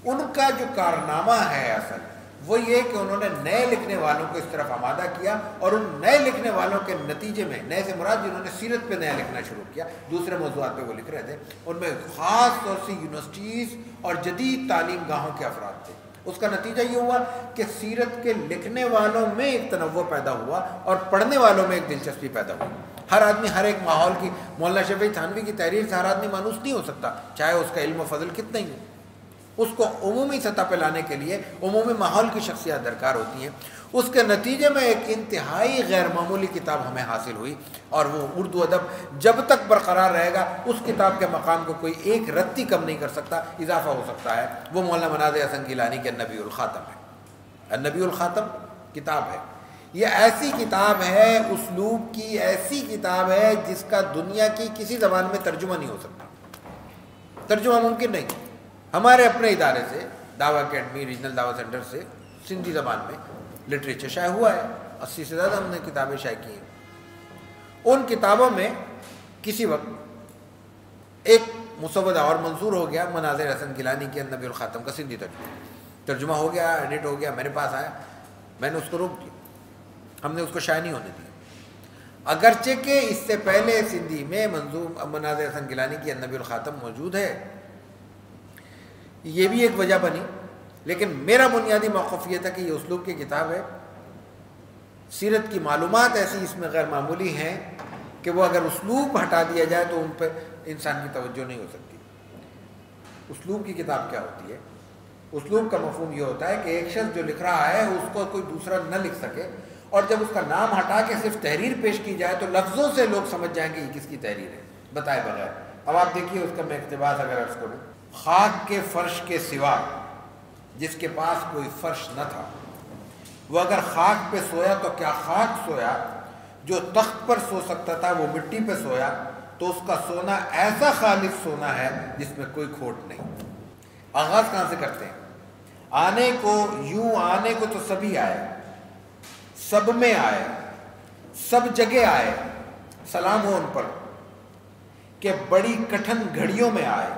ان کا جو کارنامہ ہے اصل وہ یہ کہ انہوں نے نئے لکھنے والوں کو اس طرف آمادہ کیا، اور ان نئے لکھنے والوں کے نتیجے میں، نئے سے مراد جنہوں نے سیرت پہ نیا لکھنا شروع کیا، دوسرے موضوعات پہ وہ لکھ رہے تھے، ان میں خاص طور سے یونیورسٹیز اور جدید تعلیم گاہوں کے افراد تھے۔ اس کا نتیجہ یہ ہوا کہ سیرت کے لکھنے والوں میں ایک تنوع پیدا ہوا اور پڑھنے والوں میں ایک دلچسپی پیدا ہوئی۔ ہر آدمی ہر ایک ماحول کی، مولانا شفیع تھانوی کی تحریر سے ہر آدمی مانوس نہیں ہو سکتا، چاہے اس کا علم و فضل کتنا ہی ہو۔ اس کو عمومی سطح پہ لانے کے لیے عمومی ماحول کی شخصیات درکار ہوتی ہیں۔ اس کے نتیجے میں ایک انتہائی غیر معمولی کتاب ہمیں حاصل ہوئی، اور وہ اردو ادب جب تک برقرار رہے گا اس کتاب کے مقام کو کوئی ایک رتی کم نہیں کر سکتا، اضافہ ہو سکتا ہے۔ وہ مولانا مناظر حسن گیلانی کے النبی الخاتم ہے۔ النبی الخاتم کتاب ہے، یہ ایسی کتاب ہے، اسلوب کی ایسی کتاب ہے جس کا دنیا کی کسی زبان میں ترجمہ نہیں ہو سکتا، ترجمہ ممکن نہیں۔ ہمارے اپنے ادارے سے، دعویٰ اکیڈمی ریجنل دعویٰ سینٹر سے سندھی زبان میں لٹریچر شائع ہوا ہے، 80 سے زیادہ ہم نے کتابیں شائع کی ہیں۔ ان کتابوں میں کسی وقت ایک مسودہ اور منظور ہو گیا مناظر حسن گیلانی کے النبی الخاتم کا سندھی ترجمہ ہو گیا، ایڈٹ ہو گیا، میرے پاس آیا، میں نے اس کو روک دیا، ہم نے اس کو شائع نہیں ہونے دیا، اگرچہ کہ اس سے پہلے سندھی میں منظور مناظر حسن گیلانی کی النبی الخاتم موجود ہے۔ یہ بھی ایک وجہ بنی، لیکن میرا بنیادی موقف یہ تھا کہ یہ اسلوب کی کتاب ہے، سیرت کی معلومات ایسی اس میں غیر معمولی ہیں کہ وہ اگر اسلوب ہٹا دیا جائے تو ان پہ انسان کی توجہ نہیں ہو سکتی۔ اسلوب کی کتاب کیا ہوتی ہے؟ اسلوب کا مفہوم یہ ہوتا ہے کہ ایک شخص جو لکھ رہا ہے اس کو کوئی دوسرا نہ لکھ سکے، اور جب اس کا نام ہٹا کے صرف تحریر پیش کی جائے تو لفظوں سے لوگ سمجھ جائیں گے یہ کس کی تحریر ہے، بتائے بغیر۔ اب آپ دیکھیے اس کا میں اقتباس اگر عرض کروں، خاک کے فرش کے سوا جس کے پاس کوئی فرش نہ تھا، وہ اگر خاک پہ سویا تو کیا خاک سویا، جو تخت پر سو سکتا تھا وہ مٹی پہ سویا، تو اس کا سونا ایسا خالص سونا ہے جس میں کوئی کھوٹ نہیں۔ آغاز کہاں سے کرتے ہیں؟ آنے کو، یوں آنے کو تو سبھی آئے، سب میں آئے، سب جگہ آئے، سلام ہو ان پر کہ بڑی کٹھن گھڑیوں میں آئے،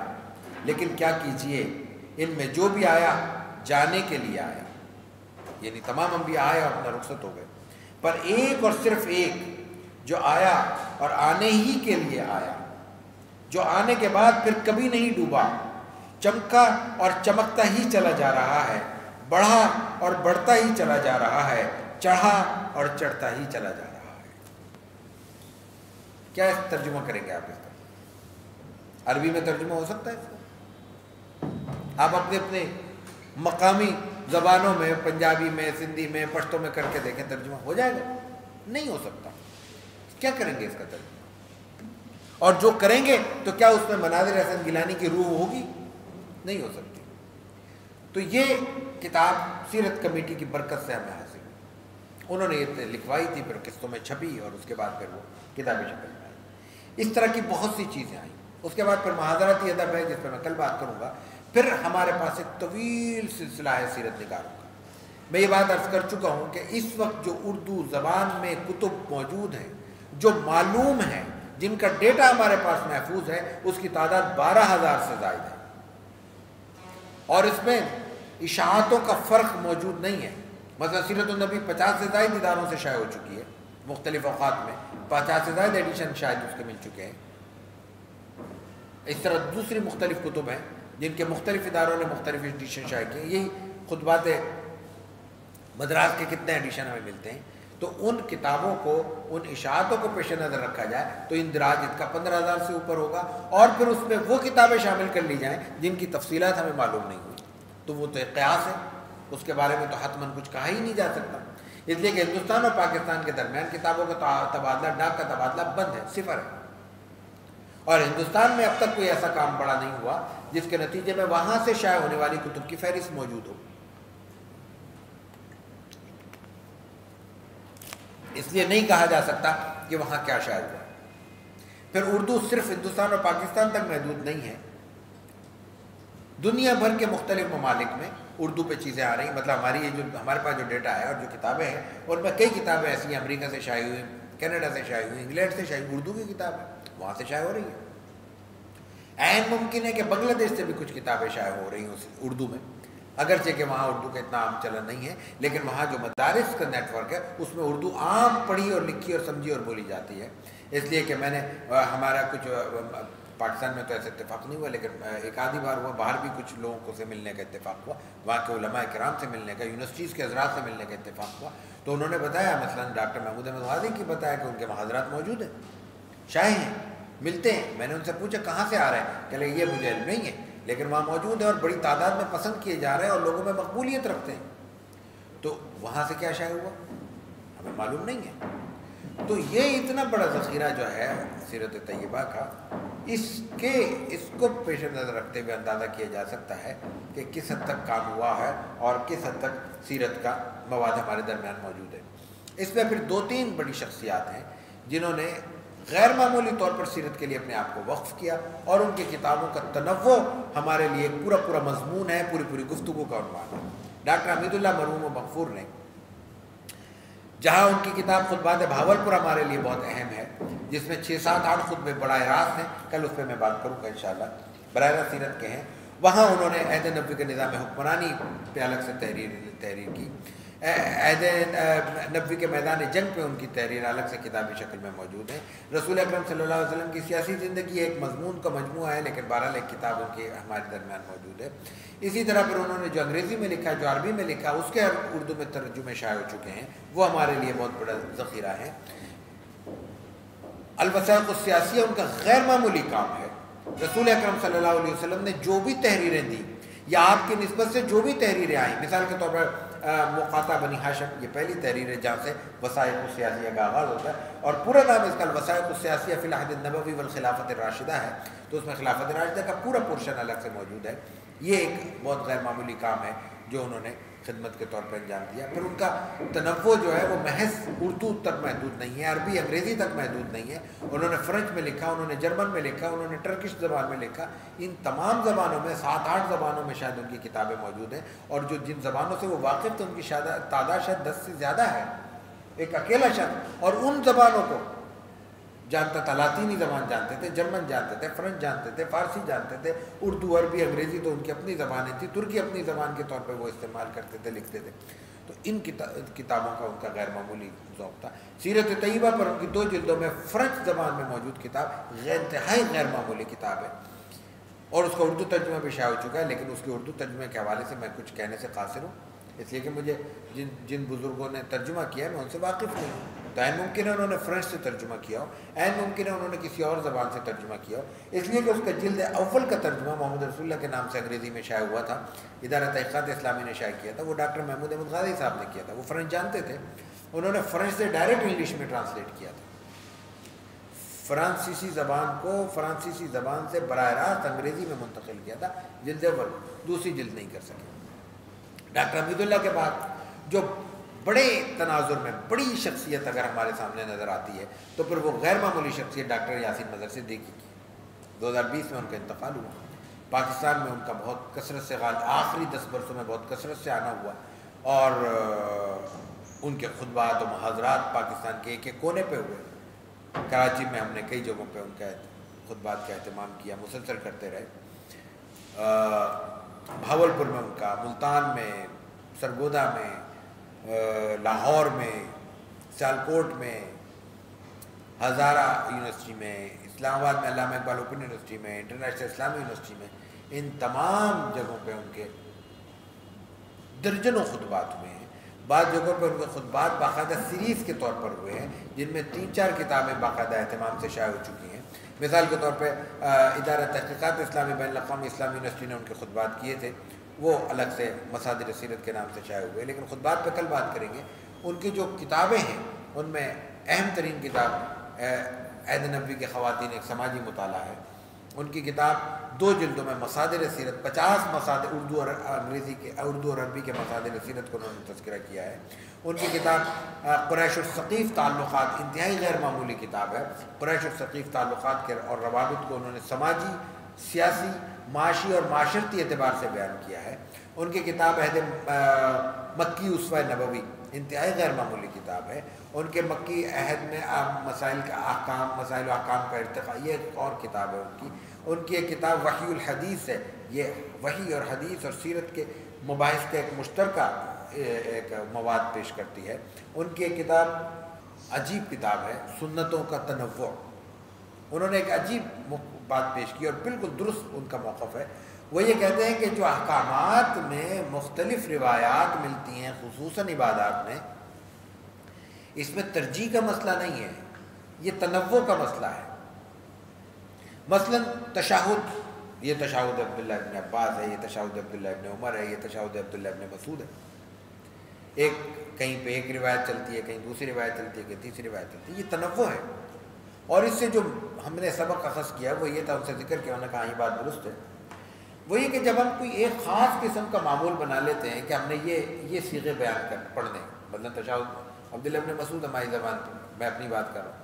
لیکن کیا کیجئے ان میں جو بھی آیا جانے کے لیے آیا، یعنی تمام انبیاء آئے اور اپنا رخصت ہو گئے، پر ایک اور صرف ایک جو آیا اور آنے ہی کے لیے آیا، جو آنے کے بعد پھر کبھی نہیں ڈوبا، چمکا اور چمکتا ہی چلا جا رہا ہے، بڑھا اور بڑھتا ہی چلا جا رہا ہے، چڑھا اور چڑھتا ہی چلا جا رہا ہے۔ کیا ترجمہ کریں گے آپ اس کا؟ عربی میں ترجمہ ہو سکتا ہے اس کا؟ آپ اپنے اپنے مقامی زبانوں میں، پنجابی میں، سندھی میں، پشتو میں کر کے دیکھیں، ترجمہ ہو جائے گا؟ نہیں ہو سکتا۔ کیا کریں گے اس کا ترجمہ؟ اور جو کریں گے تو کیا اس میں مناظر حسن گیلانی کی روح ہوگی؟ نہیں ہو سکتی۔ تو یہ کتاب سیرت کمیٹی کی برکت سے ہمیں حاصل ہوئی، انہوں نے یہ لکھوائی تھی، پھر قسطوں میں چھپی اور اس کے بعد پھر وہ کتابی شکل میں آئی۔ اس طرح کی بہت سی چیزیں آئیں۔ اس کے بعد پھر محاضراتی ادب ہے جس پہ میں کل بات کروں گا۔ پھر ہمارے پاس ایک طویل سلسلہ ہے سیرت نگاروں کا۔ میں یہ بات عرض کر چکا ہوں کہ اس وقت جو اردو زبان میں کتب موجود ہیں، جو معلوم ہیں، جن کا ڈیٹا ہمارے پاس محفوظ ہے، اس کی تعداد 12,000 سے زائد ہے، اور اس میں اشاعتوں کا فرق موجود نہیں ہے۔ مثلا سیرت النبی 50 سے زائد اداروں سے شائع ہو چکی ہے، مختلف اوقات میں 50 سے زائد ایڈیشن شاید اس کے مل چکے ہیں۔ اس طرح دوسری مختلف کتب ہیں جن کے مختلف اداروں نے مختلف ایڈیشن شائع کیے ہیں۔ یہی خطبات مدراس کے کتنے ایڈیشن ہمیں ملتے ہیں۔ تو ان کتابوں کو، ان اشاعتوں کو پیش نظر رکھا جائے تو اندراج اس کا 15,000 سے اوپر ہوگا، اور پھر اس میں وہ کتابیں شامل کر لی جائیں جن کی تفصیلات ہمیں معلوم نہیں ہوئی، تو وہ تو ایک قیاس ہے، اس کے بارے میں تو حتماً کچھ کہا ہی نہیں جا سکتا، اس لیے کہ ہندوستان اور پاکستان کے درمیان کتابوں کا تبادلہ، ڈاک کا تبادلہ بند ہے، صفر ہے، اور ہندوستان میں اب تک کوئی ایسا کام بڑا نہیں ہوا جس کے نتیجے میں وہاں سے شائع ہونے والی کتب کی فہرست موجود ہو۔ اس لیے نہیں کہا جا سکتا کہ وہاں کیا شائع ہوا۔ پھر اردو صرف ہندوستان اور پاکستان تک محدود نہیں ہے، دنیا بھر کے مختلف ممالک میں اردو پہ چیزیں آ رہی ہیں۔ مطلب ہماری یہ جو ہمارے پاس جو ڈیٹا ہے اور جو کتابیں ہیں، ان میں کئی کتابیں ایسی ہیں امریکہ سے شائع ہوئی، کینیڈا سے شائع ہوئی، انگلینڈ سے شائع ہوئی، اردو کی کتاب ہے، وہاں سے شائع ہو رہی ہے۔ عین ممکن ہے کہ بنگلہ دیش سے بھی کچھ کتابیں شائع ہو رہی ہیں اردو میں، اگرچہ کہ وہاں اردو کا اتنا عام چلن نہیں ہے، لیکن وہاں جو مدارس کا نیٹ ورک ہے اس میں اردو عام پڑھی اور لکھی اور سمجھی اور بولی جاتی ہے۔ اس لیے کہ میں نے ہمارا کچھ پاکستان میں تو ایسے اتفاق نہیں ہوا، لیکن ایک آدھی بار ہوا، باہر بھی کچھ لوگوں کو سے ملنے کا اتفاق ہوا، وہاں کے علماء کرام سے ملنے کا، یونیورسٹیز کے حضرات سے ملنے کا اتفاق ہوا، تو انہوں نے بتایا، مثلاً ڈاکٹر محمود احمد غازی کی بتایا کہ ان کے وہاں حضرات موجود ہیں، شائع ہیں، ملتے ہیں۔ میں نے ان سے پوچھا کہاں سے آ رہے ہیں، کہ یہ مجھے علم نہیں ہے، لیکن وہاں موجود ہیں اور بڑی تعداد میں پسند کیے جا رہے ہیں اور لوگوں میں مقبولیت رکھتے ہیں۔ تو وہاں سے کیا شائع ہوا ہمیں معلوم نہیں ہے۔ تو یہ اتنا بڑا ذخیرہ جو ہے سیرت طیبہ کا، اس کو پیش نظر رکھتے ہوئے اندازہ کیا جا سکتا ہے کہ کس حد تک کام ہوا ہے اور کس حد تک سیرت کا مواد ہمارے درمیان موجود ہے۔ اس میں پھر 2-3 بڑی شخصیات ہیں جنہوں نے غیر معمولی طور پر سیرت کے لیے اپنے آپ کو وقف کیا، اور ان کی کتابوں کا تنوع ہمارے لیے ایک پورا مضمون ہے، پوری گفتگو کا عنوان ہے۔ ڈاکٹر حمید اللہ مرحوم و مغفور نے، جہاں ان کی کتاب خطبات بھاولپور ہمارے لیے بہت اہم ہے، جس میں 6-7-8 خطبے براہ راست ہیں، کل اس پہ میں بات کروں گا انشاءاللہ، براہ راست سیرت کے ہیں، وہاں انہوں نے عہد نبوی کے نظام حکمرانی پہ الگ سے تحریر کی، عہد نبوی کے میدان جنگ پہ ان کی تحریر الگ سے کتابی شکل میں موجود ہے۔ رسول اکرم صلی اللہ علیہ وسلم کی سیاسی زندگی ایک مضمون کا مجموعہ ہے، لیکن بہرحال ایک کتاب ان کی ہمارے درمیان موجود ہے۔ اسی طرح پھر انہوں نے جو انگریزی میں لکھا، جو عربی میں لکھا، اس کے اردو میں ترجمے شائع ہو چکے ہیں، وہ ہمارے لیے بہت بڑا ذخیرہ ہے۔ الوثائق السیاسیہ ان کا غیر معمولی کام ہے۔ رسول اکرم صلی اللہ علیہ وسلم نے جو بھی تحریریں دی یا آپ کی نسبت سے جو بھی تحریریں آئیں، مثال کے طور پر مقاطع بنی ہاشم، یہ پہلی تحریر ہے جہاں سے وثائق السیاسیہ کا آغاز ہوتا ہے، اور پورا نام اس کا الوثائق السیاسیہ فی العہد النبوی والخلافت الراشدہ ہے، تو اس میں خلافت راشدہ کا پورا پورشن الگ سے موجود ہے۔ یہ ایک بہت غیر معمولی کام ہے جو انہوں نے خدمت کے طور پر انجام دیا۔ پھر ان کا تنوع جو ہے وہ محض اردو تک محدود نہیں ہے، عربی انگریزی تک محدود نہیں ہے، انہوں نے فرنچ میں لکھا، انہوں نے جرمن میں لکھا، انہوں نے ٹرکش زبان میں لکھا، ان تمام زبانوں میں 7-8 زبانوں میں شاید ان کی کتابیں موجود ہیں، اور جو جن زبانوں سے وہ واقف تھے ان کی تعداد شاید 10 سے زیادہ ہے، ایک اکیلا شخص، اور ان زبانوں کو جانتا تھا، لاطینی زبان جانتے تھے، جرمن جانتے تھے، فرنچ جانتے تھے، فارسی جانتے تھے، اردو، عربی، انگریزی تو ان کی اپنی زبانیں تھیں، ترکی اپنی زبان کے طور پہ وہ استعمال کرتے تھے، لکھتے تھے۔ تو ان کتابوں کا ان کا غیر معمولی ذوق تھا۔ سیرت طیبہ پر ان کی 2 جلدوں میں فرنچ زبان میں موجود کتاب انتہائی غیر معمولی کتاب ہے، اور اس کا اردو ترجمہ بھی شائع ہو چکا ہے، لیکن اس کے اردو ترجمے کے حوالے سے میں کچھ کہنے سے قاصر ہوں، اس لیے کہ مجھے جن بزرگوں نے ترجمہ کیا ہے میں ان سے واقف نہیں ہوں۔ تو عین ممکن ہے انہوں نے فرنچ سے ترجمہ کیا ہو، عین ممکن ہے انہوں نے کسی اور زبان سے ترجمہ کیا ہو، اس لیے کہ اس کا جلد اول کا ترجمہ محمد رسول اللہ کے نام سے انگریزی میں شائع ہوا تھا، ادارہ تحقیقات اسلامی نے شائع کیا تھا، وہ ڈاکٹر محمود احمد غازی صاحب نے کیا تھا، وہ فرنچ جانتے تھے، انہوں نے فرنچ سے ڈائریکٹ انگلش میں ٹرانسلیٹ کیا تھا، فرانسیسی زبان کو فرانسیسی زبان سے براہ راست انگریزی میں منتقل کیا تھا، جلد اول، دوسری جلد نہیں کر سکے۔ ڈاکٹر حمید اللہ کے بعد جو بڑے تناظر میں بڑی شخصیت اگر ہمارے سامنے نظر آتی ہے تو پھر وہ غیر معمولی شخصیت ڈاکٹر یاسین مظہر صدیقی کی، 2020 میں ان کا انتقال ہوا۔ پاکستان میں ان کا بہت کثرت سے آخری 10 برسوں میں بہت کثرت سے آنا ہوا، اور ان کے خطبات و محاضرات پاکستان کے ایک کونے پہ ہوئے۔ کراچی میں ہم نے کئی جگہوں پہ ان کا خطبات کا اہتمام کیا، مسلسل کرتے رہے، بھاولپور میں ان کا، ملتان میں، سرگودا میں، لاہور میں، سیالکوٹ میں، ہزارہ یونیورسٹی میں، اسلام آباد میں علامہ اقبال اوپن یونیورسٹی میں، انٹرنیشنل اسلامی یونیورسٹی میں، ان تمام جگہوں پہ ان کے درجنوں خطبات ہوئے ہیں۔ بعض جگہوں پہ ان کے خطبات باقاعدہ سیریز کے طور پر ہوئے ہیں، جن میں 3-4 کتابیں باقاعدہ اہتمام سے شائع ہو چکی ہیں۔ مثال کے طور پہ ادارہ تحقیقات اسلامی بین الاقوامی اسلامی یونیورسٹی نے ان کے خطبات کیے تھے، وہ الگ سے مصادر سیرت کے نام سے شائع ہوئے، لیکن خطبات پہ کل بات کریں گے۔ ان کی جو کتابیں ہیں ان میں اہم ترین کتاب عہد نبوی کے خواتین ایک سماجی مطالعہ ہے، ان کی کتاب 2 جلدوں میں مصادر سیرت، 50 مصادر اردو اور عربی کے مصادر سیرت کو انہوں نے تذکرہ کیا ہے۔ ان کی کتاب قریش الثقیف تعلقات انتہائی غیر معمولی کتاب ہے، قریش الثقیف تعلقات کے اور روابط کو انہوں نے سماجی، سیاسی، معاشی اور معاشرتی اعتبار سے بیان کیا ہے۔ ان کی کتاب عہد مکی اسوہ نبوی انتہائی غیر معمولی کتاب ہے. ان کے مکی عہد میں مسائل و احکام کا ارتقاء، یہ ایک اور کتاب ہے ان کی ایک کتاب وحی الحدیث ہے. یہ وحی اور حدیث اور سیرت کے مباحث کا ایک مشترکہ ایک مواد پیش کرتی ہے. ان کی ایک کتاب عجیب کتاب ہے سنتوں کا تنوع. انہوں نے ایک عجیب بات پیش کی اور بالکل درست ان کا موقف ہے. وہ یہ کہتے ہیں کہ جو احکامات میں مختلف روایات ملتی ہیں خصوصاً عبادات میں، اس میں ترجیح کا مسئلہ نہیں ہے، یہ تنوع کا مسئلہ ہے. مثلا تشہد، یہ تشہد عبداللہ ابن عباس ہے، یہ تشہد عبداللہ ابن عمر ہے، یہ تشہد عبداللہ ابن مسعود ہے. ایک کہیں پہ ایک روایت چلتی ہے، کہیں دوسری روایت چلتی ہے، کہیں تیسری روایت چلتی ہے. یہ تنوع ہے. اور اس سے جو ہم نے سبق اخذ کیا وہ یہ تھا، ان سے ذکر کیا، انہوں نے کہا یہ بات درست ہے. وہ یہ کہ جب ہم کوئی ایک خاص قسم کا معمول بنا لیتے ہیں کہ ہم نے یہ صیغے بیان کر پڑھنے، مطلب تشہد عبداللہ ابن مسعود ہماری زبان پہ، میں اپنی بات کر رہا ہوں،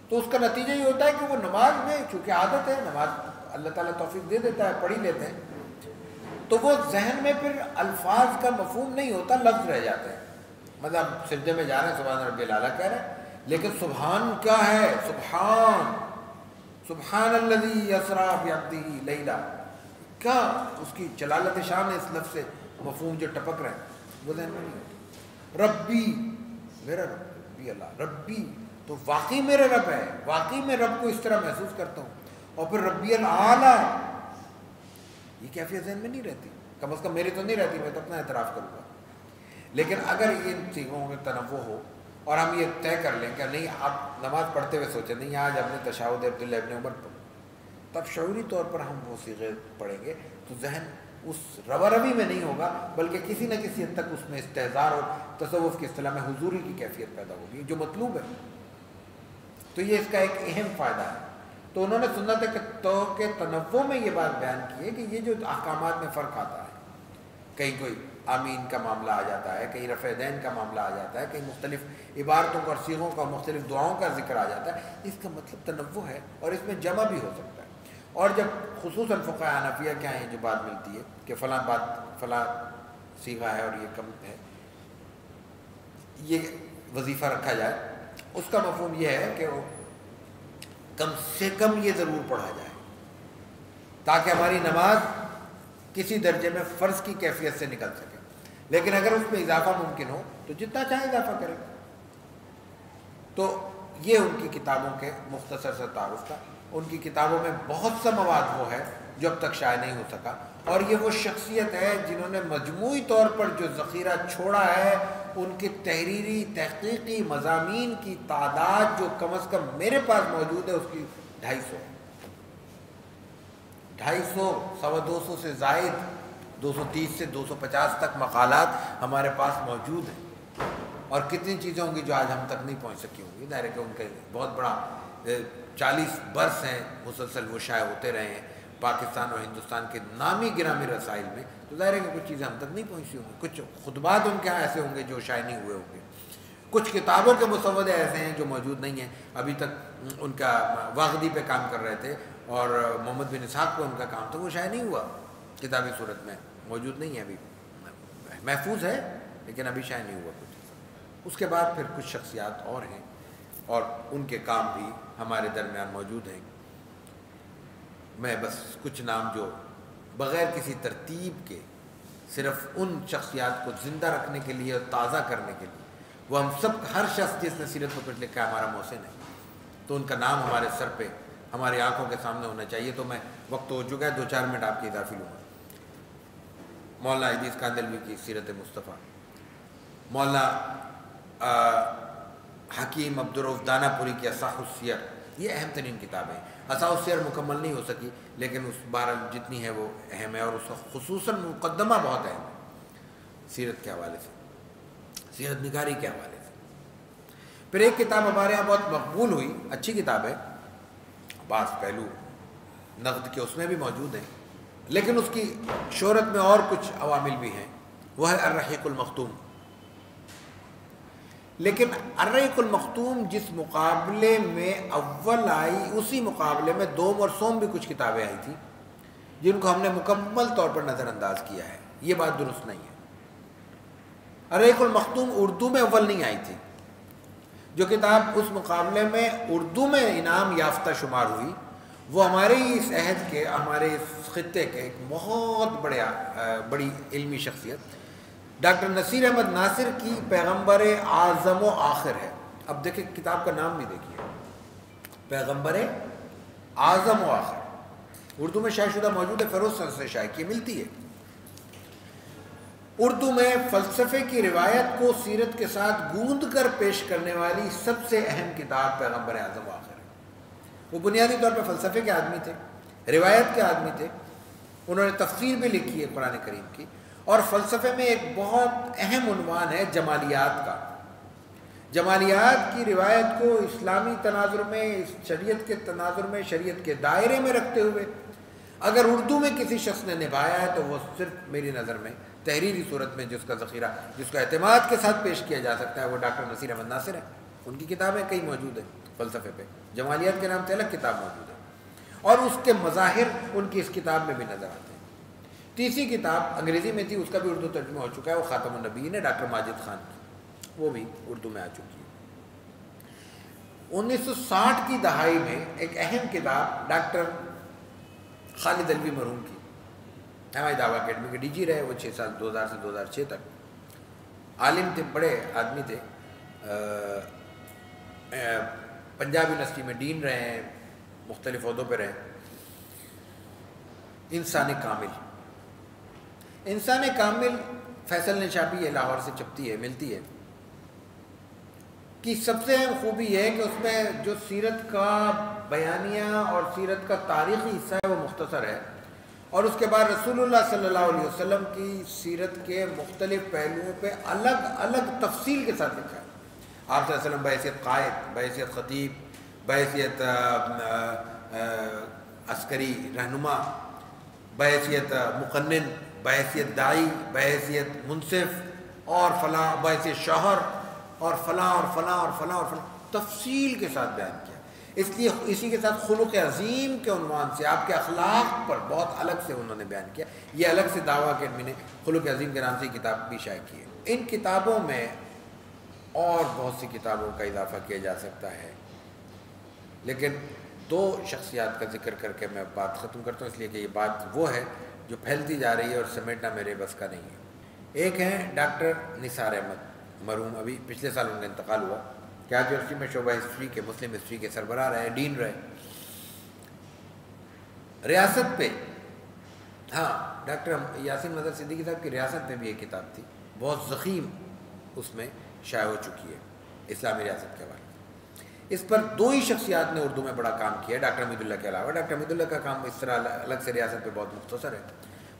تو اس کا نتیجہ یہ ہوتا ہے کہ وہ نماز میں چونکہ عادت ہے، نماز اللہ تعالیٰ توفیق دے دیتا ہے، پڑھ ہی لیتے ہیں، تو وہ ذہن میں پھر الفاظ کا مفہوم نہیں ہوتا، لفظ رہ جاتے ہیں. مطلب سجدے میں جا رہے ہیں سبحان ربی الاعلیٰ کہہ رہے ہیں، لیکن سبحان کیا ہے؟ سبحان الذی اسریٰ بعبدہ لیلا، کیا اس کی جلالت شان ہے اس لفظ سے مفہوم جو ٹپک رہے ہیں وہ ذہن میں نہیں ہوتا. ربی، میرا ربی اللہ، ربی تو واقعی میرا رب ہے، واقعی میں رب کو اس طرح محسوس کرتا ہوں. اور پھر ربی الاعلیٰ، یہ کیفیت ذہن میں نہیں رہتی، کم از کم میری تو نہیں رہتی، میں تو اپنا اعتراف کروں گا. لیکن اگر ان چیزوں میں تنوع ہو اور ہم یہ طے کر لیں کہ نہیں، آپ نماز پڑھتے ہوئے سوچیں نہیں آج ہم نے تشہد عبداللہ ابن عمر پڑھا، تب شعوری طور پر ہم وہ صیغے پڑھیں گے تو ذہن اس روا روی میں نہیں ہوگا، بلکہ کسی نہ کسی حد تک اس میں استحضار اور تصوف کی اصطلاح میں حضوری کی کیفیت پیدا ہوگی جو مطلوب ہے. تو یہ اس کا ایک اہم فائدہ ہے. تو انہوں نے سنت کے تنوع میں یہ بات بیان کی ہے کہ یہ جو احکامات میں فرق آتا ہے، کہیں کوئی آمین کا معاملہ آ جاتا ہے، کہیں رفع دین کا معاملہ آ جاتا ہے، کہیں مختلف عبارتوں کا اور صیغوں کا، مختلف دعاؤں کا ذکر آ جاتا ہے، اس کا مطلب تنوع ہے اور اس میں جمع بھی ہو سکتا ہے. اور جب خصوصاً فقہ حنفیہ کے یہاں جو بات ملتی ہے کہ فلاں بات فلاں صیغہ ہے اور یہ کم ہے، یہ وظیفہ رکھا جائے، اس کا مفہوم یہ ہے کہ وہ کم سے کم یہ ضرور پڑھا جائے تاکہ ہماری نماز کسی درجے میں فرض کی کیفیت سے نکل سکے. لیکن اگر اس میں اضافہ ممکن ہو تو جتنا چاہے اضافہ کرے. تو یہ ان کی کتابوں کے مختصر سا تعارف تھا. ان کی کتابوں میں بہت سا مواد وہ ہے جو اب تک شائع نہیں ہو سکا، اور یہ وہ شخصیت ہے جنہوں نے مجموعی طور پر جو ذخیرہ چھوڑا ہے، ان کے تحریری تحقیقی مضامین کی تعداد جو کم از کم میرے پاس موجود ہے اس کی 250 سوا 200 سے زائد، 230 سے 250 تک مقالات ہمارے پاس موجود ہیں. اور کتنی چیزیں ہوں گی جو آج ہم تک نہیں پہنچ سکی ہوں گی. ظاہر ہے کہ ان کے بہت بڑا 40 برس ہیں مسلسل وہ شائع ہوتے رہے ہیں پاکستان اور ہندوستان کے نامی گرامی رسائل میں. تو ظاہر ہے کہ کچھ چیزیں ہم تک نہیں پہنچی ہوں گی. کچھ خطبات ان کے یہاں ایسے ہوں گے جو شائع نہیں ہوئے ہوں گے. کچھ کتابوں کے مسودے ایسے ہیں جو موجود نہیں ہیں. ابھی تک ان کا واغدی پہ کام کر رہے تھے اور محمد بن اسحاق پہ ان کا کام تھا، وہ شائع نہیں ہوا، کتابی صورت میں موجود نہیں ہے، ابھی محفوظ ہے لیکن ابھی شائع نہیں ہوا کچھ. اس کے بعد پھر کچھ شخصیات اور ہیں اور ان کے کام بھی ہمارے درمیان موجود ہیں. میں بس کچھ نام جو بغیر کسی ترتیب کے صرف ان شخصیات کو زندہ رکھنے کے لیے اور تازہ کرنے کے لیے، وہ ہم سب ہر شخص جس نے سیرت پر کچھ لکھا ہے ہمارا محسن ہے، تو ان کا نام ہمارے سر پہ ہماری آنکھوں کے سامنے ہونا چاہیے. تو میں وقت ہو چکا ہے، 2-4 منٹ آپ کی اضافی لوں گا. مولانا ادریس کاندھلوی کی سیرت مصطفیٰ، مولانا حکیم عبدالرؤف دانہ پوری کی اصح السیر، یہ اہم ترین کتابیں ہیں. اصح السیر مکمل نہیں ہو سکی لیکن اس بہرحال جتنی ہے وہ اہم ہے، اور اس کا خصوصاً مقدمہ بہت اہم ہے سیرت کے حوالے سے، سیرت نگاری کے حوالے سے. پھر ایک کتاب ہمارے یہاں بہت مقبول ہوئی، اچھی کتاب ہے، بعض پہلو نقد کے اس میں بھی موجود ہیں لیکن اس کی شہرت میں اور کچھ عوامل بھی ہیں، وہ ہے الرحیق المختوم. لیکن الرحیق المختوم جس مقابلے میں اول آئی، اسی مقابلے میں دوم اور سوم بھی کچھ کتابیں آئی تھیں جن کو ہم نے مکمل طور پر نظر انداز کیا ہے. یہ بات درست نہیں ہے. الرحیق المختوم اردو میں اول نہیں آئی تھی، جو کتاب اس مقابلے میں اردو میں انعام یافتہ شمار ہوئی وہ ہمارے اس عہد کے، ہمارے اس خطے کے ایک بہت بڑی علمی شخصیت ڈاکٹر نصیر احمد ناصر کی پیغمبر اعظم و آخر ہے۔ اب دیکھیں کتاب کا نام بھی دیکھیے، پیغمبر اعظم و آخر، اردو میں شائع شدہ موجود ہے، فیروز سن سے شائع کی ملتی ہے۔ اردو میں فلسفے کی روایت کو سیرت کے ساتھ گوندھ کر پیش کرنے والی سب سے اہم کتاب پیغمبر اعظم و آخر ہے۔ وہ بنیادی طور پر فلسفے کے آدمی تھے، روایت کے آدمی تھے، انہوں نے تفسیر بھی لکھی ہے قرآن کریم کی، اور فلسفے میں ایک بہت اہم عنوان ہے جمالیات کا۔ جمالیات کی روایت کو اسلامی تناظر میں، شریعت کے تناظر میں، شریعت کے دائرے میں رکھتے ہوئے اگر اردو میں کسی شخص نے نبھایا ہے تو وہ صرف میری نظر میں تحریری صورت میں جس کا ذخیرہ، جس کو اعتماد کے ساتھ پیش کیا جا سکتا ہے، وہ ڈاکٹر نصیر احمد ناصر ہے۔ ان کی کتابیں کئی موجود ہیں فلسفے پہ، جمالیات کے نام سے الگ کتاب موجود ہے، اور اس کے مظاہر ان کی اس کتاب میں بھی نظر آتے ہیں۔ تیسری کتاب انگریزی میں تھی، اس کا بھی اردو ترجمہ ہو چکا ہے، وہ خاتم النبیین ہے ڈاکٹر ماجد خان کی، وہ بھی اردو میں آ چکی ہے۔ 1960 کی دہائی میں ایک اہم کتاب ڈاکٹر خالد علوی مرحوم کی، ہماری دعویٰ اکیڈمی کے ڈی جی رہے وہ 6 سال، 2000 سے 2006 تک، عالم تھے، بڑے آدمی تھے، پنجاب یونیورسٹی میں ڈین رہے ہیں، مختلف عہدوں پہ رہے۔ انسان کامل، انسان کامل فیصل نے چھاپی ہے، لاہور سے چھپتی ہے، ملتی ہے، کی سب سے اہم خوبی یہ ہے کہ اس میں جو سیرت کا بیانیہ اور سیرت کا تاریخی حصہ ہے وہ مختصر ہے، اور اس کے بعد رسول اللہ صلی اللہ علیہ وسلم کی سیرت کے مختلف پہلوؤں پہ الگ الگ تفصیل کے ساتھ لکھا ہے۔ آپ صلی اللہ علیہ وسلم بحیثیت قائد، بحیثیت خطیب، بحیثیت عسکری رہنما، بحیثیت مقنن، بحیثیت داعی، بحیثیت منصف اور فلاں، بحیثیت شوہر اور فلاں اور فلاں اور فلاں اور فلاں، تفصیل کے ساتھ بیان کیا۔ اس لیے اسی کے ساتھ خلق عظیم کے عنوان سے آپ کے اخلاق پر بہت الگ سے انہوں نے بیان کیا۔ یہ الگ سے دعویٰ اکیڈمی نے خلق عظیم کے نام سے کتاب بھی شائع کی ہے۔ ان کتابوں میں اور بہت سی کتابوں کا اضافہ کیا جا سکتا ہے، لیکن 2 شخصیات کا ذکر کر کے میں بات ختم کرتا ہوں، اس لیے کہ یہ بات وہ ہے جو پھیلتی جا رہی ہے اور سمیٹنا میرے بس کا نہیں ہے۔ ایک ہیں ڈاکٹر نثار احمد مرحوم، ابھی پچھلے سال ان کا انتقال ہوا، کیا یونیورسٹی میں شعبہ ہسٹری کے، مسلم ہسٹری کے سربراہ رہے، ڈین رہے۔ ریاست پہ، ہاں ڈاکٹر یاسین مظہر صدیقی صاحب کی ریاست میں بھی ایک کتاب تھی، بہت ضخیم، اس میں شائع ہو چکی ہے، اسلامی ریاست کے حوالے۔ اس پر 2 ہی شخصیات نے اردو میں بڑا کام کیا ہے ڈاکٹر حمید اللہ کے علاوہ۔ ڈاکٹر حمید اللہ کا کام اس طرح الگ سے ریاست پہ بہت مختصر ہے،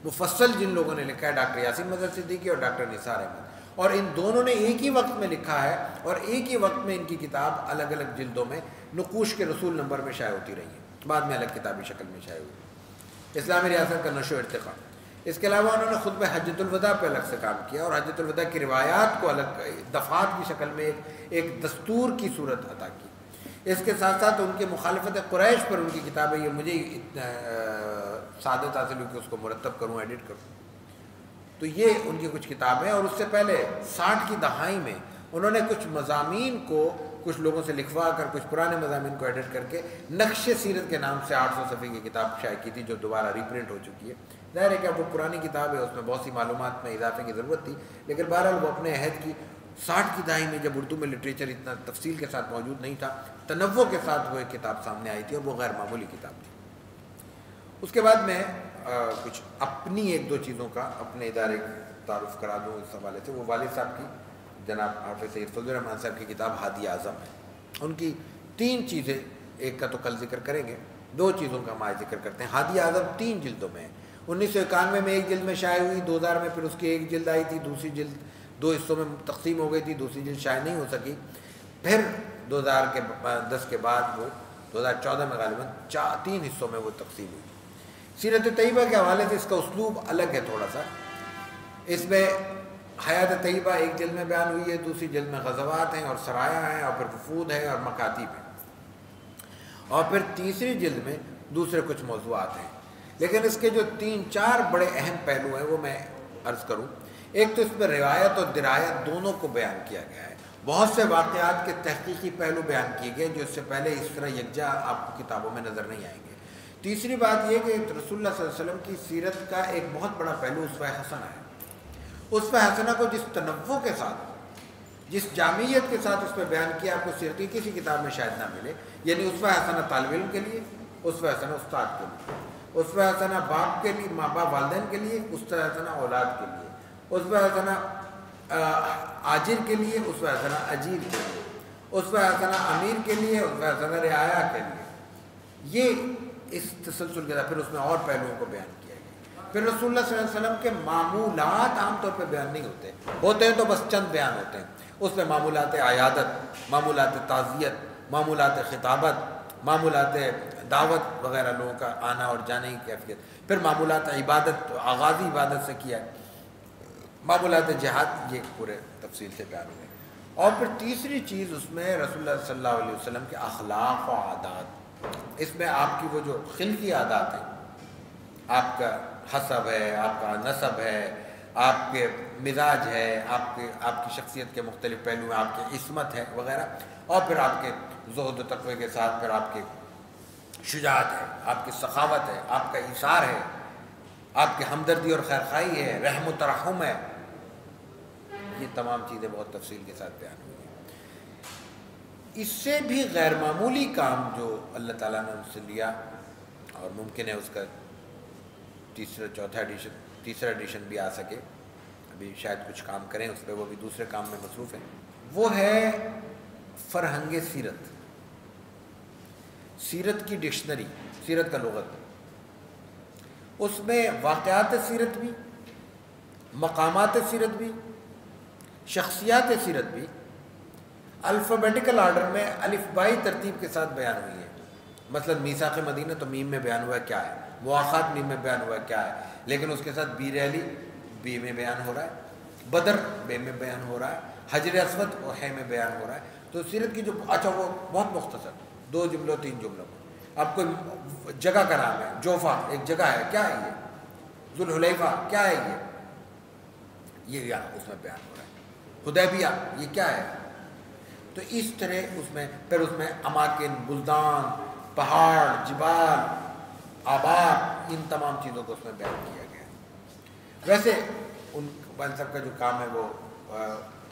مفصل جن لوگوں نے لکھا ہے ڈاکٹر یاسین مظہر صدیقی اور ڈاکٹر نثار احمد، اور ان دونوں نے ایک ہی وقت میں لکھا ہے، اور ایک ہی وقت میں ان کی کتاب الگ الگ جلدوں میں نقوش کے رسول نمبر میں شائع ہوتی رہی ہے، بعد میں الگ کتابی شکل میں شائع ہوئی۔ اسلامی ریاست کا نشو و ارتقاء، اس کے علاوہ انہوں نے خطبہ حجۃ الوداع پہ الگ سے کام کیا، اور حجۃ الوداع کی روایات کو الگ دفعات کی شکل میں ایک دستور کی صورت عطا کی۔ اس کے ساتھ ساتھ ان کے مخالفت قریش پر ان کی کتابیں، یہ مجھے سعادت حاصل ہوئی کہ اس کو مرتب کروں، ایڈٹ کروں، تو یہ ان کی کچھ کتابیں۔ اور اس سے پہلے 60 کی دہائی میں انہوں نے کچھ مضامین کو کچھ لوگوں سے لکھوا کر، کچھ پرانے مضامین کو ایڈٹ کر کے نقش سیرت کے نام سے 800 صفحے کی کتاب شائع کی تھی، جو دوبارہ ریپرنٹ ہو چکی ہے۔ ظاہر ہے کہ اب وہ پرانی کتاب ہے، اس میں بہت سی معلومات میں اضافے کی ضرورت تھی، لیکن بہرحال وہ اپنے عہد کی 60 کی دہائی میں جب اردو میں لٹریچر اتنا تفصیل کے ساتھ موجود نہیں تھا، تنوع کے ساتھ وہ ایک کتاب سامنے آئی تھی، اور وہ غیر معمولی کتاب تھی۔ اس کے بعد میں کچھ اپنی 1-2 چیزوں کا اپنے ادارے تعارف کرا دوں اس حوالے سے۔ وہ والد صاحب کی، جناب حافظ سید فضل الرحمان صاحب کی کتاب ہادی اعظم ہے۔ ان کی 3 چیزیں، ایک کا تو کل ذکر کریں گے، 2 چیزوں کا ہم آج ذکر کرتے ہیں۔ ہادی اعظم 3 جلدوں میں ہے، 1991 میں ایک جلد میں شائع ہوئی، 2000 میں پھر اس کی ایک جلد آئی تھی، دوسری جلد 2 حصوں میں تقسیم ہو گئی تھی، دوسری جلد شائع نہیں ہو سکی، پھر 2010 کے بعد وہ 2014 میں غالباً 3 حصوں میں وہ تقسیم ہوئی۔ سیرت طیبہ کے حوالے سے اس کا اسلوب الگ ہے تھوڑا سا، اس میں حیات طیبہ ایک جلد میں بیان ہوئی ہے، دوسری جلد میں غزوات ہیں اور سرایا ہیں، اور پھر وفود ہے اور مکاتیب ہیں، اور پھر تیسری جلد میں دوسرے کچھ موضوعات ہیں۔ لیکن اس کے جو 3-4 بڑے اہم پہلو ہیں وہ میں عرض کروں۔ ایک تو اس میں روایت اور درایت دونوں کو بیان کیا گیا ہے، بہت سے واقعات کے تحقیقی پہلو بیان کیے گئے جو اس سے پہلے اس طرح یکجا آپ کو کتابوں میں نظر نہیں آئیں گے۔ تیسری بات یہ کہ رسول اللہ صلی اللہ علیہ وسلم کی سیرت کا ایک بہت بڑا پہلو اسوہ حسنہ ہے۔ اسوہ حسنہ کو جس تنوع کے ساتھ، جس جامعیت کے ساتھ اس میں بیان کیا، آپ کو سیرت کی کسی کتاب میں شاید نہ ملے۔ یعنی اسوہ حسنہ طالب علم کے لیے، اسوہ حسنہ استاد کے لیے، اسوہ حسنہ باپ کے لیے، ماں باپ والدین کے لیے، اسوہ حسنہ اولاد کے لیے، اسوہ حسنہ آجر کے لیے، اسوہ حسنہ اجیر کے لیے، اسوہ حسنہ امیر کے لیے، اسوہ حسنہ رعایا کے لیے۔ یہ اس تسلسل کے ساتھ پھر اس میں اور پہلوؤں کو بیان کیا گیا۔ پھر رسول اللہ صلی اللہ علیہ وسلم کے معمولات عام طور پہ بیان نہیں ہوتے ہیں تو بس چند بیان ہوتے ہیں۔ اس میں معمولات عیادت، معمولات تعزیت، معمولات خطابت، معمولات دعوت وغیرہ، لوگوں کا آنا اور جانے کی کیفیت، پھر معمولات عبادت، آغاز عبادت سے کیا، معمولات جہاد، یہ پورے تفصیل سے بیان ہوئے۔ اور پھر تیسری چیز اس میں رسول اللہ صلی اللہ علیہ وسلم کے اخلاق و عادات، اس میں آپ کی وہ جو خلقی عادات ہیں، آپ کا حسب ہے، آپ کا نسب ہے، آپ کے مزاج ہے، آپ کی شخصیت کے مختلف پہلو ہیں، آپ کی عصمت ہے وغیرہ، اور پھر آپ کے زہد و تقوی کے ساتھ پھر آپ کی شجاعت ہے، آپ کی سخاوت ہے، آپ کا ایثار ہے، آپ کی ہمدردی اور خیرخواہی ہے، رحم و ترحم ہے۔ یہ تمام چیزیں بہت تفصیل کے ساتھ بیان ہوئی ہیں۔ اس سے بھی غیر معمولی کام جو اللہ تعالیٰ نے ان سے لیا، اور ممکن ہے اس کا تیسرا ایڈیشن بھی آ سکے، ابھی شاید کچھ کام کریں اس پہ، وہ بھی دوسرے کام میں مصروف ہیں، وہ ہے فرہنگ سیرت، سیرت کی ڈکشنری، سیرت کا لغت۔ اس میں واقعات سیرت بھی، مقامات سیرت بھی، شخصیات سیرت بھی الفابیٹیکل آرڈر میں الف بائی ترتیب کے ساتھ بیان ہوئی ہے۔ مثلا میثاق مدینہ تو میم میں بیان ہوا ہے کیا ہے، مواخات میم میں بیان ہوا ہے کیا ہے، لیکن اس کے ساتھ بیر علی بی میں بیان ہو رہا ہے، بدر بے میں بیان ہو رہا ہے، حجر اسود اور ہے میں بیان ہو رہا ہے۔ تو سیرت کی جو اچھا وہ بہت مختصر 2 جملوں 3 جملوں، اب کوئی جگہ کا نام ہے، جوفا ایک جگہ ہے، کیا ہے یہ، ذوالحلیفہ کیا ہے یہ یہاں اس میں بیان ہو رہا ہے، حدیبیہ یہ کیا ہے۔ تو اس طرح اس میں پھر اس میں اماکن، بلدان، پہاڑ، جبال، آباد، ان تمام چیزوں کو اس میں بیان کیا گیا ہے۔ ویسے ان والد صاحب کا جو کام ہے وہ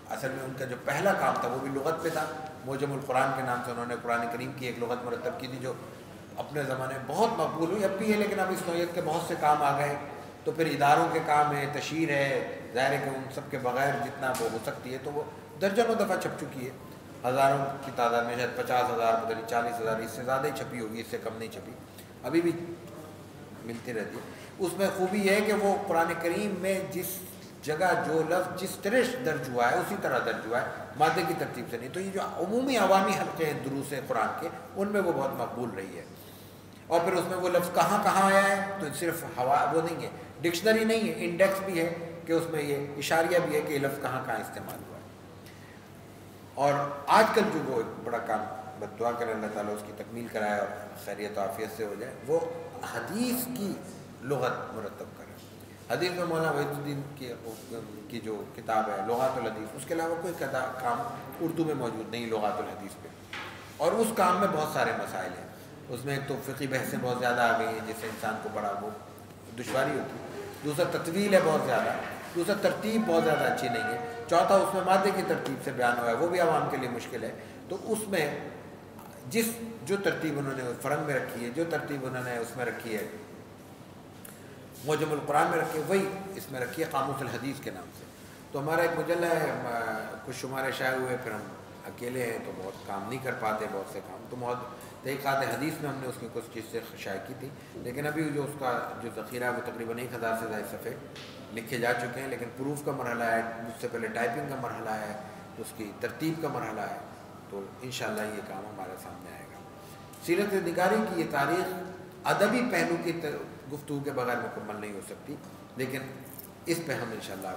اصل میں ان کا جو پہلا کام تھا وہ بھی لغت پہ تھا۔ معجم القرآن کے نام سے انہوں نے قرآن کریم کی ایک لغت مرتب کی تھی جو اپنے زمانے میں بہت مقبول ہوئی، اب بھی ہے، لیکن اب اس نوعیت کے بہت سے کام آ گئے، تو پھر اداروں کے کام ہے، تشہیر ہے، ظاہر ہے کہ ان سب کے بغیر جتنا وہ ہو سکتی ہے تو وہ درجنوں دفعہ چھپ چکی ہے، ہزاروں کی تعداد میں، شاید 50,000 پتہ نہیں 40,000، اس سے زیادہ ہی چھپی ہوگی، اس سے کم نہیں چھپی، ابھی بھی ملتی رہتی ہے۔ اس میں خوبی یہ ہے کہ وہ قرآن کریم میں جس جگہ جو لفظ جس طرح درج ہوا ہے اسی طرح درج ہوا ہے، مادے کی ترتیب سے نہیں۔ تو یہ جو عمومی عوامی حلقے ہیں دروس قرآن کے، ان میں وہ بہت مقبول رہی ہے۔ اور پھر اس میں وہ لفظ کہاں کہاں آیا ہے تو صرف وہ نہیں ہے، ڈکشنری نہیں ہے، انڈیکس بھی ہے کہ اس میں یہ اشاریہ بھی ہے کہ یہ لفظ کہاں کہاں استعمال ہوا ہے۔ اور آج کل جو وہ ایک بڑا کام، بس دعا کریں اللہ تعالیٰ اس کی تکمیل کرائے اور خیریت و عافیت سے ہو جائے، وہ حدیث کی لغت مرتب کریں۔ حدیث میں مولانا وحید الدین کی جو کتاب ہے لغات الحدیث، اس کے علاوہ کوئی کام اردو میں موجود نہیں لغات الحدیث پہ، اور اس کام میں بہت سارے مسائل ہیں۔ اس میں ایک تو فقہی بحثیں بہت زیادہ آ گئی ہیں جس سے انسان کو بڑا وہ دشواری ہوتی ہے، دوسرا تطویل ہے بہت زیادہ، دوسرا ترتیب بہت زیادہ اچھی نہیں ہے، چوتھا اس میں مادے کی ترتیب سے بیان ہوا ہے، وہ بھی عوام کے لیے مشکل ہے۔ تو اس میں جو ترتیب انہوں نے فرنگ میں رکھی ہے، جو ترتیب انہوں نے اس میں رکھی ہے معجم القرآن میں رکھی ہے، وہی اس میں رکھی ہے قاموس الحدیث کے نام سے۔ تو ہمارا ایک مجلہ ہے، کچھ شمارے شائع ہوئے، پھر ہم اکیلے ہیں تو بہت کام نہیں کر پاتے، بہت سے کام تو بہت تحقیقات حدیث میں ہم نے اس کی کچھ چیز سے شائع کی تھی، لیکن ابھی جو اس کا جو ذخیرہ ہے وہ تقریباً 1000 سے زائد صفحے لکھے جا چکے ہیں، لیکن پروف کا مرحلہ ہے، اس سے پہلے ٹائپنگ کا مرحلہ ہے، اس کی ترتیب کا مرحلہ ہے، تو انشاءاللہ یہ کام ہمارے سامنے آئے گا۔ سیرت نگاری کی یہ تاریخ ادبی پہلو کی گفتگو کے بغیر مکمل نہیں ہو سکتی، لیکن اس پہ ہم انشاءاللہ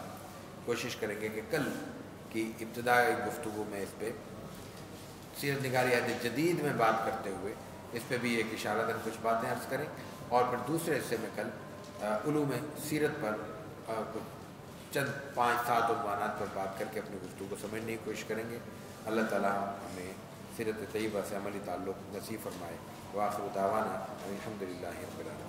کوشش کریں گے کہ کل کی ابتدائی گفتگو میں اس پہ سیرت نگاری عہد جدید میں بات کرتے ہوئے اس پہ بھی ایک اشارتاً کچھ باتیں عرض کریں، اور پھر دوسرے حصے میں کل علوم سیرت پر کچھ چند 5-7 عنوانات پر بات کر کے اپنی گفتگو کو سمجھنے کی کوشش کریں گے۔ اللہ تعالیٰ ہمیں سیرت طیبہ سے عملی تعلق نصیب فرمائے۔ وآخر دعوانا الحمدللہ رب العالمین۔